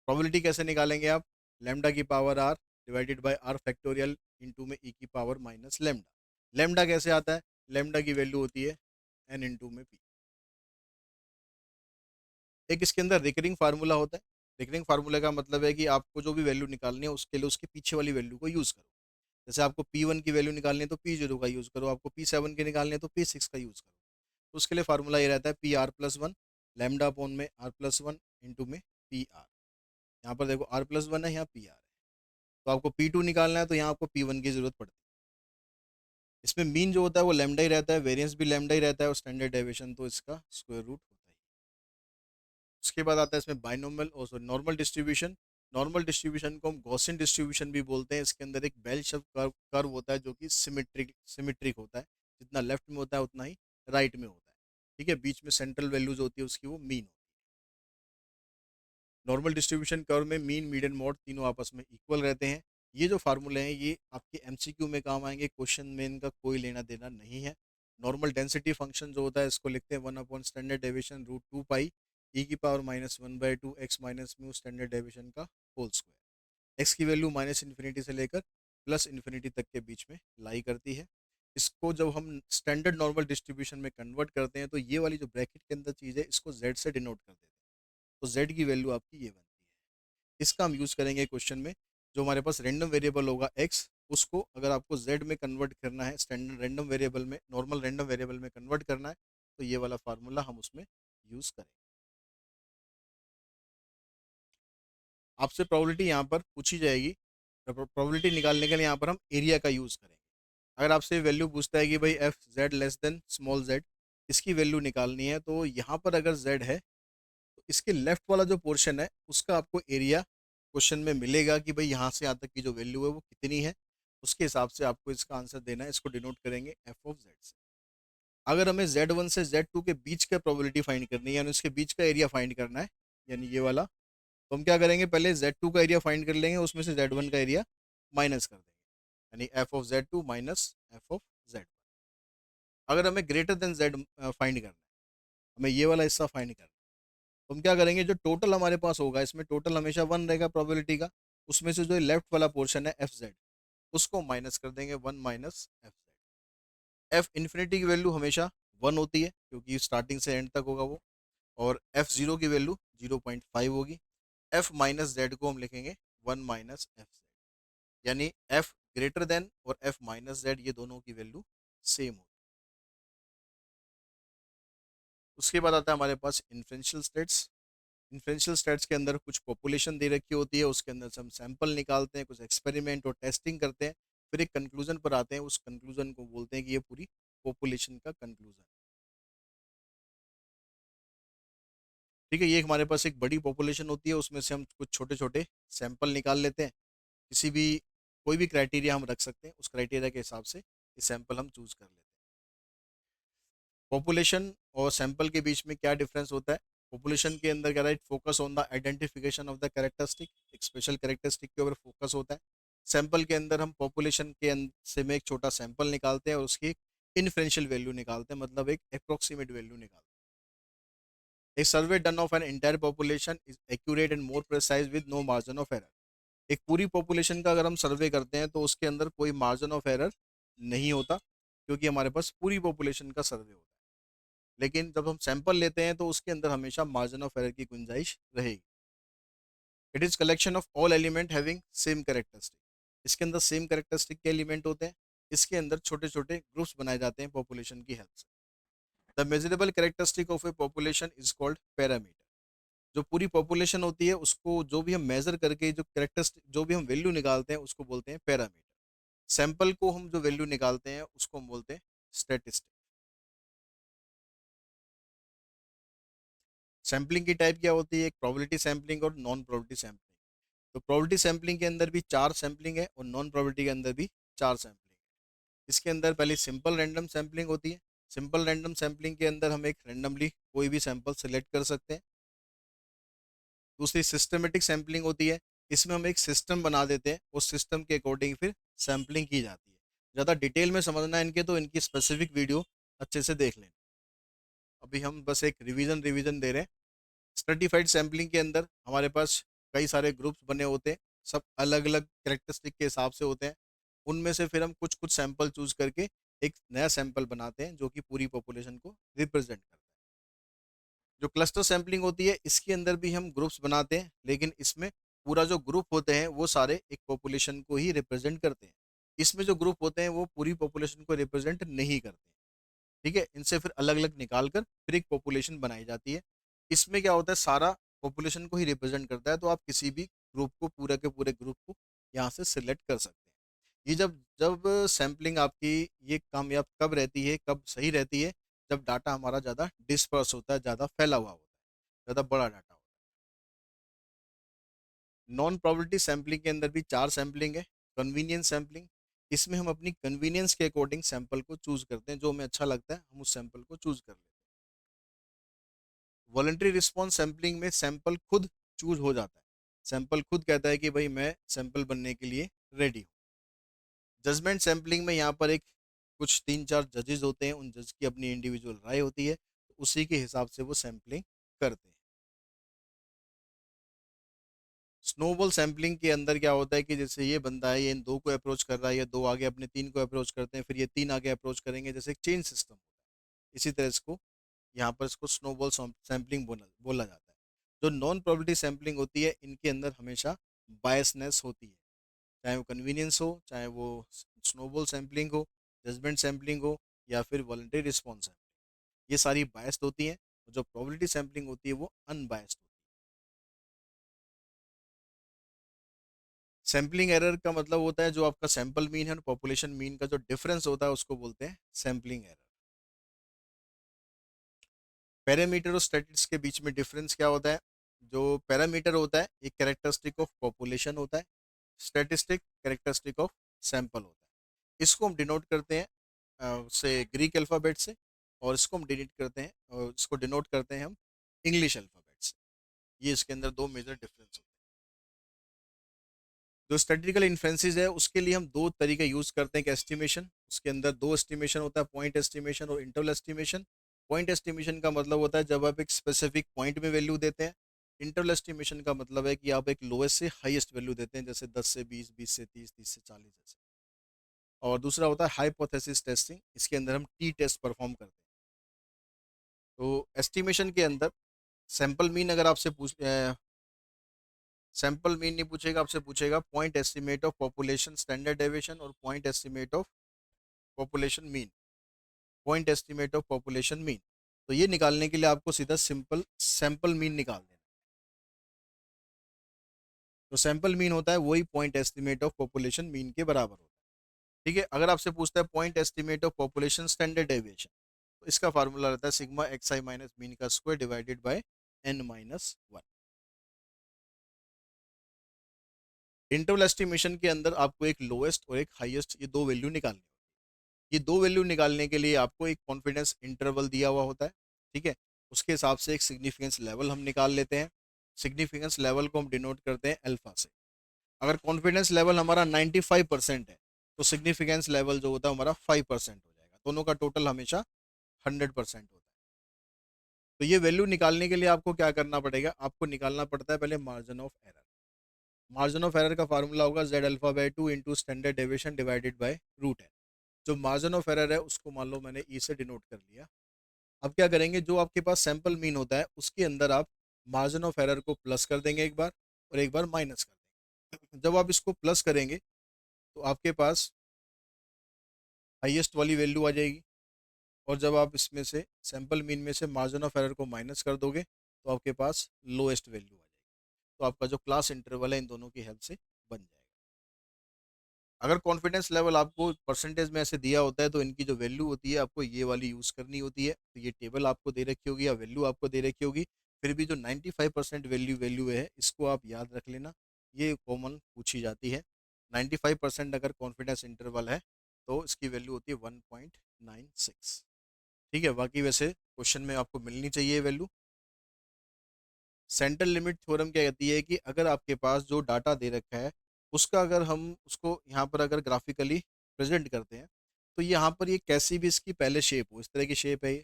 प्रोबेबिलिटी कैसे निकालेंगे आप, लेमडा की power R divided by R factorial into में ई की पावर माइनस लेमडा। लेमडा कैसे आता है, लेमडा की वैल्यू होती है एन इंटू में पी। एक इसके अंदर रिकरिंग फार्मूला होता है। रिकरिंग फार्मूला का मतलब है कि आपको जो भी वैल्यू निकालनी है उसके लिए उसके पीछे वाली वैल्यू को यूज़ करो। जैसे आपको P1 की वैल्यू निकालनी है तो P0 का यूज़ करो, आपको P7 की निकालनी है तो P6 का यूज़ करो। तो उसके लिए फार्मूला ये रहता है P R plus one, lambda upon में आर प्लस वन इंटू में पी आर। यहाँ पर देखो आर प्लस वन है, यहाँ पी आर है, तो आपको P2 निकालना है तो यहाँ आपको P1 की जरूरत पड़ती है। इसमें मीन जो होता है वो लेमडा ही रहता है, वेरिएंस भी लेमडा ही रहता है और स्टैंडर्ड डेविएशन तो इसका स्क्वायर रूट होता है। उसके बाद आता है इसमें बाइनोमियल और sorry normal distribution. Normal distribution को हम गॉसियन डिस्ट्रीब्यूशन भी बोलते हैं। इसके अंदर एक बेल शेप कर्व होता है जो कि सिमेट्रिक होता है, जितना लेफ्ट में होता है उतना ही राइट में होता है। ठीक है, बीच में सेंट्रल वैल्यूज होती है उसकी, वो मीन होती है। नॉर्मल डिस्ट्रीब्यूशन कर्व में मीन मीडियन मॉड तीनों आपस में इक्वल रहते हैं। ये जो फार्मूले हैं ये आपके एमसीक्यू में काम आएंगे, क्वेश्चन में इनका कोई लेना देना नहीं है। नॉर्मल डेंसिटी फंक्शन जो होता है इसको लिखते हैं 1/स्टैंडर्ड डेविएशन √2 पाई e⁻1/2 x minus mu standard deviation का होल स्क्वायर। एक्स की वैल्यू -इन्फिनिटी से लेकर +इन्फिनिटी तक के बीच में लाई करती है। इसको जब हम स्टैंडर्ड नॉर्मल डिस्ट्रीब्यूशन में कन्वर्ट करते हैं तो ये वाली जो ब्रैकेट के अंदर चीज़ है इसको z से डिनोट कर देते हैं। तो z की वैल्यू आपकी ये बनती है। इसका हम यूज़ करेंगे क्वेश्चन में। जो हमारे पास रैंडम वेरिएबल होगा x, उसको अगर आपको z में कन्वर्ट करना है, स्टैंडर्ड रैंडम वेरिएबल में, नॉर्मल रैंडम वेरिएबल में कन्वर्ट करना है, तो ये वाला फार्मूला हम उसमें यूज़ करेंगे। आपसे प्रोबेबिलिटी यहाँ पर पूछी जाएगी। प्रोबेबिलिटी निकालने के लिए यहाँ पर हम एरिया का यूज़ करेंगे। अगर आपसे वैल्यू पूछता है कि भाई F Z less than small Z, इसकी वैल्यू निकालनी है, तो यहाँ पर अगर जेड है तो इसके लेफ्ट वाला जो पोर्शन है उसका आपको एरिया क्वेश्चन में मिलेगा कि भाई यहाँ से यहाँ तक की जो वैल्यू है वो कितनी है। उसके हिसाब से आपको इसका आंसर देना है। इसको डिनोट करेंगे एफ ऑफ जेड से। अगर हमें Z1 से Z2 के बीच का प्रोबेबिलिटी फाइंड करनी है, यानी उसके बीच का एरिया फाइंड करना है, यानी ये वाला, तो हम क्या करेंगे, पहले Z2 का एरिया फाइंड कर लेंगे, उसमें से Z1 का एरिया माइनस कर देंगे, यानी F of Z2 minus F of Z1। अगर हमें ग्रेटर देन Z फाइंड करना है, हमें ये वाला हिस्सा फाइंड करना है, तो हम क्या करेंगे, जो टोटल हमारे पास होगा इसमें टोटल हमेशा 1 रहेगा प्रोबेबिलिटी का, उसमें से जो लेफ्ट वाला पोर्शन है एफ जेड, उसको माइनस कर देंगे 1 minus F Z. F infinity की वैल्यू हमेशा 1 होती है क्योंकि स्टार्टिंग से एंड तक होगा वो, और एफ जीरो की वैल्यू 0.5 होगी। एफ माइनस जेड को हम लिखेंगे 1 माइनस एफ जेड, यानी एफ ग्रेटर देन और एफ माइनस जेड ये दोनों की वैल्यू सेम होगी। उसके बाद आता है हमारे पास इन्फ्रेंशियल स्टेट्स। इन्फ्रेंशियल स्टेट्स के अंदर कुछ पॉपुलेशन दे रखी होती है, उसके अंदर से हम सैंपल निकालते हैं, कुछ एक्सपेरिमेंट और टेस्टिंग करते हैं, फिर एक कंक्लूजन पर आते हैं। उस कंक्लूजन को बोलते हैं कि ये पूरी पॉपुलेशन का कंक्लूजन। ठीक है, ये हमारे पास एक बड़ी पॉपुलेशन होती है, उसमें से हम कुछ छोटे छोटे सैंपल निकाल लेते हैं। किसी भी कोई भी क्राइटेरिया हम रख सकते हैं, उस क्राइटेरिया के हिसाब से ये सैंपल हम चूज कर लेते हैं। पॉपुलेशन और सैंपल के बीच में क्या डिफरेंस होता है? पॉपुलेशन के अंदर क्या right focus on the identification of the characteristic, एक स्पेशल कैरेक्टरिस्टिक के ऊपर फोकस होता है। सैंपल के अंदर हम पॉपुलेशन के से में एक छोटा सैंपल निकालते हैं और उसकी इन्फ्रेंशियल वैल्यू निकालते हैं, मतलब एक अप्रोक्सीमेट वैल्यू निकालते हैं। एक survey done of an entire population is accurate and more precise with no margin of error. एक पूरी पॉपुलेशन का अगर हम सर्वे करते हैं तो उसके अंदर कोई मार्जिन ऑफ एरर नहीं होता, क्योंकि हमारे पास पूरी पॉपुलेशन का सर्वे होता है। लेकिन जब हम सैंपल लेते हैं तो उसके अंदर हमेशा मार्जिन ऑफ एरर की गुंजाइश रहेगी। It is collection of all element having same characteristic. इसके अंदर सेम कैरेक्टरिस्टिक के एलिमेंट होते हैं। इसके अंदर छोटे छोटे ग्रुप्स बनाए जाते हैं पॉपुलेशन की हेल्प से। The measurable characteristic of A population is called parameter. जो पूरी पॉपुलेशन होती है उसको जो भी हम मेजर करके जो कैरेक्टरिस्टिक जो भी हम वैल्यू निकालते हैं उसको बोलते हैं पैरामीटर। सैंपल को हम जो वैल्यू निकालते हैं उसको हम बोलते हैं स्टैटिस्टिक। सैम्पलिंग की टाइप क्या होती है? एक प्रोबेबिलिटी सैम्पलिंग और नॉन प्रोबेबिलिटी सैम्पलिंग। तो प्रोबेबिलिटी सैम्पलिंग के अंदर भी 4 सैम्पलिंग है और नॉन प्रोबेबिलिटी के अंदर भी 4 सैम्पलिंग है। इसके अंदर पहले सिंपल रैंडम सैम्पलिंग होती है। सिंपल रैंडम सैम्पलिंग के अंदर हम एक रैंडमली कोई भी सैंपल सेलेक्ट कर सकते हैं। दूसरी सिस्टमेटिक सैम्पलिंग होती है। इसमें हम एक सिस्टम बना देते हैं, उस सिस्टम के अकॉर्डिंग फिर सैम्पलिंग की जाती है। ज़्यादा डिटेल में समझना है इनके तो इनकी स्पेसिफिक वीडियो अच्छे से देख लें। अभी हम बस एक रिवीजन रिवीजन दे रहे हैं। स्ट्रेटिफाइड सैम्पलिंग के अंदर हमारे पास कई सारे ग्रुप्स बने होते हैं, सब अलग अलग कैरेक्टरिस्टिक के हिसाब से होते हैं। उनमें से फिर हम कुछ कुछ सैंपल चूज करके एक नया सैंपल बनाते हैं जो कि पूरी पॉपुलेशन को रिप्रेजेंट करता है। जो क्लस्टर सैम्पलिंग होती है इसके अंदर भी हम ग्रुप्स बनाते हैं, लेकिन इसमें पूरा जो ग्रुप होते हैं वो सारे एक पॉपुलेशन को ही रिप्रेजेंट करते हैं। इसमें जो ग्रुप होते हैं वो पूरी पॉपुलेशन को रिप्रेजेंट नहीं करते। ठीक है, इनसे फिर अलग अलग निकाल कर फिर एक पॉपुलेशन बनाई जाती है। इसमें क्या होता है, सारा पॉपुलेशन को ही रिप्रेजेंट करता है, तो आप किसी भी ग्रुप को, पूरे के पूरे ग्रुप को यहाँ से सिलेक्ट कर सकते हैं। ये जब जब सैम्पलिंग आपकी ये कामयाब कब रहती है, कब सही रहती है, जब डाटा हमारा ज़्यादा डिस्पर्स होता है, ज़्यादा फैला हुआ होता है, ज़्यादा बड़ा डाटा होता है। नॉन प्रोबेबिलिटी सैम्पलिंग के अंदर भी 4 सैम्पलिंग है। कन्वीनियंस सैम्पलिंग, इसमें हम अपनी कन्वीनियंस के अकॉर्डिंग सैंपल को चूज करते हैं, जो हमें अच्छा लगता है हम उस सैंपल को चूज कर लेते हैं। वॉलंटरी रिस्पॉन्स सैम्पलिंग में सैंपल खुद चूज हो जाता है। सैंपल खुद कहता है कि भाई मैं सैंपल बनने के लिए रेडी हो। जजमेंट सैम्पलिंग में यहाँ पर एक कुछ 3-4 जजेस होते हैं, उन जज की अपनी इंडिविजुअल राय होती है, तो उसी के हिसाब से वो सैम्पलिंग करते हैं। स्नोबॉल सैम्पलिंग के अंदर क्या होता है कि जैसे ये बंदा है, ये इन दो को अप्रोच कर रहा है, ये दो आगे अपने तीन को अप्रोच करते हैं, फिर ये तीन आगे अप्रोच करेंगे, जैसे एक चेन सिस्टम होता है। इसी तरह इसको यहाँ पर इसको स्नोबॉल सैम्पलिंग बोला बोला जाता है। जो नॉन प्रोबेबिलिटी सैम्पलिंग होती है, इनके अंदर हमेशा बायसनेस होती है, चाहे वो कन्वीनियंस हो, चाहे वो स्नोबॉल सैम्पलिंग हो, जजमेंट सैम्पलिंग हो, या फिर वॉलंटरी रिस्पॉन्स है, ये सारी बायस्ड होती हैं। जो प्रोबेबिलिटी सैम्पलिंग होती है वो अनबायस्ड होती है। सैम्पलिंग एरर का मतलब होता है जो आपका सैंपल मीन है और पॉपुलेशन मीन का जो डिफरेंस होता है उसको बोलते हैं सैम्पलिंग एरर। पैरामीटर और स्टैटिस्टिक्स के बीच में डिफरेंस क्या होता है? जो पैरामीटर होता है एक कैरेक्टरिस्टिक ऑफ पॉपुलेशन होता है, स्टैटिस्टिक कैरेक्टरिस्टिक ऑफ सैंपल होता है। इसको हम डिनोट करते हैं से ग्रीक अल्फ़ाबेट से, और इसको हम डिनोट करते हैं, और इसको डिनोट करते हैं हम इंग्लिश अल्फ़ाबेट से। ये इसके अंदर दो मेजर डिफरेंस होते हैं। जो स्टैटिस्टिकल इन्फ्रेंसेस है उसके लिए हम दो तरीके यूज करते हैं, एस्टिमेशन। उसके अंदर दो एस्टिमेशन होता है, पॉइंट एस्टिमेशन और इंटरवल एस्टिमेशन। पॉइंट एस्टिमेशन का मतलब होता है जब आप एक स्पेसिफिक पॉइंट में वैल्यू देते हैं। इंटरवल एस्टिमेशन का मतलब है कि आप एक लोएस्ट से हाईएस्ट वैल्यू देते हैं, जैसे 10 से 20, 20 से 30, 30 से 40 जैसे। और दूसरा होता है हाइपोथेसिस टेस्टिंग, इसके अंदर हम टी टेस्ट परफॉर्म करते हैं। तो एस्टिमेशन के अंदर सैंपल मीन अगर आपसे पूछ सैंपल मीन नहीं पूछेगा, आपसे पूछेगा point estimate of population standard deviation और point estimate of population mean, point estimate of population mean. तो ये निकालने के लिए आपको सीधा सिंपल सैंपल मीन निकाल देना। तो सैंपल मीन होता है वही point estimate of population mean के बराबर होता है। ठीक है, अगर आपसे पूछता है point estimate of population standard deviation, तो इसका फार्मूला रहता है sigma X I minus mean का square divided by N minus one. Interval estimation के अंदर आपको एक लोएस्ट और एक हाईएस्ट ये दो वैल्यू निकालनी होती है। ये दो वैल्यू निकालने के लिए आपको एक कॉन्फिडेंस इंटरवल दिया हुआ होता है। ठीक है, उसके हिसाब से एक सिग्निफिकेंस लेवल हम निकाल लेते हैं। सिग्निफिकेंस लेवल को हम डिनोट करते हैं अल्फा से। अगर कॉन्फिडेंस लेवल हमारा 95% है, तो सिग्निफिकेंस लेवल जो होता है हमारा 5% हो जाएगा। दोनों का टोटल हमेशा 100% होता है। तो ये वैल्यू निकालने के लिए आपको क्या करना पड़ेगा? आपको निकालना पड़ता है पहले margin of error. Margin of error का फार्मूला होगा Z alpha by two into standard deviation divided by root N. जो मार्जिन ऑफ एरर है उसको मान लो मैंने ई से डिनोट कर लिया। अब क्या करेंगे, जो आपके पास सैंपल मीन होता है उसके अंदर आप मार्जिन ऑफ एरर को प्लस कर देंगे एक बार, और एक बार माइनस कर देंगे। जब आप इसको प्लस करेंगे तो आपके पास हाईएस्ट वाली वैल्यू आ जाएगी, और जब आप इसमें से सैंपल मीन में से मार्जिन ऑफ एरर को माइनस कर दोगे तो आपके पास लोएस्ट वैल्यू आ जाएगी। तो आपका जो क्लास इंटरवल है इन दोनों की हेल्प से बन जाएगा। अगर कॉन्फिडेंस लेवल आपको परसेंटेज में ऐसे दिया होता है तो इनकी जो वैल्यू होती है आपको ये वाली यूज़ करनी होती है। तो ये टेबल आपको दे रखी होगी या वैल्यू आपको दे रखी होगी। फिर भी जो 95% वैल्यू वैल्यू है इसको आप याद रख लेना, ये कॉमन पूछी जाती है। 95% अगर कॉन्फिडेंस इंटरवल है तो इसकी वैल्यू होती है 1.96। ठीक है, बाकी वैसे क्वेश्चन में आपको मिलनी चाहिए वैल्यू। सेंट्रल लिमिट थ्योरम क्या कहती है कि अगर आपके पास जो डाटा दे रखा है उसका अगर हम उसको यहाँ पर अगर ग्राफिकली प्रेजेंट करते हैं, तो यहाँ पर ये कैसी भी इसकी पहले शेप हो, इस तरह की शेप है ये,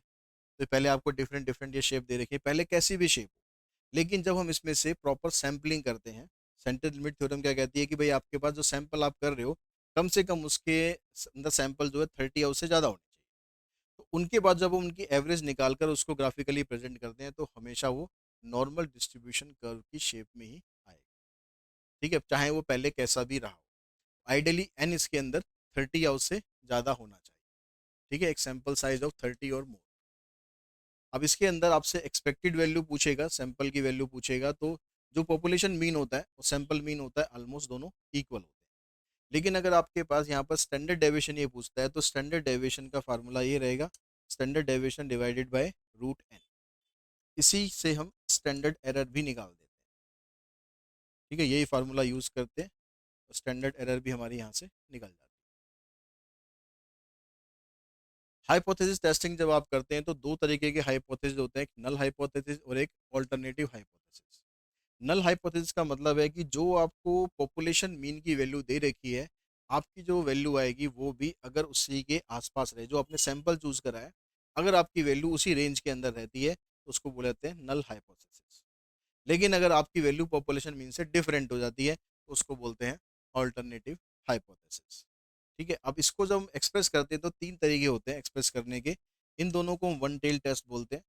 तो पहले आपको डिफरेंट डिफरेंट ये शेप दे रखी है, पहले कैसी भी शेप हो। लेकिन जब हम इसमें से प्रॉपर सैम्पलिंग करते हैं, सेंट्रल लिमिट थ्योरम क्या कहती है कि भाई आपके पास जो सैंपल आप कर रहे हो कम से कम उसके अंदर सैंपल जो है 30 या उससे ज़्यादा होने चाहिए। तो उनके बाद जब हम उनकी एवरेज निकाल कर उसको ग्राफिकली प्रेजेंट करते हैं तो हमेशा वो नॉर्मल डिस्ट्रीब्यूशन कर्व की शेप में ही आएगा। ठीक है, चाहे वो पहले कैसा भी रहा हो। आइडियली एन इसके अंदर 30 या उससे ज़्यादा होना चाहिए। ठीक है, एक सैंपल साइज ऑफ 30 और मोर। अब इसके अंदर आपसे एक्सपेक्टेड वैल्यू पूछेगा, सैंपल की वैल्यू पूछेगा, तो जो पॉपुलेशन मीन होता है और सैंपल मीन होता है ऑलमोस्ट दोनों इक्वल होते हैं। लेकिन अगर आपके पास यहाँ पर स्टैंडर्ड डेविएशन ये पूछता है तो स्टैंडर्ड डेविएशन का फार्मूला ये रहेगा standard deviation divided by root N. इसी से हम स्टैंडर्ड एरर भी निकाल देते हैं। ठीक है, यही फार्मूला यूज़ करते हैं, स्टैंडर्ड एरर भी हमारी यहाँ से निकल जाती है। हाइपोथेसिस टेस्टिंग जब आप करते हैं तो दो तरीके के हाइपोथेसिस होते हैं, एक नल हाइपोथेसिस और एक ऑल्टरनेटिव हाइपोथेसिस। नल हाइपोथेसिस का मतलब है कि जो आपको पॉपुलेशन मीन की वैल्यू दे रखी है, आपकी जो वैल्यू आएगी वो भी अगर उसी के आसपास रहे, जो आपने सैंपल चूज करा है, अगर आपकी वैल्यू उसी रेंज के अंदर रहती है तो उसको बोलते हैं नल हाइपोथेसिस। लेकिन अगर आपकी वैल्यू पॉपुलेशन मीन से डिफरेंट हो जाती है तो उसको बोलते हैं ऑल्टरनेटिव हाइपोथेसिस। ठीक है, अब इसको जब हम एक्सप्रेस करते हैं तो तीन तरीके होते हैं एक्सप्रेस करने के। इन दोनों को हम वन टेल टेस्ट बोलते हैं।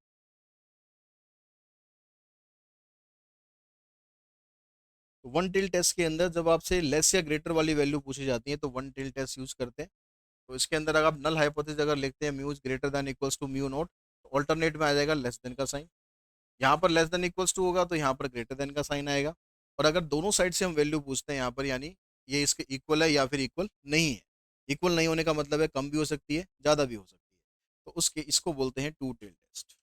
तो वन टेल टेस्ट के अंदर जब आपसे लेस या ग्रेटर वाली वैल्यू पूछी जाती है तो वन टेल टेस्ट यूज करते हैं। तो इसके अंदर अगर आप नल हाइपोथेसिस अगर लिखते हैं mu greater than equals to mu not, तो ऑल्टरनेट में आ जाएगा लेस देन का साइन। यहाँ पर लेस देन इक्वल्स टू होगा तो यहाँ पर ग्रेटर देन का साइन आएगा। और अगर दोनों साइड से हम वैल्यू पूछते हैं यहाँ पर, यानी ये इसके इक्वल है या फिर इक्वल नहीं है। इक्वल नहीं होने का मतलब है कम भी हो सकती है, ज़्यादा भी हो सकती है, तो उसके इसको बोलते हैं टू टेल टेस्ट।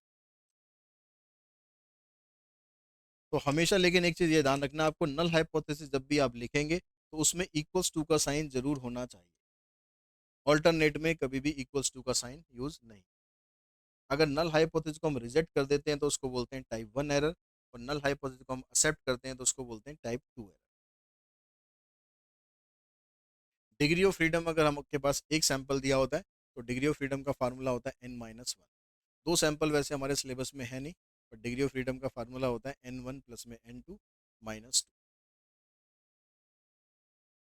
तो हमेशा लेकिन एक चीज़ ये ध्यान रखना, आपको नल हाइपोथेसिस जब भी आप लिखेंगे तो उसमें इक्वल्स टू का साइन जरूर होना चाहिए। ऑल्टरनेट में कभी भी इक्वल्स टू का साइन यूज नहीं। अगर नल हाइपोथेसिस को हम रिजेक्ट कर देते हैं तो उसको बोलते हैं टाइप वन एरर, और नल हाइपोथेसिस को हम एक्सेप्ट करते हैं तो उसको बोलते हैं type two error. Degree of freedom अगर हम आपके पास एक सैंपल दिया होता है तो डिग्री ऑफ फ्रीडम का फार्मूला होता है n-1। दो सैंपल वैसे हमारे सिलेबस में है नहीं, पर डिग्री ऑफ फ्रीडम का फार्मूला होता है n1 प्लस में n2 माइनस टू।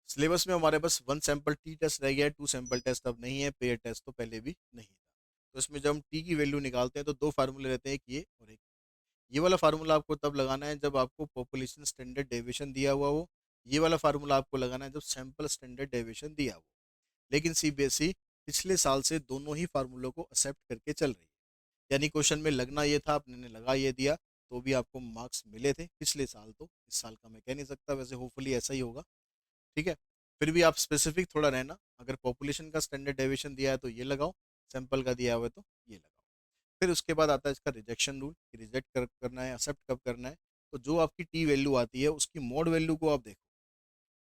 सिलेबस में हमारे पास वन सैंपल टी टेस्ट रह गया है, टू सैंपल टेस्ट अब नहीं है, पेयर टेस्ट तो पहले भी नहीं था। तो इसमें जब हम टी की वैल्यू निकालते हैं तो दो फार्मूले रहते हैं, एक ये और एक ये वाला फार्मूला आपको तब लगाना है जब आपको पॉपुलेशन स्टैंडर्ड डेविएशन दिया हुआ हो। ये वाला फार्मूला आपको लगाना है जब सैंपल स्टैंडर्ड डेविएशन दिया हो। लेकिन सीबीएसई पिछले साल से दोनों ही फार्मूलों को एक्सेप्ट करके चल रही है। यानी क्वेश्चन में लगना ये था, आपने लगा ये दिया, तो भी आपको मार्क्स मिले थे पिछले साल। तो इस साल का मैं कह नहीं सकता, वैसे होपफुली ऐसा ही होगा। ठीक है, फिर भी आप स्पेसिफिक थोड़ा रहना, अगर पॉपुलेशन का स्टैंडर्ड डेविएशन दिया है तो ये लगाओ, सैंपल का दिया हुआ है तो ये लगाओ। फिर उसके बाद आता है इसका रिजेक्शन रूल, कि रिजेक्ट करना है, एक्सेप्ट कब करना है। तो जो आपकी टी वैल्यू आती है उसकी मॉड वैल्यू को आप देखो,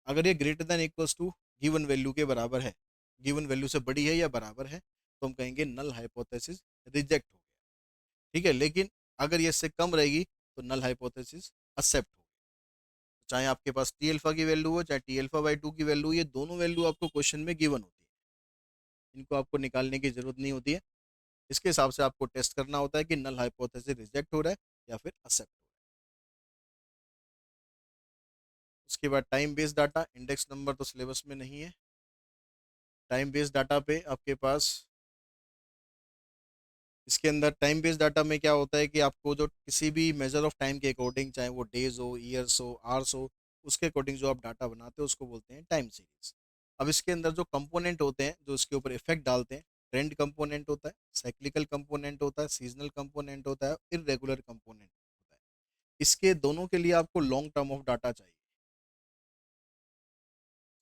अगर ये greater than equals to given value के बराबर है, गिवन वैल्यू से बड़ी है या बराबर है, तो हम कहेंगे नल हाइपोथेसिस रिजेक्ट हो गया। ठीक है, लेकिन अगर ये इससे कम रहेगी तो नल हाइपोथेसिस एक्सेप्ट होगी। चाहे आपके पास टी अल्फा की वैल्यू हो, चाहे टी अल्फा बाई टू की वैल्यू हो, ये दोनों वैल्यू आपको क्वेश्चन में गिवन होती है, इनको आपको निकालने की जरूरत नहीं होती है। इसके हिसाब से आपको टेस्ट करना होता है कि नल हाइपोथेसिस रिजेक्ट हो रहा है या फिर एक्सेप्ट हो रहा है। उसके बाद time based data, index number तो सिलेबस में नहीं है। टाइम बेस्ड डाटा पे आपके पास, इसके अंदर टाइम बेस्ड डाटा में क्या होता है कि आपको जो किसी भी मेजर ऑफ टाइम के अकॉर्डिंग, चाहे वो डेज हो, ईयर्स हो, आवर्स हो, उसके अकॉर्डिंग जो आप डाटा बनाते हो उसको बोलते हैं टाइम सीरीज। अब इसके अंदर जो कंपोनेंट होते हैं जो इसके ऊपर इफेक्ट डालते हैं, ट्रेंड कंपोनेंट होता है, साइक्लिकल कंपोनेंट होता है, सीजनल कंपोनेंट होता है, इरेगुलर कंपोनेंट होता है। इसके दोनों के लिए आपको लॉन्ग टर्म ऑफ डाटा चाहिए।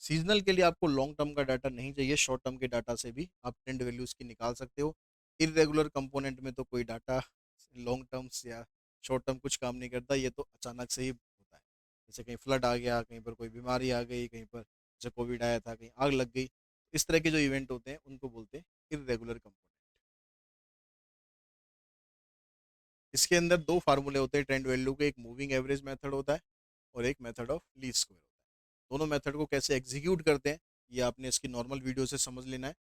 सीजनल के लिए आपको लॉन्ग टर्म का डाटा नहीं चाहिए, शॉर्ट टर्म के डाटा से भी आप ट्रेंड वैल्यूज की निकाल सकते हो। इरेगुलर कंपोनेंट में तो कोई डाटा लॉन्ग टर्म्स या शॉर्ट टर्म कुछ काम नहीं करता, ये तो अचानक से ही होता है। जैसे कहीं फ्लड आ गया, कहीं पर कोई बीमारी आ गई, कहीं पर जैसे कोविड आया था, कहीं आग लग गई, इस तरह के जो इवेंट होते हैं उनको बोलते हैं इरेगुलर कंपोनेंट। इसके अंदर दो फार्मूले होते हैं ट्रेंड वैल्यू के, एक मूविंग एवरेज मेथड होता है और एक मेथड ऑफ लीस्ट स्क्वायर होता है। दोनों मेथड को कैसे एग्जीक्यूट करते हैं ये आपने इसकी नॉर्मल वीडियो से समझ लेना है।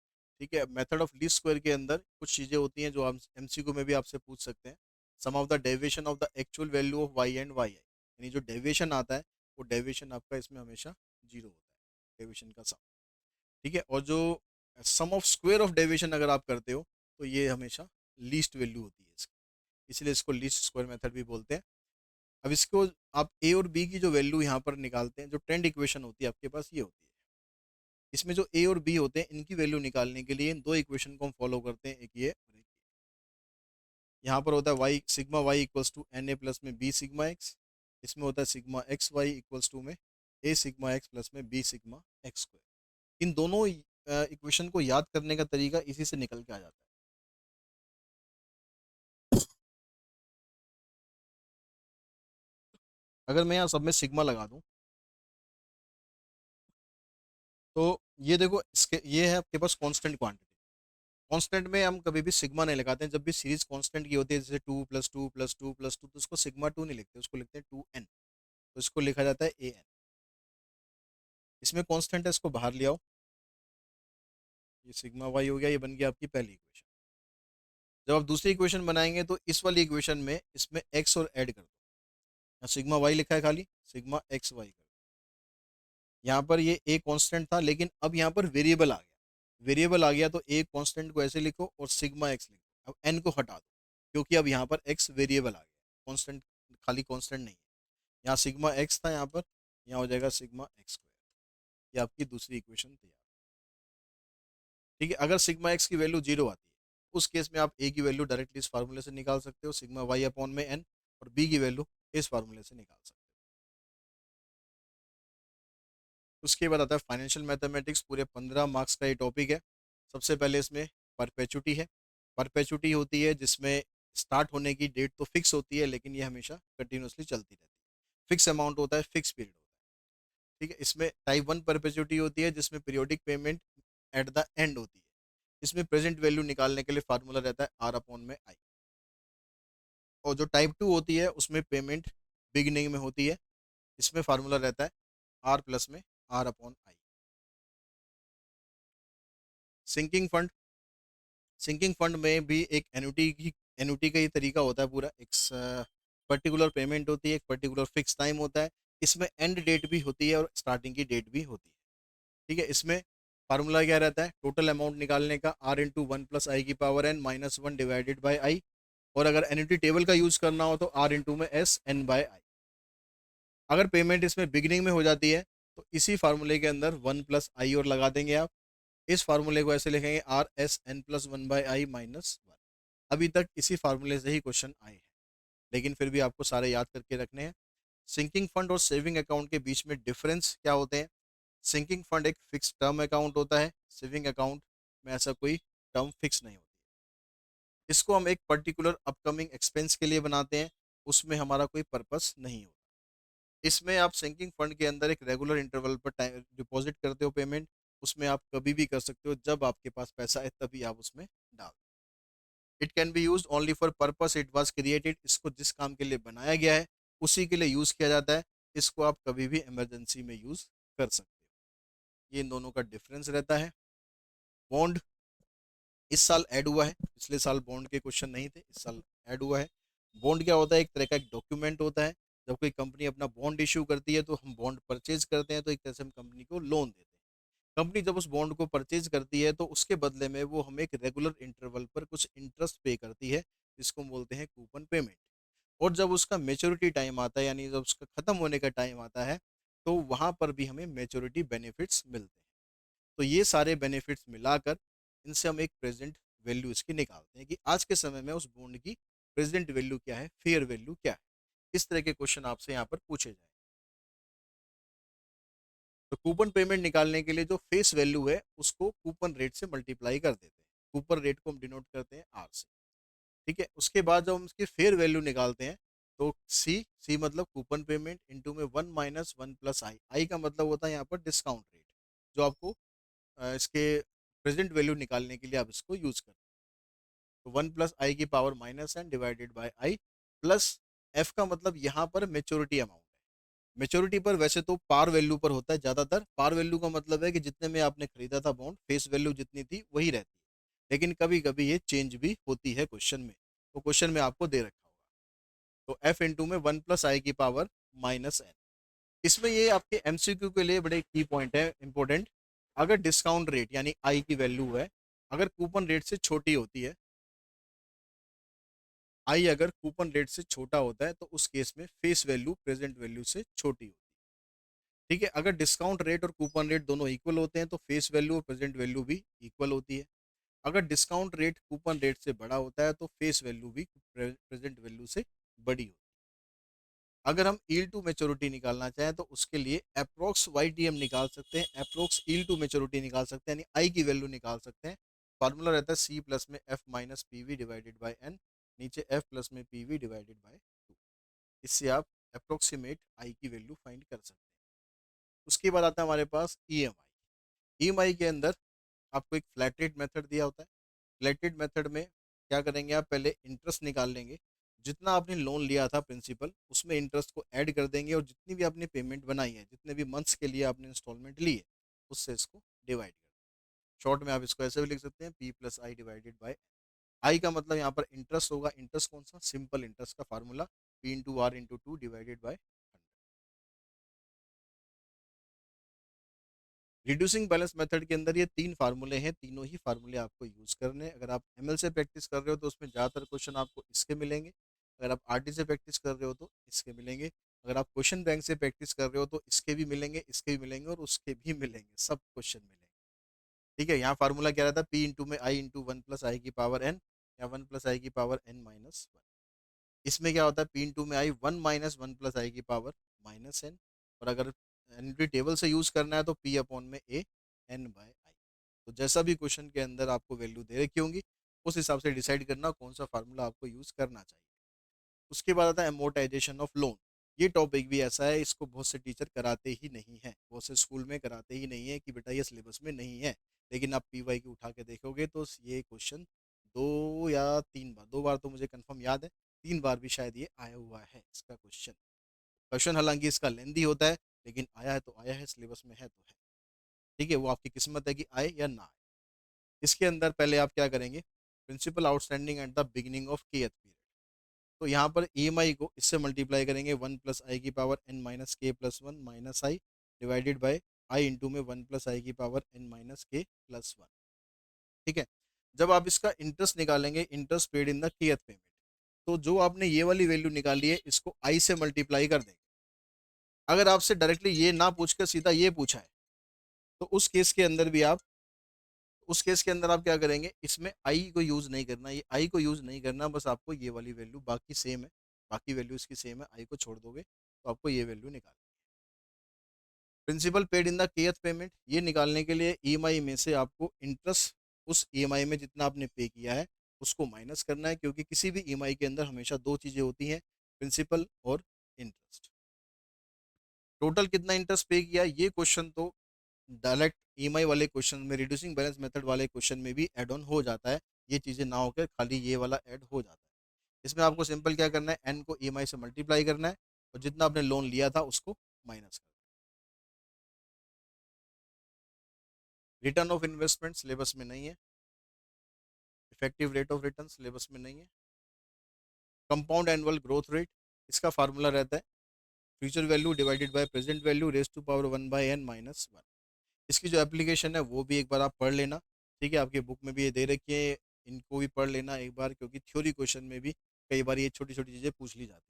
ठीक है, मेथड ऑफ लीस्ट स्क्वायर के अंदर कुछ चीज़ें होती हैं जो हम एमसीक्यू में भी आपसे पूछ सकते हैं। Sum of the deviation of the actual value of y and y i, यानी जो डेविएशन आता है वो डेविएशन आपका इसमें हमेशा जीरो होता है, डेविएशन का सम। ठीक है, और जो सम ऑफ स्क्वायर ऑफ डेविएशन अगर आप करते हो तो ये हमेशा लीस्ट वैल्यू होती है इसकी, इसलिए इसको लीस्ट स्क्वायर मेथड भी बोलते हैं। अब इसको आप ए और बी की जो वैल्यू यहाँ पर निकालते हैं, जो ट्रेंड इक्वेशन होती है आपके पास ये होती है। इसमें जो ए और बी होते हैं इनकी वैल्यू निकालने के लिए इन दो इक्वेशन को हम फॉलो करते हैं, एक ये और एक ये। यहाँ पर होता है Y sigma Y equals to N A plus में बी सिग्मा एक्स। इसमें होता है sigma X Y equals to में ए सिग्मा एक्स प्लस में बी सिग्मा एक्स स्क्वायर। इन दोनों इक्वेशन को याद करने का तरीका इसी से निकल के आ जाता है। अगर मैं यहाँ सब में सिग्मा लगा दूँ तो ये देखो, इसके ये है आपके पास कांस्टेंट क्वांटिटी। कांस्टेंट में हम कभी भी सिग्मा नहीं लगाते हैं, जब भी सीरीज कांस्टेंट की होती है जैसे two plus two plus two plus two, तो उसको सिग्मा टू नहीं लिखते, उसको लिखते हैं टू एन। तो इसको लिखा जाता है ए एन। इसमें कांस्टेंट है, इसको बाहर ले आओ, ये सिग्मा वाई हो गया, ये बन गया आपकी पहली इक्वेशन। जब आप दूसरी इक्वेशन बनाएंगे तो इस वाली इक्वेशन में इसमें एक्स और ऐड कर दो। यहाँ सिग्मा वाई लिखा है, खाली सिग्मा एक्स वाई कर दो। यहाँ पर ये ए कांस्टेंट था, लेकिन अब यहाँ पर वेरिएबल आ गया। वेरिएबल आ गया तो ए कांस्टेंट को ऐसे लिखो और सिग्मा एक्स लिखो। अब एन को हटा दो, क्योंकि अब यहाँ पर एक्स वेरिएबल आ गया, कांस्टेंट खाली कांस्टेंट नहीं है। यहाँ सिग्मा एक्स था यहाँ पर, यहाँ हो जाएगा सिग्मा एक्स स्क्वायर। ये आपकी दूसरी इक्वेशन तैयार। ठीक है, अगर सिग्मा एक्स की वैल्यू 0 आती है उस केस में आप ए की वैल्यू डायरेक्टली इस फार्मूले से निकाल सकते हो, सिग्मा वाई अपॉन में एन, और बी की वैल्यू इस फार्मूले से निकाल सकते हो। उसके बाद आता है फाइनेंशियल मैथमेटिक्स, पूरे 15 मार्क्स का ये टॉपिक है। सबसे पहले इसमें परपेचुटी है। परपेचुटी होती है जिसमें स्टार्ट होने की डेट तो फिक्स होती है, लेकिन ये हमेशा कंटिन्यूसली चलती रहती है। फिक्स अमाउंट होता है, फिक्स पीरियड होता है। ठीक है, इसमें टाइप 1 परपेचुटी होती है जिसमें periodic payment at the end होती है। इसमें प्रेजेंट वैल्यू निकालने के लिए फार्मूला रहता है आर अपॉन में आई। और जो टाइप 2 होती है उसमें पेमेंट बिगिनिंग में होती है। इसमें फार्मूला रहता है आर प्लस में R upon I. Sinking fund, sinking fund में भी एक एन्युटी का ही तरीका होता है पूरा। एक पर्टिकुलर पेमेंट होती है, एक पर्टिकुलर फिक्स टाइम होता है। इसमें एंड डेट भी होती है और स्टार्टिंग की डेट भी होती है। ठीक है, इसमें फार्मूला क्या रहता है, टोटल अमाउंट निकालने का आर इंटू वन प्लस आई की power N minus one divided by I. और अगर एन्युटी टेबल का यूज करना हो तो आर इंटू में एस एन बाय आई। अगर पेमेंट इसमें बिगिनिंग में हो जाती है तो इसी फार्मूले के अंदर वन प्लस आई और लगा देंगे आप। इस फार्मूले को ऐसे लिखेंगे R S N plus one by I minus one. अभी तक इसी फार्मूले से ही क्वेश्चन आए हैं, लेकिन फिर भी आपको सारे याद करके रखने हैं। सिंकिंग फंड और सेविंग अकाउंट के बीच में डिफरेंस क्या होते हैं। सिंकिंग फंड एक फिक्स टर्म अकाउंट होता है, सेविंग अकाउंट में ऐसा कोई टर्म फिक्स नहीं होती। इसको हम एक पर्टिकुलर अपकमिंग एक्सपेंस के लिए बनाते हैं, उसमें हमारा कोई पर्पस नहीं होता। इसमें आप सिंकिंग फंड के अंदर एक रेगुलर इंटरवल पर टाइम डिपॉजिट करते हो पेमेंट। उसमें आप कभी भी कर सकते हो, जब आपके पास पैसा है तभी आप उसमें डाल। It can be use only for purpose it was created. इसको जिस काम के लिए बनाया गया है उसी के लिए यूज किया जाता है। इसको आप कभी भी इमरजेंसी में यूज कर सकते हो। ये इन दोनों का डिफरेंस रहता है। बॉन्ड इस साल ऐड हुआ है, पिछले साल बॉन्ड के क्वेश्चन नहीं थे, इस साल ऐड हुआ है। बॉन्ड क्या होता है, एक तरह का एक डॉक्यूमेंट होता है। जब कोई कंपनी अपना बॉन्ड इश्यू करती है तो हम बॉन्ड परचेज करते हैं, तो एक तरह से हम कंपनी को लोन देते हैं। कंपनी जब उस बॉन्ड को परचेज करती है तो उसके बदले में वो हमें एक रेगुलर इंटरवल पर कुछ इंटरेस्ट पे करती है, जिसको हम बोलते हैं कूपन पेमेंट। और जब उसका मेच्योरिटी टाइम आता है, यानी जब उसका खत्म होने का टाइम आता है, तो वहां पर भी हमें मेच्योरिटी बेनिफिट्स मिलते हैं। तो ये सारे बेनिफिट्स मिलाकर इनसे हम एक प्रेजेंट वैल्यू इसकी निकालते हैं कि आज के समय में उस बॉन्ड की प्रेजेंट वैल्यू क्या है, फेयर वैल्यू क्या है। इस तरह के क्वेश्चन आपसे यहाँ पर पूछे जाए। तो कूपन पेमेंट निकालने के लिए जो फेस वैल्यू है उसको कूपन रेट से मल्टीप्लाई कर देते हैं। कूपन रेट को हम डिनोट करते हैं आर से। ठीक है, उसके बाद जब हम इसकी फेयर वैल्यू निकालते हैं तो सी, सी मतलब कूपन पेमेंट इंटू में वन माइनस वन प्लस आई। आई का मतलब होता है यहाँ पर डिस्काउंट रेट, जो आपको इसके प्रेजेंट वैल्यू निकालने के लिए आप इसको यूज करते हैं। तो वन प्लस आई की power minus N divided by I plus F का मतलब यहाँ पर मेच्योरिटी अमाउंट है। मेच्योरिटी पर वैसे तो पार वैल्यू पर होता है ज़्यादातर। पार वैल्यू का मतलब है कि जितने में आपने खरीदा था बॉन्ड, फेस वैल्यू जितनी थी वही रहती है। लेकिन कभी कभी ये चेंज भी होती है क्वेश्चन में, तो क्वेश्चन में आपको दे रखा होगा। तो एफ इंटू में वन प्लस आई की पावर माइनस एन। इसमें ये आपके एमसीक्यू के लिए बड़े की पॉइंट है इंपॉर्टेंट। अगर डिस्काउंट रेट यानी आई की वैल्यू है, अगर कूपन रेट से छोटी होती है, आई अगर कूपन रेट से छोटा होता है तो उस केस में फेस वैल्यू प्रेजेंट वैल्यू से छोटी होती है। ठीक है, अगर डिस्काउंट रेट और कूपन रेट दोनों इक्वल होते हैं तो फेस वैल्यू और प्रेजेंट वैल्यू भी इक्वल होती है। अगर डिस्काउंट रेट कूपन रेट से बड़ा होता है तो फेस वैल्यू भी प्रेजेंट वैल्यू से बड़ी होती है। अगर हम ईल्ड टू मेच्योरिटी निकालना चाहें तो उसके लिए अप्रोक्स वाईटीएम निकाल सकते हैं, अप्रोक्स ईल्ड टू मेच्योरिटी निकाल सकते हैं, यानी आई की वैल्यू निकाल सकते हैं। फार्मूला रहता है सी प्लस में F minus P V divided by N, नीचे एफ प्लस में P V divided by two. इससे आप अप्रोक्सीमेट आई की वैल्यू फाइंड कर सकते हैं। उसके बाद आता है हमारे पास ईएमआई। ईएमआई के अंदर आपको एक फ्लैट रेट मेथड दिया होता है। फ्लैट रेट मेथड में क्या करेंगे आप, पहले इंटरेस्ट निकाल लेंगे। जितना आपने लोन लिया था प्रिंसिपल, उसमें इंटरेस्ट को ऐड कर देंगे और जितनी भी आपने पेमेंट बनाई है, जितने भी मंथ्स के लिए आपने इंस्टॉलमेंट ली है, उससे इसको डिवाइड कर दें। शॉर्ट में आप इसको ऐसे भी लिख सकते हैं, P plus I divided by I का मतलब यहाँ पर इंटरेस्ट होगा। इंटरेस्ट कौन सा? सिंपल इंटरेस्ट का formula P into R into two divided by. Reducing balance method के अंदर ये तीन फार्मूले हैं, तीनों ही फार्मूले आपको यूज करने हैं। अगर आप एमएल से प्रैक्टिस कर रहे हो तो उसमें ज़्यादातर क्वेश्चन आपको इसके मिलेंगे। अगर आप आरटी से प्रैक्टिस कर रहे हो तो इसके मिलेंगे। अगर आप क्वेश्चन बैंक से प्रैक्टिस कर रहे हो तो इसके भी मिलेंगे, इसके भी मिलेंगे और उसके भी मिलेंगे, सब क्वेश्चन मिलेंगे। ठीक है, यहाँ फार्मूला क्या रहता है? पी इंटू में आई इंटू वन प्लस आई की पावर एन, या वन प्लस आई की पावर एन माइनस वन। इसमें क्या होता है? पी इंटू में i one minus one plus आई की पावर माइनस एन। और अगर एनटी टेबल से यूज करना है तो पी अपॉन में ए एन बाय आई। तो जैसा भी क्वेश्चन के अंदर आपको वैल्यू दे रखी होंगी, उस हिसाब से डिसाइड करना कौन सा फार्मूला आपको यूज करना चाहिए। उसके बाद आता है अमोर्टाइजेशन ऑफ लोन। ये टॉपिक भी ऐसा है, इसको बहुत से टीचर कराते ही नहीं है, बहुत से स्कूल में कराते ही नहीं है कि बेटा ये सिलेबस में नहीं है। लेकिन आप पीवाई की उठा के देखोगे तो ये क्वेश्चन दो या तीन बार, दो बार तो मुझे कंफर्म याद है, तीन बार भी शायद ये आया हुआ है इसका क्वेश्चन। क्वेश्चन हालांकि इसका लेंदी होता है, लेकिन आया है तो आया है, सिलेबस में है तो है। ठीक है, वो आपकी किस्मत है कि आए या ना आए। इसके अंदर पहले आप क्या करेंगे? Principal outstanding at the beginning of K period. तो यहाँ पर ईएमआई को इससे मल्टीप्लाई करेंगे, वन प्लस आई की power N minus k plus one minus i divided by i into में वन प्लस आई की power N minus k plus one. ठीक है, जब आप इसका इंटरेस्ट निकालेंगे, interest paid in the tth payment, तो जो आपने ये वाली वैल्यू निकाली है इसको आई से मल्टीप्लाई कर देंगे। अगर आपसे डायरेक्टली ये ना पूछ कर सीधा ये पूछा है, तो उस केस के अंदर आप क्या करेंगे? इसमें आई को यूज नहीं करना, ये आई को यूज नहीं करना, बस आपको ये वाली वैल्यू, बाकी सेम है, बाकी वैल्यू इसकी सेम है, आई को छोड़ दोगे तो आपको ये वैल्यू निकाल। Principal paid in the kth payment, ये निकालने के लिए ईएमआई में से आपको इंटरेस्ट, उस ईएमआई में जितना आपने पे किया है उसको माइनस करना है, क्योंकि किसी भी ईएमआई के अंदर हमेशा दो चीजें होती हैं, प्रिंसिपल और इंटरेस्ट। टोटल कितना इंटरेस्ट पे किया, ये क्वेश्चन तो डायरेक्ट ईएमआई वाले क्वेश्चन में, रिड्यूसिंग बैलेंस मेथड वाले क्वेश्चन में भी ऐड ऑन हो जाता है। ये चीज़ें ना होकर खाली ये वाला ऐड हो जाता है। इसमें आपको सिंपल क्या करना है? एन को ईएमआई से मल्टीप्लाई करना है और जितना आपने लोन लिया था उसको माइनस करना है। रिटर्न ऑफ इन्वेस्टमेंट सिलेबस में नहीं है। Effective rate of return syllabus में नहीं है। कंपाउंड एनुअल ग्रोथ रेट, इसका फार्मूला रहता है future value divided by present value raise to power one by N minus one. इसकी जो एप्लीकेशन है वो भी एक बार आप पढ़ लेना। ठीक है, आपकी बुक में भी ये दे रखी है, इनको भी पढ़ लेना एक बार, क्योंकि थ्योरी क्वेश्चन में भी कई बार ये छोटी छोटी चीज़ें पूछ ली जाती है।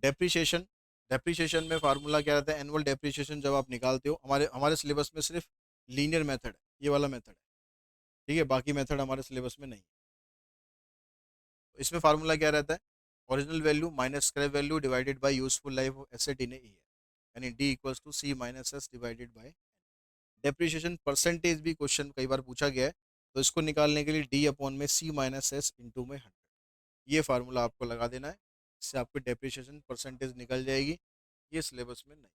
डेप्रीशिएशन, डेप्रीशिएशन में फार्मूला क्या रहता है? एनुअल डेप्रीशिएशन जब आप निकालते हो, हमारे हमारे सिलेबस में सिर्फ लीनियर मेथड है, ये वाला मेथड है। ठीक है, बाकी मेथड हमारे सिलेबस में नहीं। तो इसमें फार्मूला क्या रहता है? Original value minus scrap value divided by useful life of asset in a year, यानी d equals to c minus s divided by. Depreciation percentage भी क्वेश्चन कई बार पूछा गया है, तो इसको निकालने के लिए डी अपॉन में सी माइनस एस इंटू में 100, ये फार्मूला आपको लगा देना है। इससे आपकी डेप्रिसिएशन परसेंटेज निकल जाएगी। ये सिलेबस में नहीं।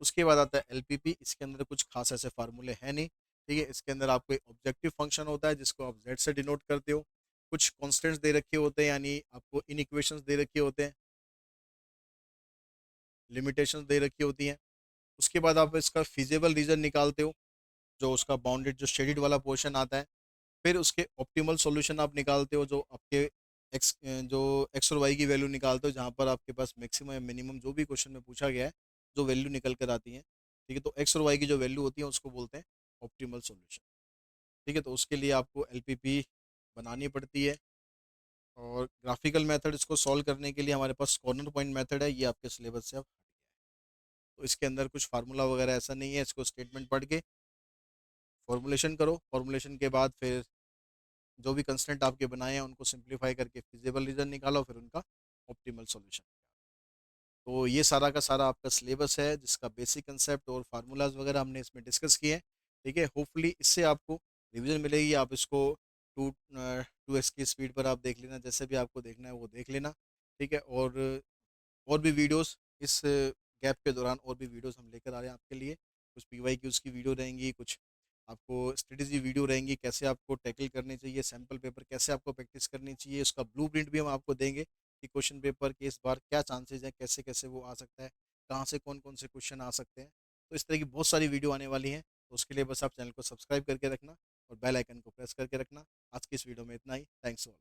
उसके बाद आता है एलपीपी, इसके अंदर कुछ खास ऐसे फार्मूले हैं नहीं। ठीक है, इसके अंदर आपको एक ऑब्जेक्टिव फंक्शन होता है जिसको आप जेड से डिनोट करते हो, कुछ कॉन्स्टेंट्स दे रखे होते हैं, यानी आपको इन इक्वेशंस दे रखे होते हैं, लिमिटेशंस दे रखी होती हैं। उसके बाद आप इसका फिजिबल रीजन निकालते हो, जो उसका बाउंडेड जो शेडिड वाला पोर्शन आता है। फिर उसके ऑप्टिमल सॉल्यूशन आप निकालते हो, जो आपके जो एक्स और वाई की वैल्यू निकालते हो, जहाँ पर आपके पास मैक्सिमम या मिनिमम जो भी क्वेश्चन में पूछा गया है, जो वैल्यू निकल कर आती है। ठीक है, तो एक्स और वाई की जो वैल्यू होती है उसको बोलते हैं ऑप्टिमल सॉल्यूशन। ठीक है, तो उसके लिए आपको एलपीपी बनानी पड़ती है। और ग्राफिकल मेथड, इसको सॉल्व करने के लिए हमारे पास कॉर्नर पॉइंट मेथड है, ये आपके सिलेबस से अब हट गया है। तो इसके अंदर कुछ फार्मूला वगैरह ऐसा नहीं है, इसको स्टेटमेंट पढ़ के फॉर्मुलेशन करो, फॉर्मुलेशन के बाद फिर जो भी कंस्टेंट आपके बनाए हैं उनको सिंप्लीफाई करके फिजिबल रीजन निकालो, फिर उनका ऑप्टिमल सॉल्यूशन। तो ये सारा का सारा आपका सिलेबस है, जिसका बेसिक कंसेप्ट और फार्मूलाज वगैरह हमने इसमें डिस्कस किए हैं। ठीक है, होपफुली इससे आपको रिवीजन मिलेगी। आप इसको टू एक्स की स्पीड पर आप देख लेना, जैसे भी आपको देखना है वो देख लेना। ठीक है, और भी वीडियोस इस गैप के दौरान और भी वीडियोस हम लेकर आ रहे हैं आपके लिए। कुछ पीवाई की उसकी वीडियो रहेंगी, कुछ आपको स्ट्रेटेजी वीडियो रहेंगी, कैसे आपको टैकल करने चाहिए, सैम्पल पेपर कैसे आपको प्रैक्टिस करनी चाहिए, उसका ब्लूप्रिंट भी हम आपको देंगे कि क्वेश्चन पेपर के इस बार क्या चांसेस हैं, कैसे कैसे वो आ सकता है, कहाँ से कौन कौन से क्वेश्चन आ सकते हैं। तो इस तरह की बहुत सारी वीडियो आने वाली हैं, तो उसके लिए बस आप चैनल को सब्सक्राइब करके रखना और बेल आइकन को प्रेस करके रखना। आज की इस वीडियो में इतना ही। Thanks all.